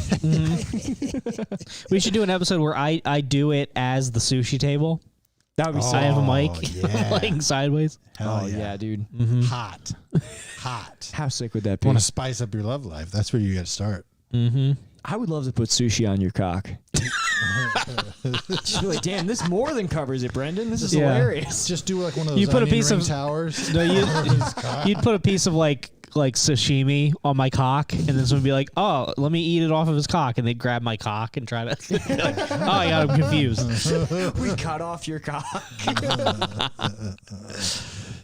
We should do an episode where I do it as the sushi table. That would be sick. I have a mic yeah. laying sideways. Hell yeah, dude. Hot. How sick would that be? Want to spice up your love life? That's where you got to start. I would love to put sushi on your cock. Just be like, damn, this more than covers it, Brendan. This is hilarious. Just do like one of those You put a onion piece ring of towers. No, you'd put a piece of like sashimi on my cock, and then someone would be like, "Oh, let me eat it off of his cock," and they'd grab my cock and try to. Like, oh, I got him confused. We cut off your cock.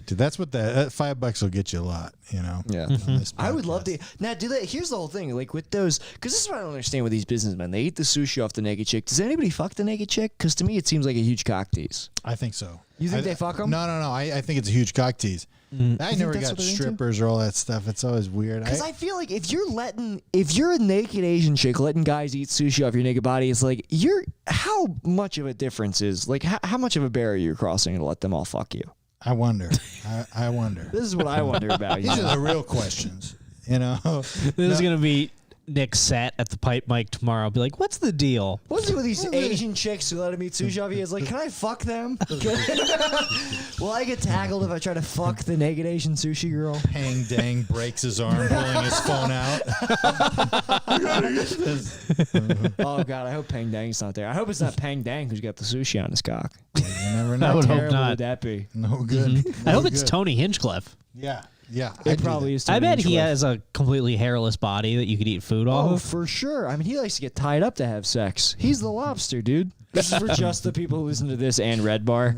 Dude, that's what that $5 will get you a lot, you know. Yeah, I would love to. Now, do they? Here's the whole thing. Like with those, because this is what I don't understand with these businessmen. They eat the sushi off the naked chick. Does anybody fuck the naked chick? Because to me, it seems like a huge cock tease. I think so. You think they fuck them? No. I think it's a huge cock tease. I never got strippers or all that stuff. It's always weird. Because I feel like if you're a naked Asian chick letting guys eat sushi off your naked body, it's like how much of a difference is like how much of a barrier you're crossing to let them all fuck you. I wonder. I wonder. This is what I wonder about you. These are the real questions. You know, This is gonna be Nick's set at the pipe mic tomorrow. I'll be like, "What's the deal?" What's it with these Asian chicks who let him eat sushi off you? It's like, can I fuck them? Will I get tackled if I try to fuck the naked Asian sushi girl? Hang Dang breaks his arm pulling his phone out. Oh God, I hope Pang Dang's not there. I hope it's not Pang Dang who's got the sushi on his cock. You never know. I would How hope terrible not. would that be? No good. I hope it's Tony Hinchcliffe. Yeah. It probably is. I bet he Hinchcliffe. has a completely hairless body that you could eat food off Oh, of. for sure. I mean, he likes to get tied up to have sex. He's the lobster, dude. This is for just the people who listen to this and Red Bar.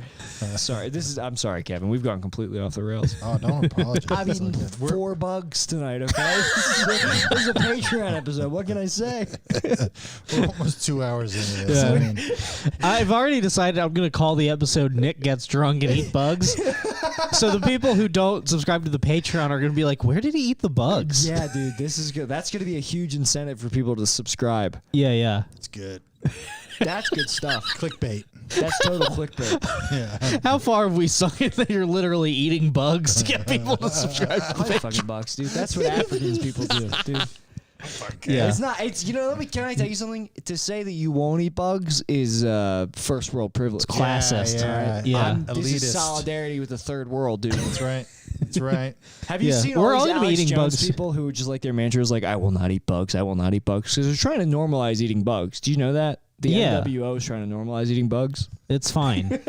Sorry, I'm sorry, Kevin. We've gone completely off the rails. Oh, don't apologize. I've eaten 4 bugs tonight. Okay, this is a Patreon episode. What can I say? We're almost 2 hours into this. Yeah. I mean, I've already decided I'm going to call the episode "Nick Gets Drunk and Eat Bugs." So the people who don't subscribe to the Patreon are going to be like, "Where did he eat the bugs?" Yeah, dude, this is good. That's going to be a huge incentive for people to subscribe. Yeah. it's good. That's good stuff. Clickbait. That's total clickbait. Yeah. How far have we sunk in that you're literally eating bugs to get people to subscribe to I the like Patreon? fucking bugs, dude. That's what Africans people do, dude. Yeah. It's not. It's can I tell you something? To say that you won't eat bugs is first world privilege. It's classist. Yeah. This is Elitist. solidarity with the third world, dude. That's right. That's right. Have you Yeah. seen We're all all these gonna be Alex eating Jones bugs. people who are just like their mantra is like, I will not eat bugs. I will not eat bugs because they're trying to normalize eating bugs. Do you know that? The Yeah. NWO is trying to normalize eating bugs. It's fine.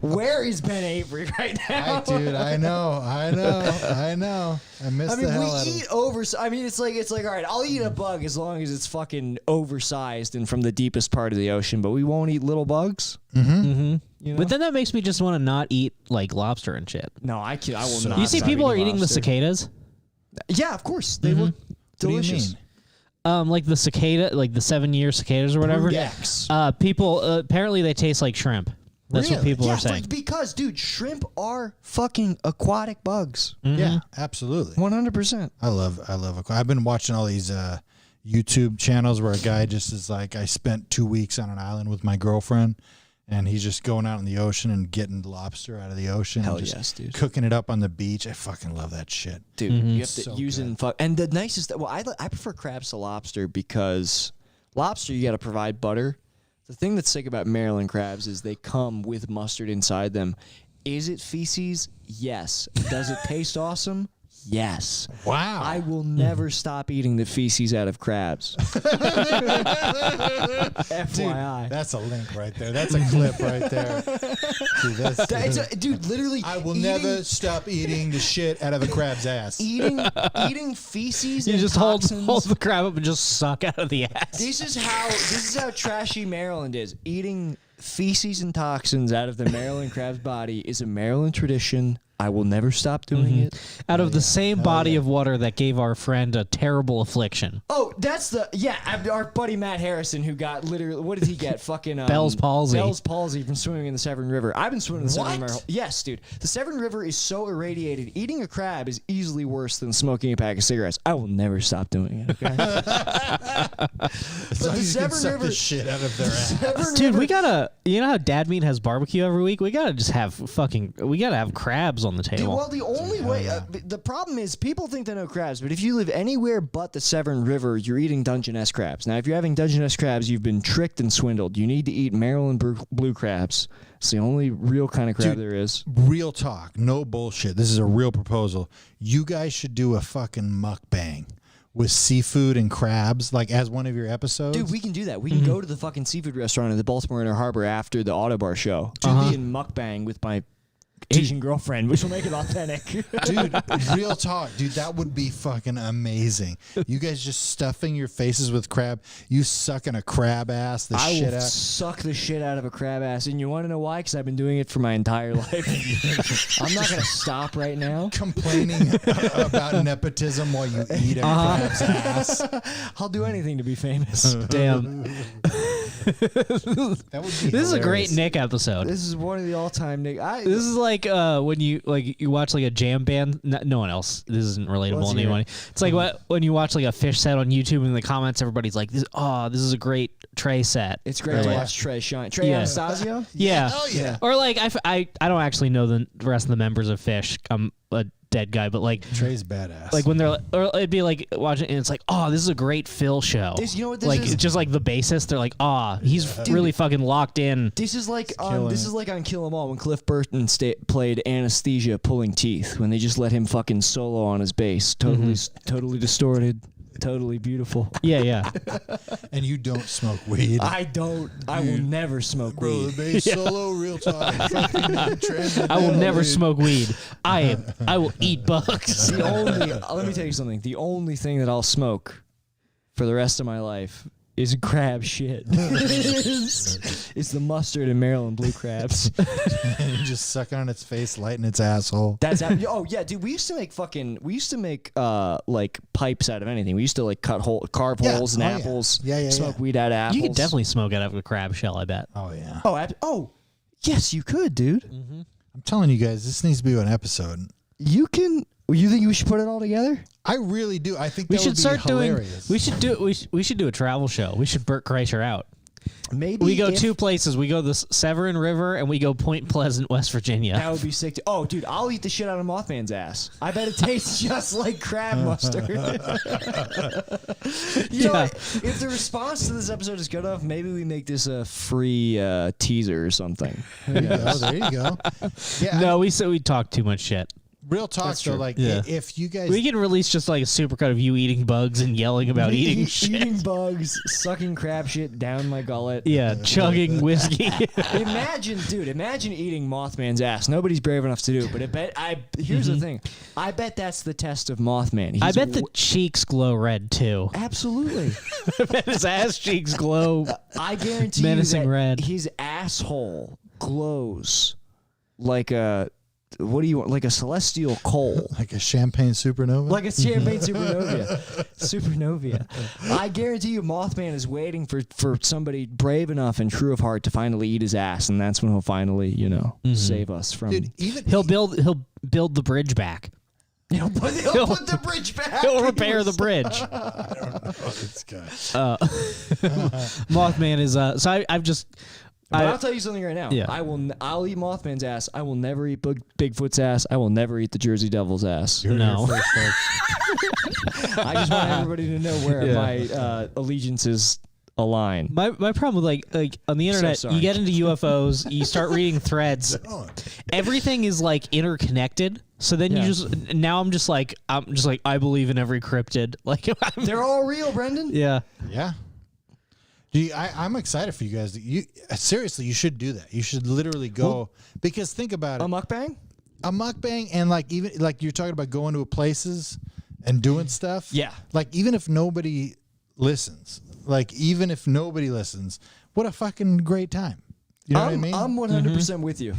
Where is Ben Avery right now? I know. I miss I mean, the hell we out eat I mean, it's like, all right, I'll eat a bug as long as it's fucking oversized and from the deepest part of the ocean, but we won't eat little bugs. You know? But then that makes me just want to not eat like lobster and shit. No, I will not. You see, stop people are eating the lobster. cicadas. Yeah, of course. They look delicious. What do you mean? Like the cicada, like the 7-year cicadas or whatever. Yes. People apparently they taste like shrimp. That's what Really? people Yeah, are saying. because, dude, shrimp are fucking aquatic bugs. Yeah, absolutely. 100%. I love. I've been watching all these YouTube channels where a guy just is like, I spent 2 weeks on an island with my girlfriend, and he's just going out in the ocean and getting lobster out of the ocean. Hell and just yes, dude. Cooking it up on the beach. I fucking love that shit. Dude, you have to So use good. and the nicest. Well, I prefer crabs to lobster because lobster you got to provide butter. The thing that's sick about Maryland crabs is they come with mustard inside them. Is it feces? Yes. Does it taste awesome? Yes. Wow. I will never stop eating the feces out of crabs. FYI. That's a link right there. That's a clip right there. Dude, Dude, literally. I will never stop eating the shit out of a crab's ass. eating feces. You and just toxins. hold the crab up and just suck out of the ass. This is how trashy Maryland is. Eating feces and toxins out of the Maryland crab's body is a Maryland tradition I will never stop doing it. Out of the same body of water that gave our friend a terrible affliction. Oh, that's our buddy Matt Harrison, who got literally, what did he get? Fucking Bell's palsy. Bell's palsy from swimming in the Severn River. I've been swimming in the Severn River. What? Yes, dude. The Severn River is so irradiated. Eating a crab is easily worse than smoking a pack of cigarettes. I will never stop doing it. Okay. But the Severn River, the shit out of their ass. Dude, we gotta. You know how Dad Meat has barbecue every week? We gotta just have we gotta have crabs on the table. Well, the only way, the problem is people think they know crabs, but if you live anywhere but the Severn River, you're eating Dungeness crabs. Now, if you're having Dungeness crabs, you've been tricked and swindled. You need to eat Maryland blue crabs. It's the only real kind of crab there is. Real talk, no bullshit. This is a real proposal. You guys should do a fucking mukbang with seafood and crabs, like as one of your episodes. Dude, we can do that. We can go to the fucking seafood restaurant in the Baltimore Inner Harbor after the Autobar show. Do me and mukbang with my Asian girlfriend, which will make it authentic. Dude, real talk. Dude, that would be fucking amazing. You guys just stuffing your faces with crab. You sucking a crab ass the I shit will out. suck the shit out of a crab ass. And you want to know why? Because I've been doing it for my entire life. I'm not going to stop right now. Complaining about nepotism while you eat a crab's ass. I'll do anything to be famous. Damn. That would be This is a great hilarious. Nick episode. This is one of the all-time Nick. This is like when you watch like a jam band. No one else. This isn't relatable Let's to hear anyone. It's like when you watch like a Fish set on YouTube and in the comments everybody's like, "This is a great Trey set." It's great to watch Trey shine. Trey Anastasio? Yeah. Hell yeah. Or like I don't actually know the rest of the members of Fish. I'm a dead guy, but like Trey's badass. like when they're or it'd be like watching and it's like, oh, this is a great Phil show. You know what this like is? it's just like the bassist, they're like, he's really fucking locked in. This is like killing this it. is like on Kill 'Em All when Cliff Burton played Anesthesia pulling teeth when they just let him fucking solo on his bass, totally distorted, totally beautiful. Yeah. and you don't smoke weed. I will never smoke Bro, weed. the bass solo, real talk. I will never smoke weed. I will eat bugs. The only let me tell you something. The only thing that I'll smoke for the rest of my life is crab shit. It's the mustard and Maryland blue crabs. And you just suck on its face, lighting its asshole. Oh yeah, dude. We used to make like pipes out of anything. We used to like carve holes in apples. Yeah. Smoke weed out of apples. You could definitely smoke out of a crab shell, I bet. Oh yeah. Oh, yes, you could, dude. I'm telling you guys, this needs to be an episode. You can. You think we should put it all together? I really do. I think We that should would be start hilarious. doing. We should do a travel show. We should Burt Kreischer out. Maybe We go if- 2 places. We go the Severn River and we go Point Pleasant, West Virginia. That would be sick. Oh, dude, I'll eat the shit out of Mothman's ass. I bet it tastes just like crab mustard. You know what? If the response to this episode is good enough, maybe we make this a free teaser or something. There you go. Yeah. No, we said we talk too much shit. Real talk That's though. true. Like Yeah. if you guys, We can release just like a supercut of you eating bugs and yelling about eating shit. Eating bugs, sucking crab shit down my gullet. Yeah, chugging whiskey. Imagine eating Mothman's ass. Nobody's brave enough to do it, but here's the thing. I bet that's the test of Mothman. I bet the cheeks glow red too. Absolutely. I bet his ass cheeks glow. I guarantee Menacing you that red. his asshole glows like a like a celestial coal. like a champagne supernova. Like a champagne supernova. I guarantee you Mothman is waiting for somebody brave enough and true of heart to finally eat his ass, and that's when he'll finally, save us from Dude, even He'll build the bridge back. He'll put the bridge back. He'll repair the bridge. this guy. Mothman is so I've just But I'll tell you something right now. Yeah. I'll eat Mothman's ass. I will never eat Bigfoot's ass. I will never eat the Jersey Devil's ass. No. I just want everybody to know where my allegiances align. My problem with like on the internet, sorry. you get into UFOs, you start reading threads, everything is like interconnected. So then I'm just like I believe in every cryptid. Like They're all real, Brendan. yeah. Yeah. Dude, I'm excited for you guys. Seriously, you should do that. You should literally go because think about it. A mukbang? A mukbang and like even like you're talking about going to places and doing stuff. Yeah. Like even if nobody listens, what a fucking great time. You know what I mean? I'm 100% with you.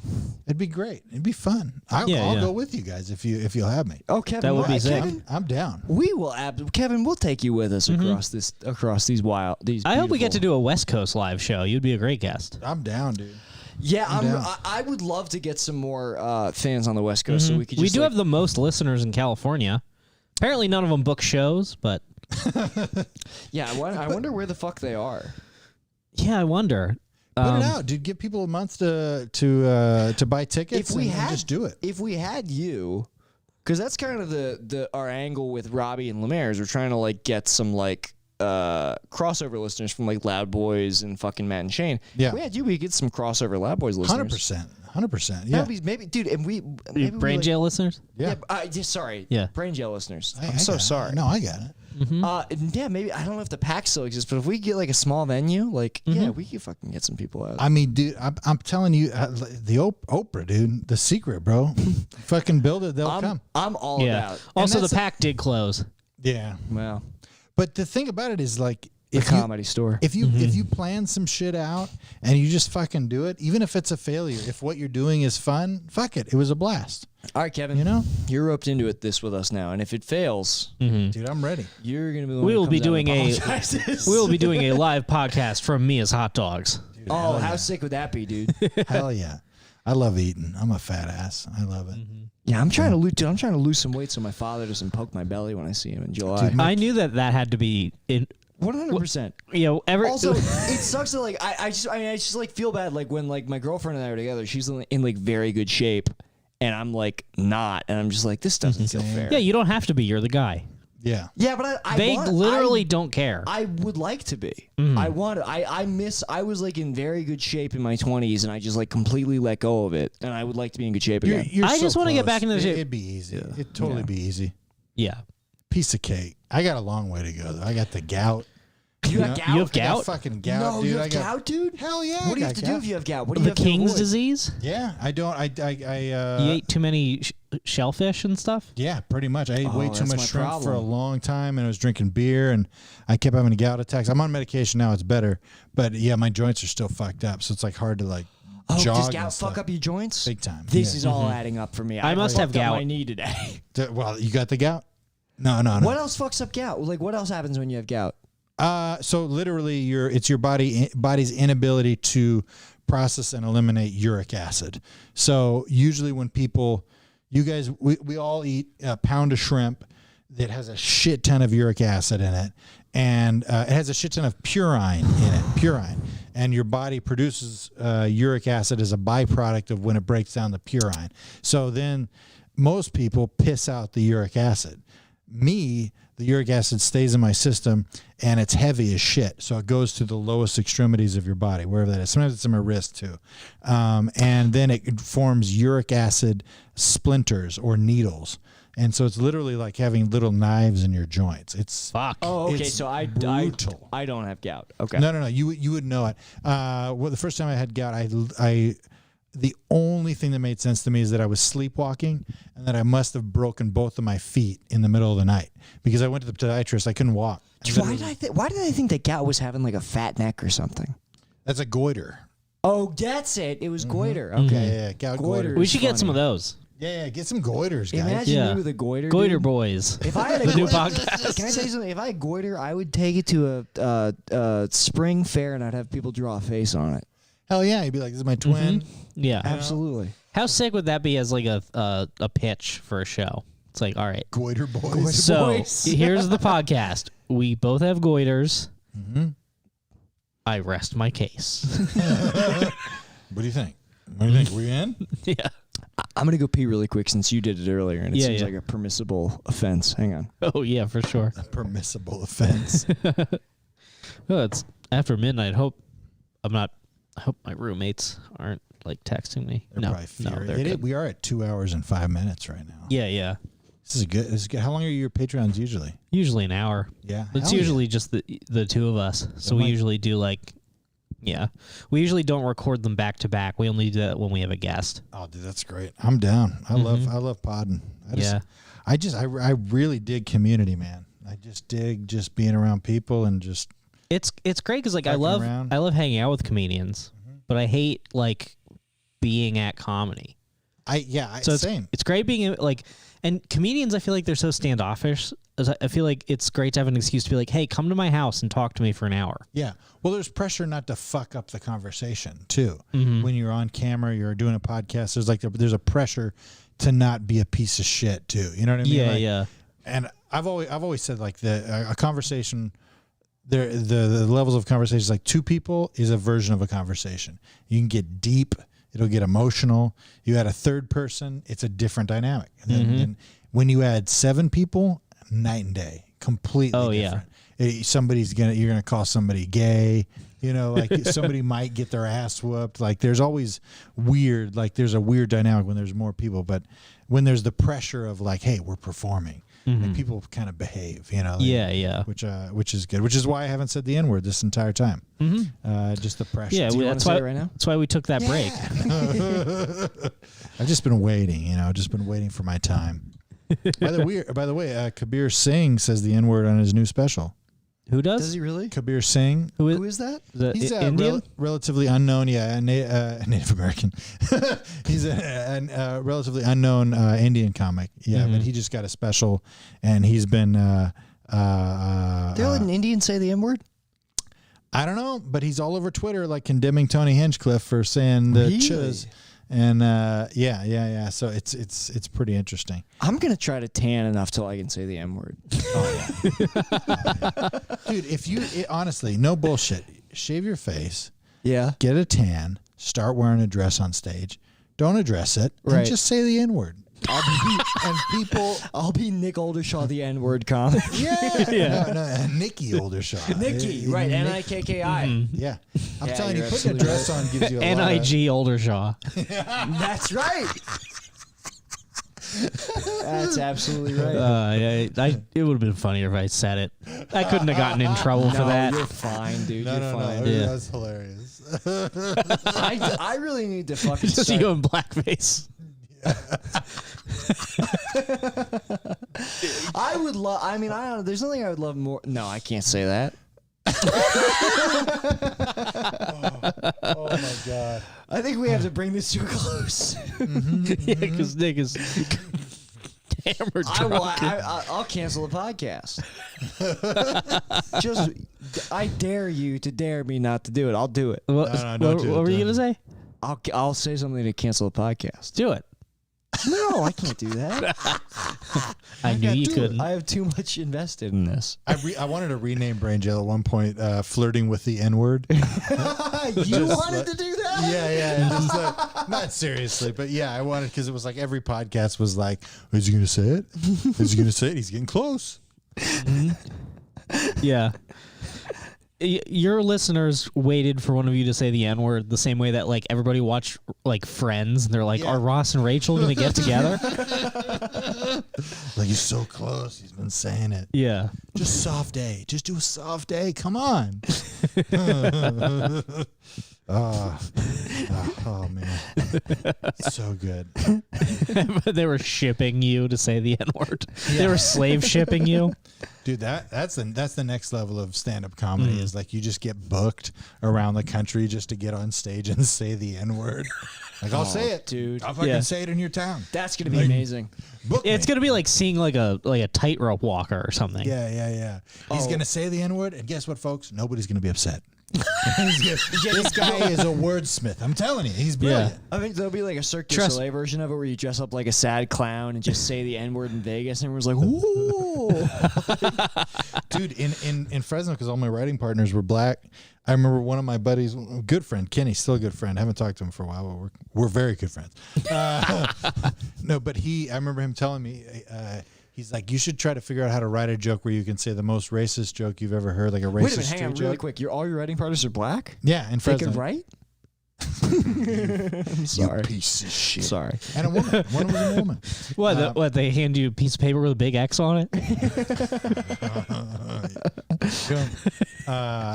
It'd be great. It'd be fun. I'll go with you guys if you'll have me. Oh, Kevin, that would be sick. I'm down. We will, Kevin. We'll take you with us across these wild. I hope we get to do a West Coast live show. You'd be a great guest. I'm down, dude. Yeah, I would love to get some more fans on the West Coast, so we could. We do have the most listeners in California. Apparently, none of them book shows, but yeah, I wonder where the fuck they are. Yeah, I wonder. Put it out, dude. Give people a month to buy tickets. If we and just do it. If we had you, because that's kind of our angle with Robbie and Lemaire. We're trying to like get some like crossover listeners from like Loud Boys and fucking Matt and Shane. Yeah. If we had you, we could get some crossover Loud Boys listeners. 100%. Yeah. Maybe, dude, and maybe Brain Jail listeners? Yeah. Sorry. Yeah. Brain Jail listeners. I'm I so got it. sorry. No, I got it. Yeah, maybe I don't know if the pack still exists, but if we get like a small venue, like yeah, we could fucking get some people out. I mean, dude, I'm telling you, the Oprah, dude, the secret, bro. Fucking build it, they'll come. I'm all about. Also, the pack did close. Yeah. Well, But the thing about it is, like, the comedy store. If you plan some shit out and you just fucking do it, even if it's a failure, if what you're doing is fun, fuck it. It was a blast. All right, Kevin. You know, you're roped into this with us now, and if it fails, dude, I'm ready. you're gonna be. The one We who will be comes out doing and a apologizes. we will be doing a live podcast from Mia's Hot Dogs. Dude, Oh, hell how yeah. sick would that be, dude? Hell yeah. I love eating. I'm a fat ass. I love it. Yeah, I'm trying to lose some weight so my father doesn't poke my belly when I see him in July. Dude, I knew that had to be in. 100%. You know, Also, it sucks that like I just like feel bad like when like my girlfriend and I are together. She's in like very good shape, and I'm like not, and I'm just like this doesn't feel fair. Yeah, you don't have to be. You're the guy. Yeah. Yeah, but They literally don't care. I would like to be. I want to. I was like in very good shape in my 20s, and I just like completely let go of it, and I would like to be in good shape again. I just want to get back into the shape. It'd be easy. It'd totally be easy. Yeah. Piece of cake. I got a long way to go, though. I got the gout. You got gout? You have I got gout? fucking gout, No, dude. you I have got gout, dude? Hell yeah. What do you I have to got do gout. if you have gout? What do you The have to King's avoid? disease? Yeah, I don't. You ate too many shellfish and stuff? Yeah, pretty much. I ate way too that's much my shrimp for a problem. long time, and I was drinking beer, and I kept having gout attacks. I'm on medication now; it's better, but yeah, my joints are still fucked up, so it's like hard to like jog. Does and gout stuff. fuck up your joints? Big time. This Yeah. is all adding up for me. I must have fucked up gout. my knee today. Well, you got the gout? No. What else fucks up gout? Like, what else happens when you have gout? So literally, it's your body's inability to process and eliminate uric acid. So usually, when we all eat a pound of shrimp that has a shit ton of uric acid in it, and it has a shit ton of purine in it. Purine, and your body produces uric acid as a byproduct of when it breaks down the purine. So then, most people piss out the uric acid. The uric acid stays in my system, and it's heavy as shit. So it goes to the lowest extremities of your body, wherever that is. Sometimes it's in my wrist too. And then it forms uric acid splinters or needles. And so it's literally like having little knives in your joints. It's Fuck. Oh, okay. It's So I brutal. I don't have gout. Okay. No. You would know it. Well, the first time I had gout, the only thing that made sense to me is that I was sleepwalking and that I must have broken both of my feet in the middle of the night because I went to the podiatrist. I couldn't walk. Why did I think that gout was having like a fat neck or something? That's a goiter. Oh, that's it. It was goiter. Okay. Yeah, gout Goiter. goiter. We should get funny. some of those. Yeah, get some goiters, guys. Imagine Yeah. me with a goiter. Goiter dude. Boys. If I had a The new goiter- podcast. Can I tell you something? If I had goiter, I would take it to a spring fair and I'd have people draw a face on it. Hell yeah, you'd be like, "This is my twin." Yeah. Absolutely. How sick would that be as like a pitch for a show? It's like, all right. Goiter boys. So Boys. here's the podcast. We both have goiters. I rest my case. What do you think? What do you think? We in? Yeah. I'm going to go pee really quick since you did it earlier and it Yeah, seems yeah. like a permissible offense. Hang on. Oh yeah, for sure. A permissible offense. Well, it's after midnight. I hope my roommates aren't like texting me. They're no, probably furious. they're good. We are at 2 hours and 5 minutes right now. Yeah. This is good. This is good. How long are your Patreons usually? Usually an hour. Yeah. It's Hell usually just the two of us. So might- we usually do like, yeah. We usually don't record them back to back. We only do that when we have a guest. Oh, dude, that's great. I'm down. I love podding. I really dig community, man. I just dig just being around people and just It's great because like I Fucking love around. hanging out with comedians. but I hate like being at comedy. So same. It's great being like, and comedians, I feel like they're so standoffish. I feel like it's great to have an excuse to be like, hey, come to my house and talk to me for an hour. Yeah. Well, there's pressure not to fuck up the conversation too. When you're on camera, you're doing a podcast. There's a pressure to not be a piece of shit too. You know what I mean? Yeah, like, yeah. And I've always said like a conversation, the levels of conversations, like two people is a version of a conversation. You can get deep. It'll get emotional. You add a third person, it's a different dynamic. And then when you add 7 people, night and day, completely different. You're gonna call somebody gay. You know, like somebody might get their ass whooped. Like there's always weird. Like there's a weird dynamic when there's more people. But when there's the pressure of like, hey, we're performing, and people kind of behave. You know. Like, which is good. Which is why I haven't said the N-word this entire time. Just the pressure. Yeah, that's why. Right now? That's why we took that break. I've just been waiting. You know, just been waiting for my time. By the way, Kabir Singh says the N-word on his new special. Who does? Does he really? Kabir Singh. Who is that? He's Indian? Relatively unknown. Yeah, Native American. He's a relatively unknown Indian comic. Yeah, but he just got a special, and he's been. Did an Indian say the N-word? I don't know, but he's all over Twitter, like condemning Tony Hinchcliffe for saying the chuz. And so it's pretty interesting. I'm gonna try to tan enough till I can say the N-word. Dude, honestly, no bullshit. Shave your face. Yeah. Get a tan. Start wearing a dress on stage. Don't address it. Right. And just say the N-word. I'll be Nick Oldershaw, the N-word comic. No, Nicky Oldershaw. Nicky, right? N-I-K-K-I. Yeah, I'm telling you, putting a dress on gives you a N-I-G Oldershaw. That's right. That's absolutely right. It would have been funnier if I said it. I couldn't have gotten in trouble for that. You're fine, dude. You're fine. No, that's hilarious. I really need to fucking Just you in blackface. I would love. I mean, I don't know. There's nothing I would love more. No, I can't say that. Oh my god! I think we have to bring this to a close. Yeah, because Nick is hammered drunk. I'll cancel the podcast. I dare you to dare me not to do it. I'll do it. What were you gonna say? I'll say something to cancel the podcast. Do it. No, I can't do that. I knew you couldn't. I have too much invested in this. I wanted to rename Brain Jail at one point, flirting with the N-word. You wanted to do that? Yeah. Just, not seriously, but yeah, I wanted, because it was like every podcast was like, is he going to say it? Is he going to say it? He's getting close. Yeah. Your listeners waited for one of you to say the N-word the same way that like everybody watched like Friends and they're like, are Ross and Rachel going to get together? Like, he's so close. He's been saying it. Yeah. Just soft A. Just do a soft A. Come on. Oh man. So good. They were shipping you to say the N-word. Yeah. They were slave shipping you. Dude, that's the next level of stand-up comedy is like you just get booked around the country just to get on stage and say the N-word. Like, I'll say it, dude. I'll fucking say it in your town. That's gonna be amazing. It's gonna be like seeing like a tightrope walker or something. Yeah. He's gonna say the N-word, and guess what, folks? Nobody's gonna be upset. This guy is a wordsmith. I'm telling you, he's brilliant. Yeah. I think there'll be like a Cirque du Soleil version of it where you dress up like a sad clown and just say the N-word in Vegas, and everyone's like, "Ooh." Dude, in Fresno, because all my writing partners were black. I remember one of my buddies, good friend, Kenny, still a good friend. I haven't talked to him for a while, but we're very good friends. No, but I remember him telling me, he's like, you should try to figure out how to write a joke where you can say the most racist joke you've ever heard, like a racist Wait a minute, hang on, really quick. All your writing partners are black? Yeah, in Fresno. They can write? I'm sorry. You piece of shit. Sorry. And a woman. One was a woman. What, they hand you a piece of paper with a big X on it?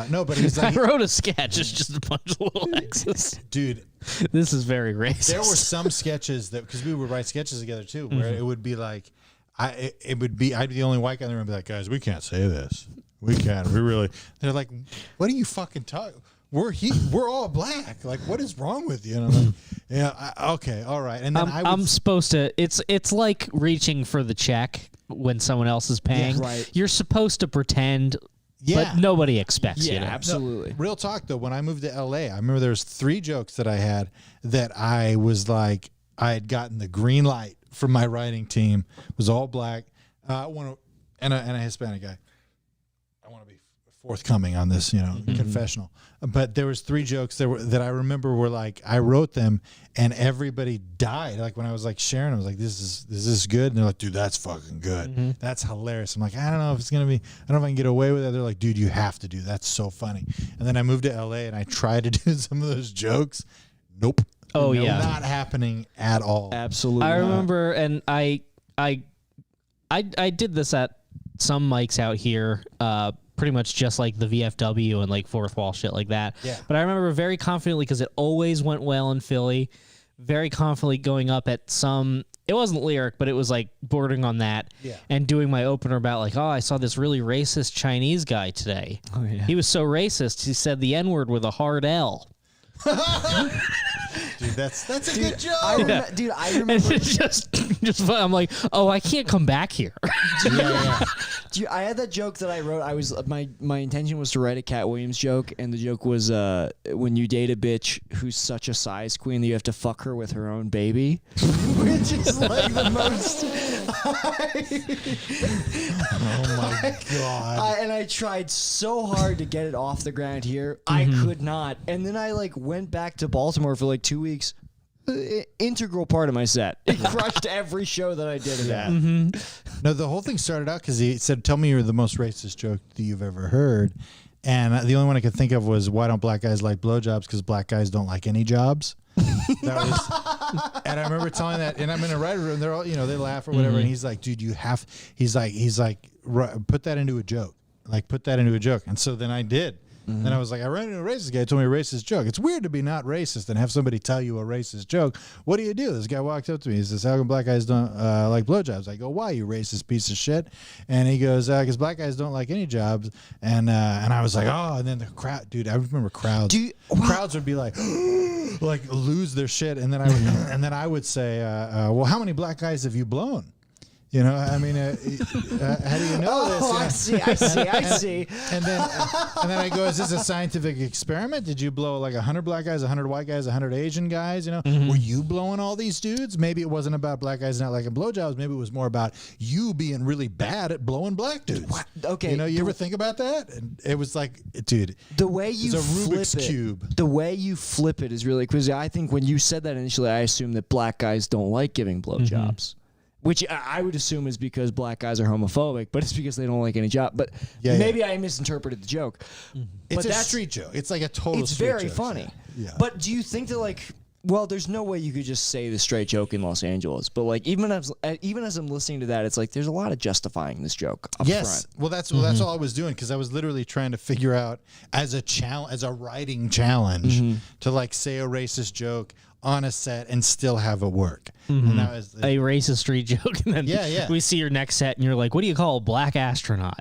No, but he's like... I wrote a sketch. It's just a bunch of little X's. Dude. This is very racist. There were some sketches that... Because we would write sketches together, too, where it would be like... I'd be the only white guy in the room and be like, guys, we can't say this. We can't. We really... They're like, what are you fucking talking... we're all black. Like, what is wrong with you? And I'm like, yeah, okay, all right. And then I'm supposed to. It's like reaching for the check when someone else is paying. Yeah, right. You're supposed to pretend. Yeah. But nobody expects you Yeah, to. absolutely. No, real talk though, when I moved to LA, I remember there was 3 jokes that I had that I was like, I had gotten the green light from my writing team. It was all black. And a Hispanic guy. I want to be forthcoming on this, confessional. But there was 3 jokes that I remember were like, I wrote them and everybody died. Like when I was like sharing, I was like, is this good? And they're like, dude, that's fucking good. That's hilarious. I'm like, I don't know if it's going to be, I don't know if I can get away with it. They're like, dude, you have to do. That's so funny. And then I moved to LA and I tried to do some of those jokes. Nope. Oh, yeah. Not happening at all. Absolutely. I remember, and I did this at some mics out here, pretty much just like the VFW and like Fourth Wall shit like that. Yeah. But I remember very confidently, because it always went well in Philly, very confidently going up at some, it wasn't lyric, but it was like bordering on that. Yeah. And doing my opener about like, oh, I saw this really racist Chinese guy today. Oh, yeah. He was so racist, he said the N-word with a hard L. Dude, that's a good joke. Dude, I remember. And it's just fun. I'm like, oh, I can't come back here. Dude, I had that joke that I wrote. My intention was to write a Cat Williams joke, and the joke was when you date a bitch who's such a size queen that you have to fuck her with her own baby, which is like the most. Oh my God. And I tried so hard to get it off the ground here. I could not. And then I like went back to Baltimore for like 2 weeks. Integral part of my set. It crushed every show that I did of that. No, the whole thing started out because he said, tell me you're the most racist joke that you've ever heard. And the only one I could think of was, why don't black guys like blowjobs? Because black guys don't like any jobs. That was, and I remember telling that, and I'm in a writer room. They're all, they laugh or whatever. And he's like, dude, he's like, put that into a joke. Like, put that into a joke. And so then I did. Then I was like, I ran into a racist guy, he told me a racist joke. It's weird to be not racist and have somebody tell you a racist joke. What do you do? This guy walks up to me. He says, how come black guys don't like blowjobs? I go, why, you racist piece of shit? And he goes, because black guys don't like any jobs. And I was like, oh, and then the crowd, dude, I remember crowds. Crowds would be like, like lose their shit. And then I would say, well, how many black guys have you blown? I mean, how do you know this? Oh, I see. And then I go, is this a scientific experiment? Did you blow like 100 black guys, 100 white guys, 100 Asian guys? Were you blowing all these dudes? Maybe it wasn't about black guys not liking blowjobs. Maybe it was more about you being really bad at blowing black dudes. What? Okay. You ever think about that? And it was like, dude, the way you it's a flip Rubik's it, cube. The way you flip it is really, because I think when you said that initially, I assumed that black guys don't like giving blowjobs. Which I would assume is because black guys are homophobic, but it's because they don't like any job. But maybe I misinterpreted the joke. It's a street joke. It's like a total street joke. It's very funny. Yeah. But do you think that, like, well, there's no way you could just say the straight joke in Los Angeles. But, like, even as I'm listening to that, it's like there's a lot of justifying this joke up front. Well, that's all I was doing, because I was literally trying to figure out as a writing challenge to, like, say a racist joke on a set and still have it work. And that was a racist street joke, and then we see your next set, and you're like, "What do you call a black astronaut?"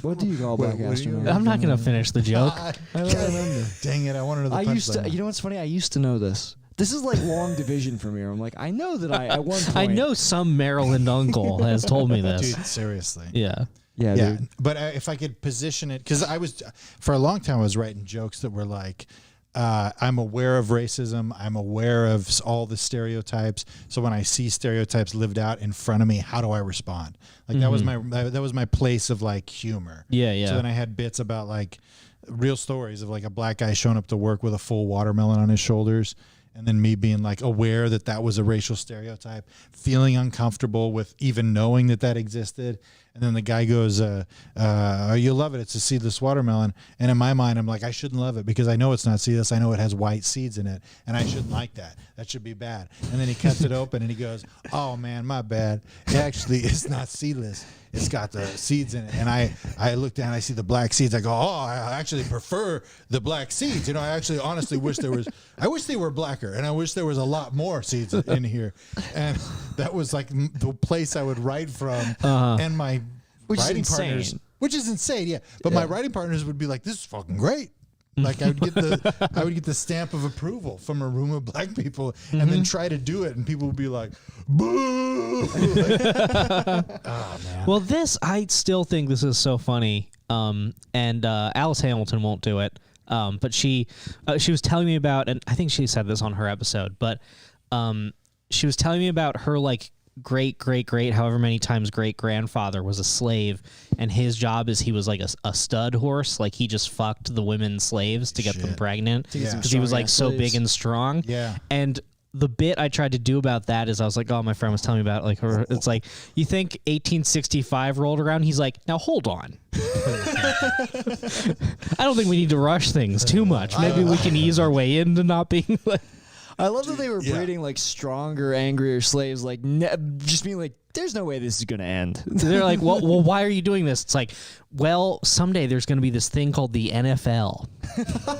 What do you call a black astronaut? I'm not gonna finish the joke. I don't remember. Dang it! I wanted to know the punchline. You know what's funny? I used to know this. This is like long division for me. I'm like, I know that at one point. I know some Maryland uncle has told me this. Dude, seriously. Yeah. Yeah. Dude. But if I could position it, because for a long time I was writing jokes that were like, I'm aware of racism. I'm aware of all the stereotypes. So when I see stereotypes lived out in front of me, how do I respond? Like that was my place of like humor. Yeah. So then I had bits about like real stories of like a black guy showing up to work with a full watermelon on his shoulders. And then me being like aware that was a racial stereotype, feeling uncomfortable with even knowing that existed. And then the guy goes, you'll love it. It's a seedless watermelon. And in my mind, I'm like, I shouldn't love it because I know it's not seedless. I know it has white seeds in it. And I shouldn't like that. That should be bad. And then he cuts it open and he goes, oh, man, my bad. It actually is not seedless. It's got the seeds in it. And I look down, I see the black seeds. I go, oh, I actually prefer the black seeds. I actually honestly wish I wish they were blacker. And I wish there was a lot more seeds in here. And that was like the place I would write from. And my writing partners, which is insane, yeah. But my writing partners would be like, this is fucking great. Like I would get the stamp of approval from a room of black people, and then try to do it, and people would be like, "Boo!" Oh man. Well, I still think this is so funny. And Alice Hamilton won't do it. But she was telling me about, and I think she said this on her episode, but she was telling me about her like great however many times great grandfather was a slave, and his job is he was like a stud horse, like he just fucked the women slaves to get them pregnant because he was like so big and strong. Yeah. And the bit I tried to do about that is I was like, oh, my friend was telling me about like her. It's like, you think 1865 rolled around? He's like, now hold on. I don't think we need to rush things too much. Maybe we can ease our way into not being like. I love that they were breeding like stronger, angrier slaves, like just being like, "There's no way this is gonna end." They're like, well, why are you doing this? It's like, well, someday there's gonna be this thing called the NFL.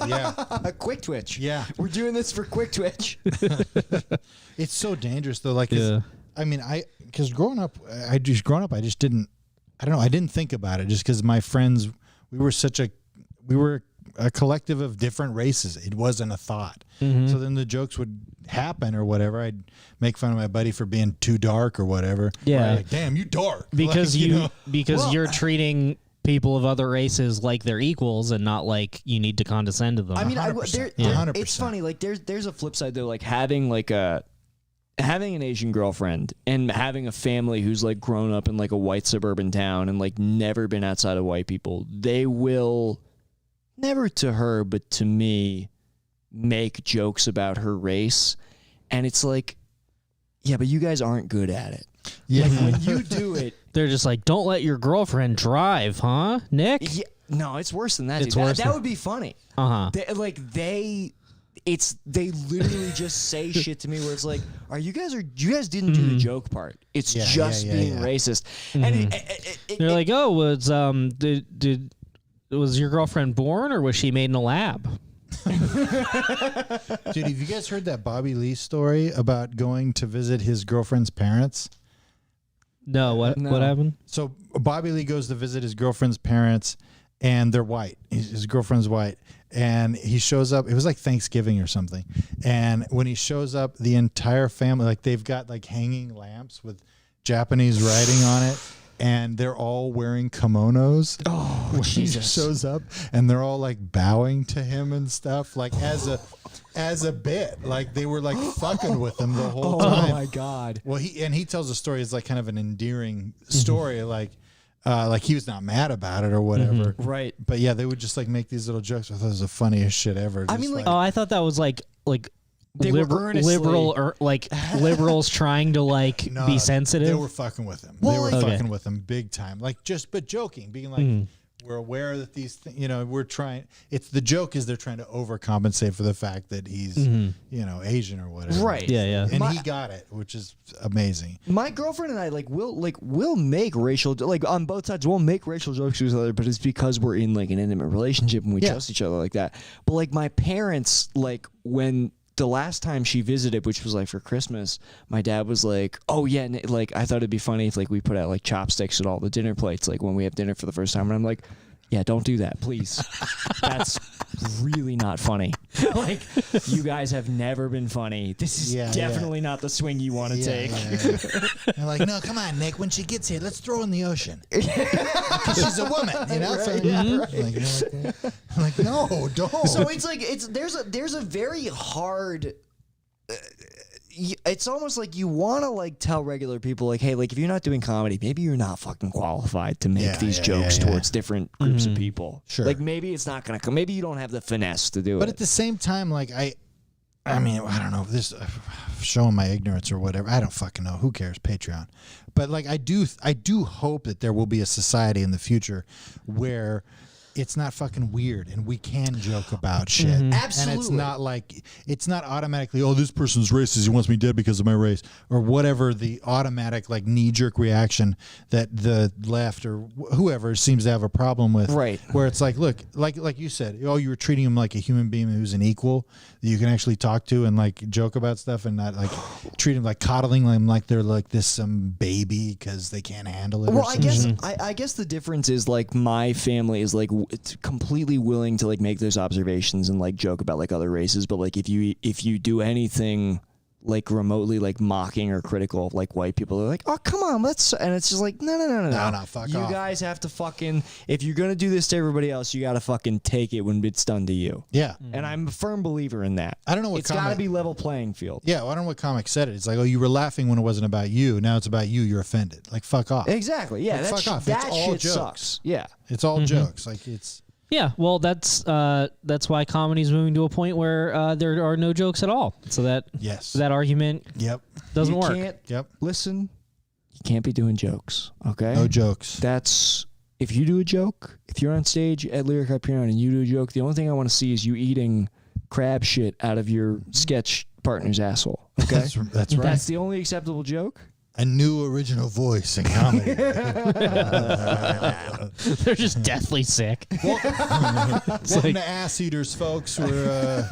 Yeah, a quick twitch. Yeah, we're doing this for quick twitch. It's so dangerous though. Like, I mean, because growing up, I just didn't. I don't know. I didn't think about it just because my friends. We were a collective of different races. It wasn't a thought. So then the jokes would happen or whatever. I'd make fun of my buddy for being too dark or whatever. Yeah. Like, damn, you dark. Because like, you're treating people of other races like they're equals and not like you need to condescend to them. I mean, 100%. It's funny. Like there's a flip side though. Like having an Asian girlfriend and having a family who's like grown up in like a white suburban town and like never been outside of white people, they will never to her, but to me, make jokes about her race. And it's like, yeah, but you guys aren't good at it. Yeah. Like when you do it, they're just like, don't let your girlfriend drive, huh, Nick? Yeah, no, it's worse than that. It's worse. That would be funny. They literally just say shit to me where it's like, you guys didn't do the joke part. It's just being racist. And they're like, oh, was your girlfriend born or was she made in a lab? Dude, have you guys heard that Bobby Lee story about going to visit his girlfriend's parents? No, what happened? So Bobby Lee goes to visit his girlfriend's parents, and they're white. His girlfriend's white, and he shows up. It was like Thanksgiving or something. And when he shows up, the entire family, like they've got like hanging lamps with Japanese writing on it. And they're all wearing kimonos. Oh, when Jesus. He shows up, and they're all like bowing to him and stuff, like as a bit, like they were like fucking with him the whole time. Oh my God! Well, he tells the story as like kind of an endearing story, like he was not mad about it or whatever, right? But yeah, they would just like make these little jokes. I thought it was the funniest shit ever. I mean, I thought that was like. They were earnestly, liberals trying to like be sensitive. They were fucking with him. Well, they were fucking with him big time. Like but joking, being like, we're aware that these things, we're trying. It's the joke is they're trying to overcompensate for the fact that he's, Asian or whatever. Right. Yeah. And he got it, which is amazing. My girlfriend and I we'll make racial on both sides. We'll make racial jokes to each other, but it's because we're in like an intimate relationship and we trust each other like that. But like my parents, like when. The last time she visited, which was like for Christmas, my dad was like, "Oh yeah," like I thought it'd be funny if like we put out like chopsticks at all the dinner plates, like when we have dinner for the first time. And I'm like, "Yeah, don't do that, please. That's really not funny. Like you guys have never been funny. This is definitely not the swing you want to take." They're like, "No, come on, Nick. When she gets here, let's throw her in the ocean because she's a woman." I'm like, no, don't. So it's like there's a very hard. It's almost like you want to like tell regular people like, hey, like if you're not doing comedy, maybe you're not fucking qualified to make these jokes towards different groups of people. Sure. Like maybe it's not gonna come. Maybe you don't have the finesse to do it. But at the same time, like I mean, I don't know if this showing my ignorance or whatever. I don't fucking know. Who cares? Patreon. But like I do hope that there will be a society in the future where it's not fucking weird and we can joke about shit. Absolutely. And it's not automatically, oh, this person's racist, he wants me dead because of my race, or whatever the automatic like knee-jerk reaction that the left or whoever seems to have a problem with. Right. Where it's like, look, like you said, oh, you were treating him like a human being who's an equal that you can actually talk to and like joke about stuff and not like treat him like coddling them like they're like this some baby because they can't handle it. Well, I guess the difference is like my family is like it's completely willing to like make those observations and like joke about like other races, but like if you do anything like remotely like mocking or critical of like white people, they're like, oh come on, and it's just like no, fuck you off. guys have to fucking, if you're gonna do this to everybody else, you gotta fucking take it when it's done to you. Yeah. And I'm a firm believer in that. I don't know what it's gotta be level playing field. Yeah, well, I don't know what comic said it. It's like, oh, you were laughing when it wasn't about you. Now it's about you. You're offended. Like, fuck off. Exactly. Yeah, Like, fuck off. that It's all shit jokes. sucks. Yeah. It's all jokes. Like, it's... Yeah, well, that's why comedy's moving to a point where there are no jokes at all. So that that argument doesn't work. Listen, you can't be doing jokes, okay? No jokes. That's, if you do a joke, if you're on stage at Lyric Hyperion and you do a joke, the only thing I want to see is you eating crab shit out of your sketch partner's asshole, okay? That's right. That's the only acceptable joke? A new original voice in comedy. They're just deathly sick. Welcome to Ass Eaters, folks. We'll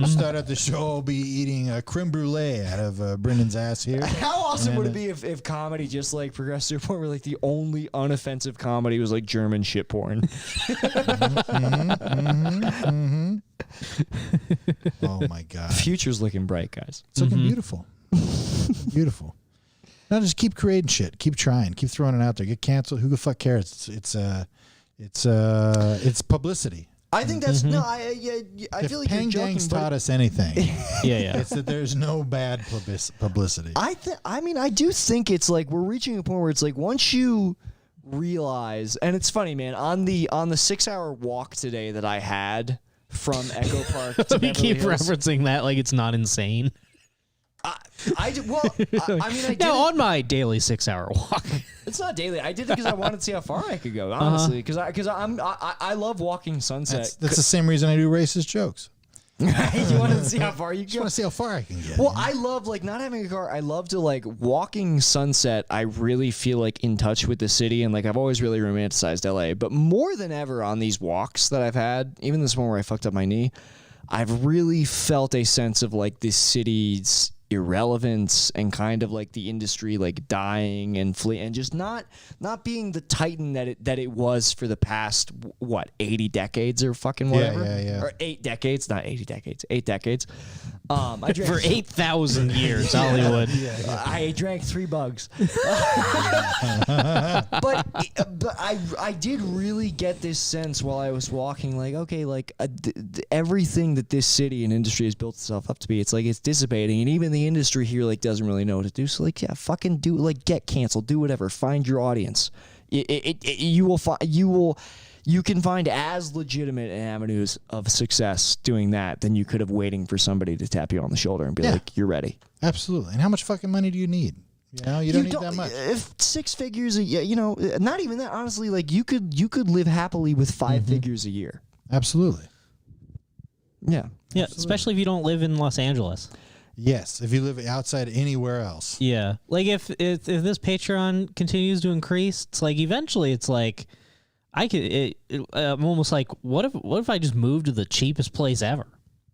start out the show. I'll be eating a creme brulee out of Brendan's ass here. How awesome would it be if comedy just like progressed to a point where like the only unoffensive comedy was like German shit porn? Oh my God. Future's looking bright, guys. It's looking beautiful. Beautiful. Now just keep creating shit. Keep trying. Keep throwing it out there. Get canceled. Who the fuck cares? It's publicity. I think that's I feel like Pang you're joking, Dangs taught us anything. Yeah. It's that there's no bad publicity. I mean, I do think it's like we're reaching a point where it's like once you realize, and it's funny, man. On the 6-hour walk today that I had from Echo Park to We Beverly keep Hills, referencing that like it's not insane. I did Now, on my daily 6-hour walk. It's not daily. I did it because I wanted to see how far I could go. Honestly, because I love walking Sunset. That's the same reason I do racist jokes. You wanted to see how far you Just go. want to see how far I can get. Well, I love like not having a car. I love to like walking Sunset. I really feel like in touch with the city, and like I've always really romanticized LA. But more than ever on these walks that I've had, even this one where I fucked up my knee, I've really felt a sense of like this city's irrelevance and kind of like the industry like dying and and just not being the titan that it was for the past 80 decades or fucking whatever. Or 8 decades, not 80 decades, 8 decades. I drank For 8,000 years, Hollywood. I drank 3 bugs. but I did really get this sense while I was walking, like, okay, like everything that this city and industry has built itself up to be, it's like it's dissipating, and even the industry here like doesn't really know what to do. So like, yeah, fucking do, like, get canceled, do whatever, find your audience. You can find as legitimate avenues of success doing that than you could have waiting for somebody to tap you on the shoulder and be like, you're ready. Absolutely. And how much fucking money do you need? You know, you don't need that much. If 6 figures a year, you know, not even that, honestly, like you could live happily with 5 figures a year. Absolutely. Yeah. Yeah, especially if you don't live in Los Angeles. Yes, if you live outside anywhere else. Yeah. Like if this Patreon continues to increase, it's like eventually it's like I'm almost like, what if I just moved to the cheapest place ever?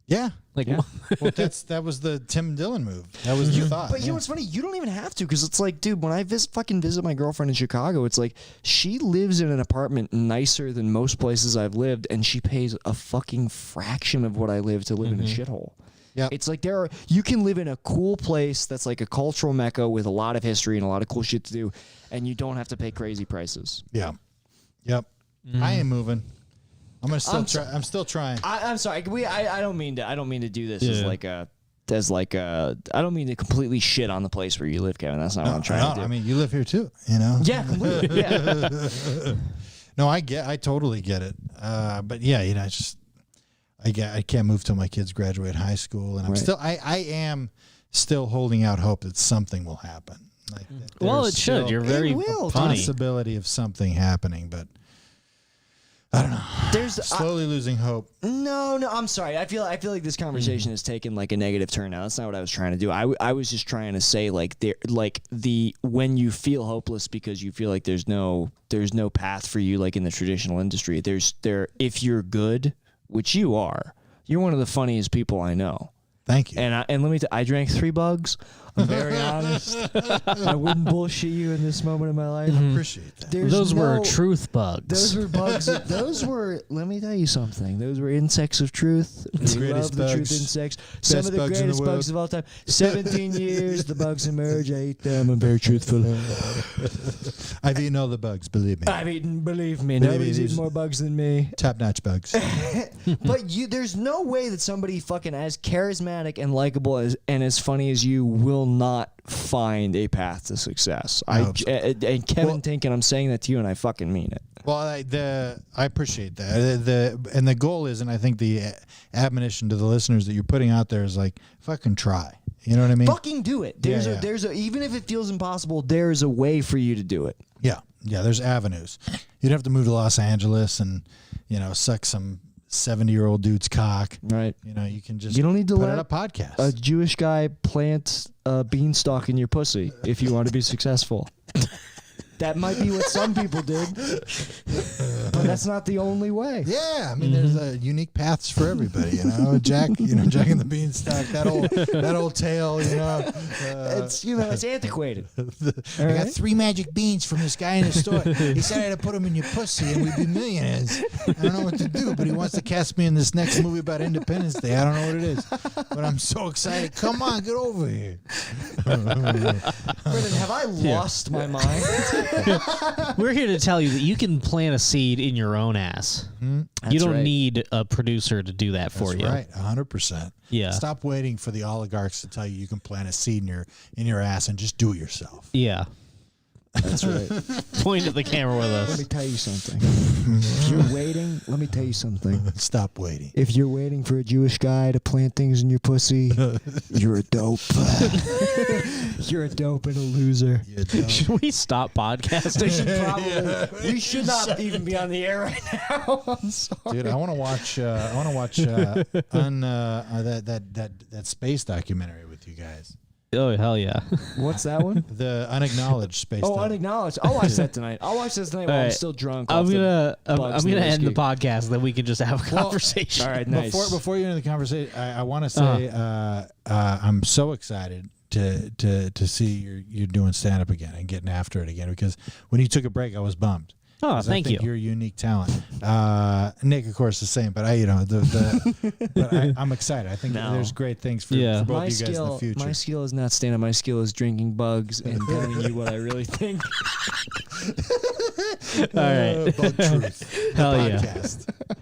Yeah. Like, Well, that was the Tim Dillon move. That was the thought. But you know what's funny? You don't even have to, because it's like, dude, when I visit my girlfriend in Chicago, it's like she lives in an apartment nicer than most places I've lived, and she pays a fucking fraction of what I live to live in a shithole. Yeah. It's like you can live in a cool place that's like a cultural mecca with a lot of history and a lot of cool shit to do, and you don't have to pay crazy prices. Yeah. Yep. I ain't moving. I'm still trying. I'm sorry. I don't mean to do this as like a I don't mean to completely shit on the place where you live, Kevin. That's not what I'm trying to do. I mean, you live here too, you know? Yeah, completely. Yeah. No, I totally get it. But yeah, you know, it's just I can't move till my kids graduate high school, and I am still holding out hope that something will happen. Like, well, it should. You're very funny. Possibility of something happening, but I don't know. There's slowly losing hope. No, I'm sorry. I feel like this conversation has taken like a negative turn now. That's not what I was trying to do. I was just trying to say when you feel hopeless because you feel like there's no path for you, like in the traditional industry. If you're good, which you are, you're one of the funniest people I know. Thank you. And let me I drank 3 bugs. I'm very honest. I wouldn't bullshit you in this moment of my life. I appreciate that. Those were truth bugs. Those were bugs. Those were, let me tell you something. Those were insects of truth. We love the truth insects. Some of the greatest bugs of all time. 17 years, the bugs emerge. I eat them. I'm very truthful. I've eaten all the bugs, believe me. I've eaten, believe me, nobody's eaten more bugs than me. Top-notch bugs. But there's no way that somebody fucking as charismatic and likable and as funny as you will not find a path to success. And Kevin Tienken, I'm saying that to you, and I fucking mean it. Well, I appreciate that. The goal is, and I think the admonition to the listeners that you're putting out there is like, fucking try. You know what I mean? Fucking do it. There's even if it feels impossible, there's a way for you to do it. Yeah. There's avenues. You'd have to move to Los Angeles and suck some 70-year-old dude's cock. Right. You can just you don't need to put let out a podcast. A Jewish guy plant a beanstalk in your pussy if you want to be successful. That might be what some people did, but that's not the only way. Yeah, I mean, there's unique paths for everybody. Jack, Jack and the Beanstalk. That old tale. It's antiquated. I got 3 magic beans from this guy in the store. He said I had to put them in your pussy and we'd be millionaires. I don't know what to do, but he wants to cast me in this next movie about Independence Day. I don't know what it is, but I'm so excited. Come on, get over here. Brendan, have I lost my mind? We're here to tell you that you can plant a seed in your own ass. You don't need a producer to do that for you. That's right, 100%. Yeah. Stop waiting for the oligarchs to tell you can plant a seed in your ass and just do it yourself. Yeah. That's right. Point at the camera with us. Let me tell you something. If you're waiting, let me tell you something. Stop waiting. If you're waiting for a Jewish guy to plant things in your pussy, you're a dope. You're a dope and a loser. Should we stop podcasting? We should not even be on the air right now. I'm sorry. Dude, I want to watch that space documentary with you guys. Oh, hell yeah. What's that one? The Unacknowledged space. Oh, Unacknowledged. I'll watch that tonight. I'll watch this tonight while I'm still drunk. I'm gonna end the podcast, then we can just have a conversation. All right, nice. Before you end the conversation, I want to say I'm so excited to see you're doing stand up again and getting after it again, because when you took a break, I was bummed. Oh, thank you. You're a unique talent. Nick, of course, the same. But I'm excited. I think there's great things for both of you guys in the future. My skill is not stand up. My skill is drinking bugs and telling you what I really think. All right. Bug Truth. Hell podcast. Yeah.